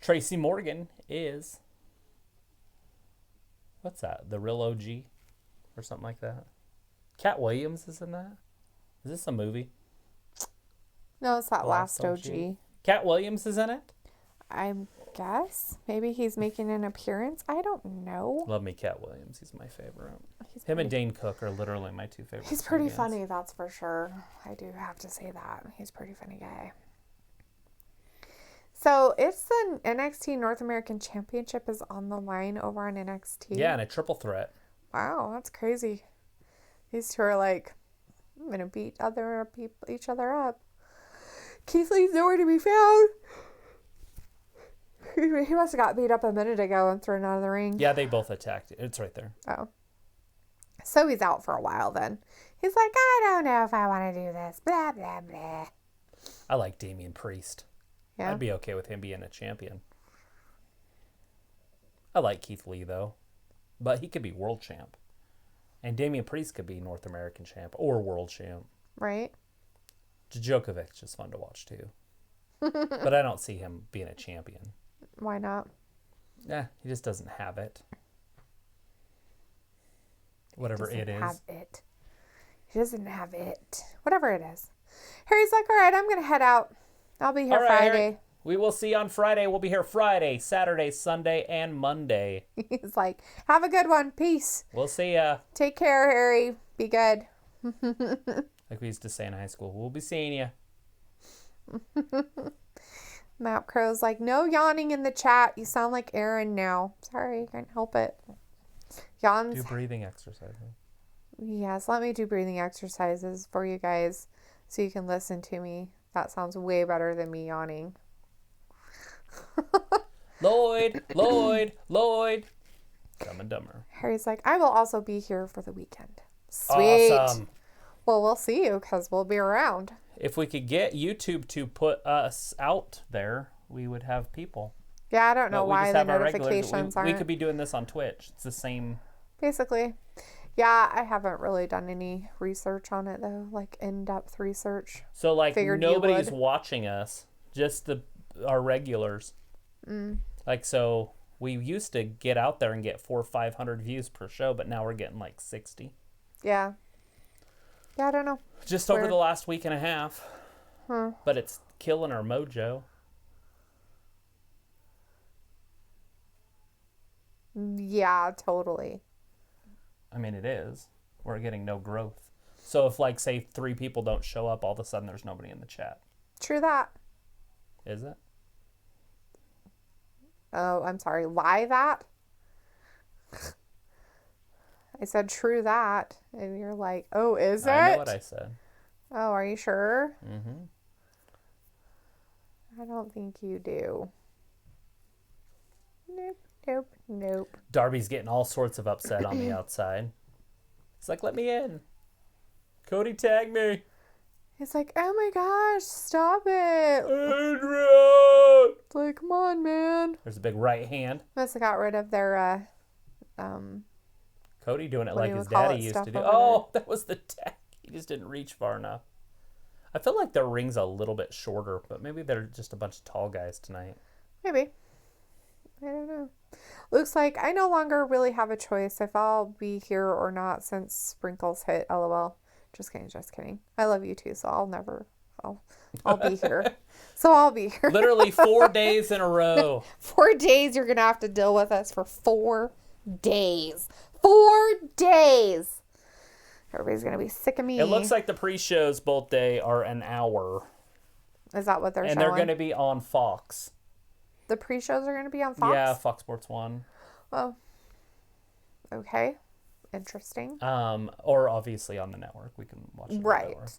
Tracy Morgan is... What's that? The Real OG? Or something like that? Cat Williams is in that? Is this a movie? No, it's that last OG. Cat Williams is in it? I guess. Maybe he's making an appearance. I don't know. Love me Cat Williams. He's my favorite. He's Him and Dane Cook are literally my two favorites. He's pretty funny, that's for sure. I do have to say that. He's a pretty funny guy. So it's the NXT North American Championship is on the line over on NXT. Yeah, and a triple threat. Wow, that's crazy. These two are like, I'm going to beat each other up. Keith Lee's nowhere to be found. He must have got beat up a minute ago and thrown out of the ring. Yeah, they both attacked. It's right there. Oh. So he's out for a while then. He's like, I don't know if I want to do this. Blah, blah, blah. I like Damian Priest. Yeah. I'd be okay with him being a champion. I like Keith Lee, though. But he could be world champ. And Damian Priest could be North American champ or world champ. Right. Djokovic is fun to watch, too. But I don't see him being a champion. Why not? Nah, he just doesn't have it. Whatever it is. He doesn't have it. Whatever it is. Harry's like, all right, I'm going to head out. I'll be here All right, Friday. Harry. We will see you on Friday. We'll be here Friday, Saturday, Sunday, and Monday. He's like, have a good one. Peace. We'll see ya. Take care, Harry. Be good. Like we used to say in high school. We'll be seeing you. Map Crow's like, no yawning in the chat. You sound like Aaron now. Sorry, can't help it. Yawns. Do breathing exercises. Yes, let me do breathing exercises for you guys so you can listen to me. That sounds way better than me yawning. Lloyd. Dumb and Dumber. Harry's like, I will also be here for the weekend. Sweet. Awesome. Well, we'll see you because we'll be around. If we could get YouTube to put us out there, we would have people. Yeah, I don't know But we why just the have our regular- notifications we aren't. could be doing this on Twitch. It's the same. Basically. Yeah, I haven't really done any research on it, though. Like, in-depth research. So, like, Figured you nobody's would. watching us. Just our regulars. Like, so we used to get out there and get 400 or 500 views per show, but now we're getting like 60. Yeah. Yeah, I don't know. Just over the last week and a half. Huh. But it's killing our mojo. Yeah, totally. I mean, it is. We're getting no growth. So if, like, say 3 people don't show up, all of a sudden there's nobody in the chat. True that. Is it? Oh, I'm sorry. Lie that? I said, true that. And you're like, oh, is it? I know what I said. Oh, are you sure? Mm-hmm. I don't think you do. Nope. Darby's getting all sorts of upset on the outside. He's like, let me in. Cody, tag me. He's like, oh my gosh, stop it. Adrian! It's like, come on, man. There's a big right hand. Must have got rid of their, Cody doing it what like do you his call daddy it, used stuff to do. over Oh, that was the tag. He just didn't reach far enough. I feel like their ring's a little bit shorter, but maybe they're just a bunch of tall guys tonight. Maybe. I don't know. Looks like I no longer really have a choice if I'll be here or not since Sprinkles hit. LOL. Just kidding. I love you too, so I'll be here. So I'll be here. Literally 4 days in a row. 4 days you're going to have to deal with us for 4 days. 4 days. Everybody's going to be sick of me. It looks like the pre-shows both day are an hour. Is that what they're showing? And they're going to be on Fox. The pre-shows are going to be on Fox? Yeah, Fox Sports 1. Oh. Okay. Interesting. Or obviously on the network. We can watch it on the network.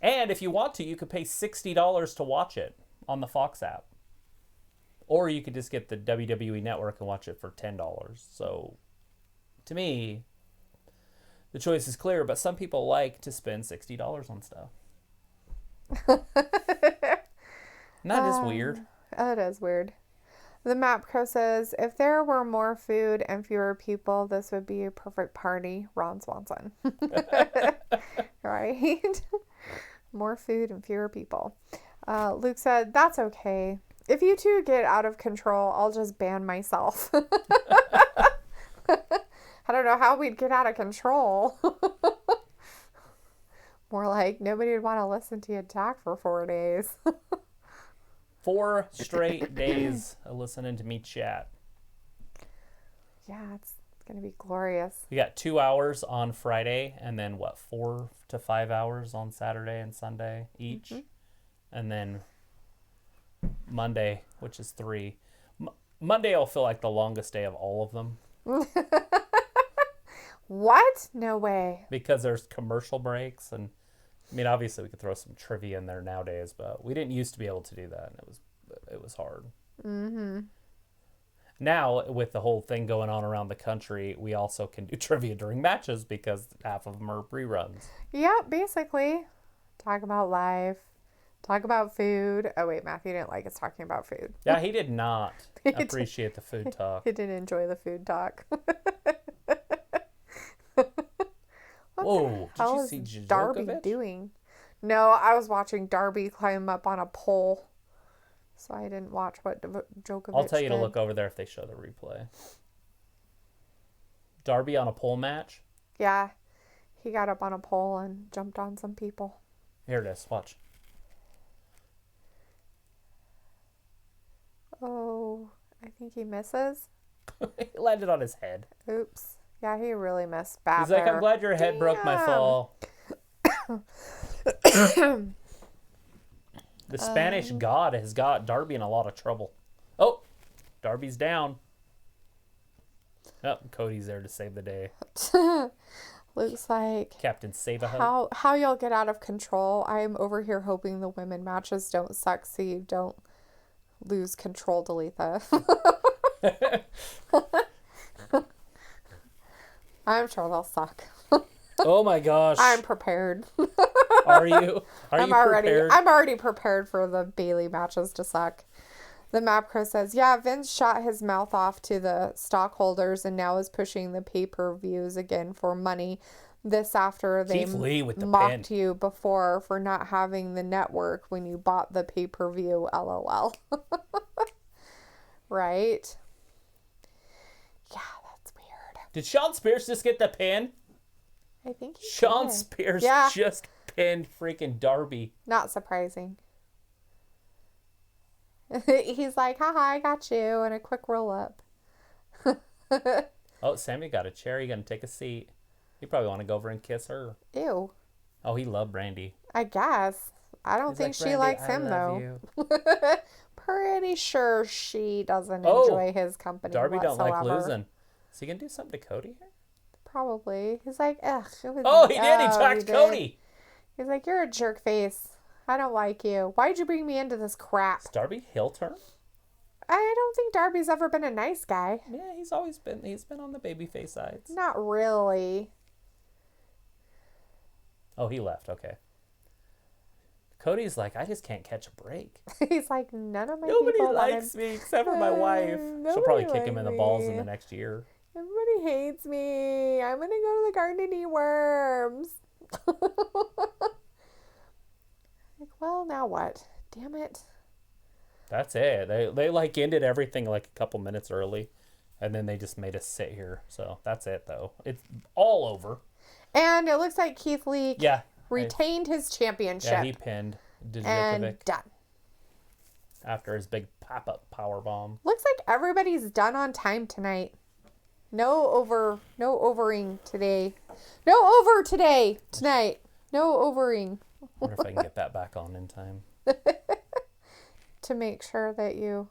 And if you want to, you could pay $60 to watch it on the Fox app. Or you could just get the WWE network and watch it for $10. So, to me, the choice is clear, but some people like to spend $60 on stuff. And that is weird. That is weird. The Map Crow says, if there were more food and fewer people, this would be a perfect party. Ron Swanson. Right? More food and fewer people. Luke said, that's okay. If you two get out of control, I'll just ban myself. I don't know how we'd get out of control. More like nobody would want to listen to you talk for 4 days. 4 straight days of listening to me chat. Yeah, it's going to be glorious. We got 2 hours on Friday, and then 4 to 5 hours on Saturday and Sunday each. Mm-hmm. And then Monday, which is 3. Monday will feel like the longest day of all of them. What? No way. Because there's commercial breaks, and I mean, obviously we could throw some trivia in there nowadays, but we didn't used to be able to do that, and it was hard. Mm-hmm. Now, with the whole thing going on around the country, we also can do trivia during matches because half of them are reruns. Yeah, basically. Talk about life. Talk about food. Oh, wait, Matthew didn't like us talking about food. Yeah, he did not appreciate the food talk. He didn't enjoy the food talk. Whoa, did you see Darby doing? No, I was watching Darby climb up on a pole. So I didn't watch what Djokovic I'll tell you did. to look over there if they show the replay. Darby on a pole match? Yeah. He got up on a pole and jumped on some people. Here it is. Watch. Oh, I think he misses. He landed on his head. Oops. Yeah, he really missed bad. He's like, I'm glad your head broke my fall. The Spanish God has got Darby in a lot of trouble. Oh, Darby's down. Oh, Cody's there to save the day. Looks like Captain Save-A-Ho. How y'all get out of control. I'm over here hoping the women matches don't suck so you don't lose control, Dalitha. I'm sure they'll suck. Oh my gosh. I'm prepared. Are you? I'm prepared? I'm already prepared for the Bailey matches to suck. The Map Crow says, yeah, Vince shot his mouth off to the stockholders and now is pushing the pay-per-views again for money. This after they mocked you before for not having the network when you bought the pay-per-view, LOL. Right? Yeah, that's weird. Did Sean Spears just get the pin? I think he Sean did. Spears just pinned freaking Darby. Not surprising. He's like, haha, I got you, and a quick roll up. Oh, Sammy got a chair. You gonna take a seat? You probably want to go over and kiss her. Ew. Oh, he loved Brandy. I guess. I don't think she likes him, though. Pretty sure she doesn't enjoy his company Darby whatsoever. don't like losing. Is he gonna do something to Cody here? Probably. He's like, ugh. Oh, he did. He talked Cody. He's like, you're a jerk face. I don't like you. Why'd you bring me into this crap? Is Darby heel turn? I don't think Darby's ever been a nice guy. Yeah, he's been on the babyface sides. Not really. Oh, he left. Okay. Cody's like, I just can't catch a break. He's like, none of my Nobody people likes me except for my wife. She'll probably kick him in the balls in the next year. Everybody hates me. I'm gonna go to the garden and eat worms. Like, well, now what? Damn it. That's it. They like ended everything like a couple minutes early, and then they just made us sit here. So that's it, though. It's all over. And it looks like Keith Lee retained his championship. Yeah, he pinned Djokovic. And done. After his big pop-up power bomb. Looks like everybody's done on time tonight. No overing today. No over today, tonight. No overing. I wonder if I can get that back on in time. To make sure that you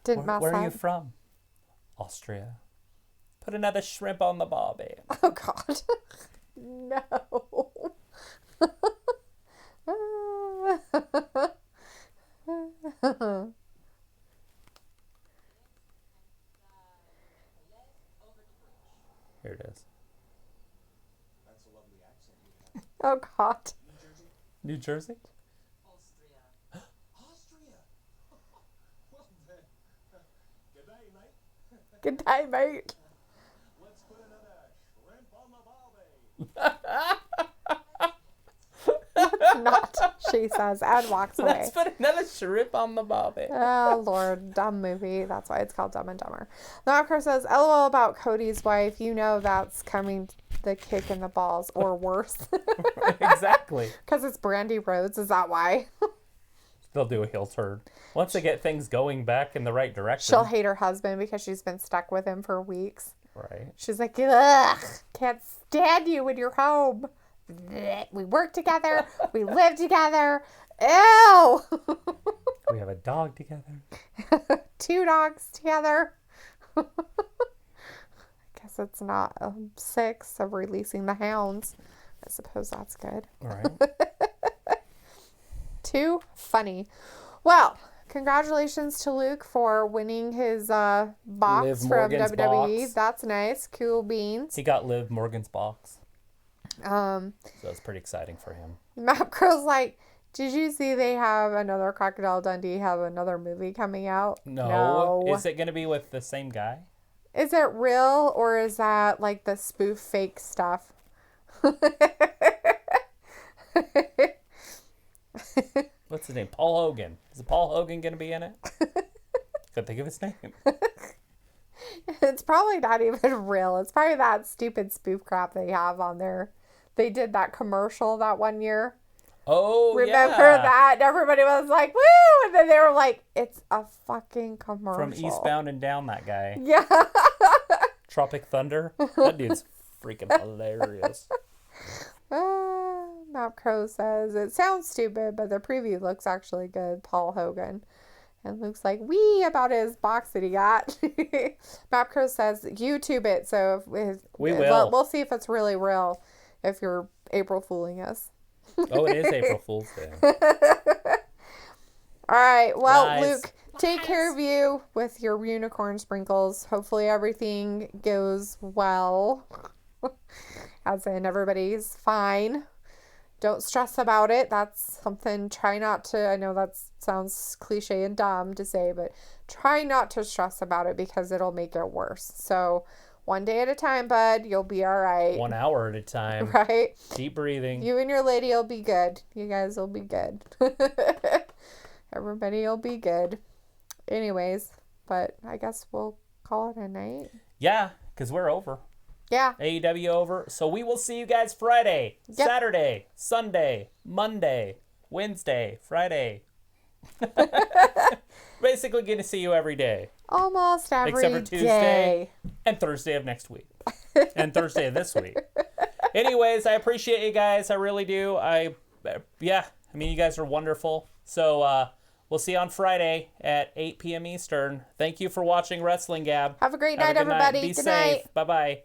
didn't mess up. Where are you from? Austria. Put another shrimp on the barbie. Oh, God. No. Here it is. That's a lovely accent you have. Oh, God. New Jersey? Austria. Austria. Well then, good day, mate. Good day, mate. Let's put another shrimp on the barbie. Not, she says, and walks away. Let's put another shrimp on the barbie. Oh, Lord. Dumb movie. That's why it's called Dumb and Dumber. The Knocker says, LOL about Cody's wife. You know that's coming the kick in the balls or worse. Exactly. Because it's Brandy Rhodes. Is that why? They'll do a heel turn. Once they get things going back in the right direction. She'll hate her husband because she's been stuck with him for weeks. Right. She's like, ugh, can't stand you when you're home. We work together. We live together. Ew. We have a dog together. 2 dogs together. I guess it's not 6 of releasing the hounds. I suppose that's good. All right. Too funny. Well, congratulations to Luke for winning his box Liv from Morgan's WWE. box. That's nice. Cool beans. He got Liv Morgan's box. Um, So it's pretty exciting for him. Map Girl's like, did you see they have another Crocodile Dundee have another movie coming out? No. Is it going to be with the same guy? Is it real or is that like the spoof fake stuff? What's his name? Paul Hogan. Is Paul Hogan going to be in it? Couldn't think of his name. It's probably not even real. It's probably that stupid spoof crap they have on there. They did that commercial that one year. Oh, Remember yeah. that? And everybody was like, woo! And then they were like, it's a fucking commercial. From Eastbound and Down, that guy. Yeah. Tropic Thunder. That dude's freaking hilarious. Map Crow says, it sounds stupid, but the preview looks actually good. Paul Hogan. And Luke's like, wee, about his box that he got. Map Crow says, YouTube it. So We will. We'll see if it's really real. If you're April fooling us. Oh, it is April Fool's Day. All right. Well, Lies. Luke, take care of you with your unicorn sprinkles. Hopefully everything goes well. As in everybody's fine. Don't stress about it. That's something, try not to, I know that sounds cliche and dumb to say, but try not to stress about it because it'll make it worse. So one day at a time, bud, you'll be all right. 1 hour at a time. Right? Deep breathing. You and your lady will be good. You guys will be good. Everybody will be good. Anyways, but I guess we'll call it a night. Yeah, because we're over. Yeah. AEW over. So we will see you guys Friday, Yep. Saturday, Sunday, Monday, Wednesday, Friday. Basically going to see you every day. Almost every Except for Tuesday day. and Thursday of next week. And Thursday of this week. Anyways, I appreciate you guys. I really do. You guys are wonderful. So We'll see you on Friday at 8 p.m. Eastern. Thank you for watching Wrestling Gab. Have a great Have night, a good everybody. Be Good safe. night. Bye-bye.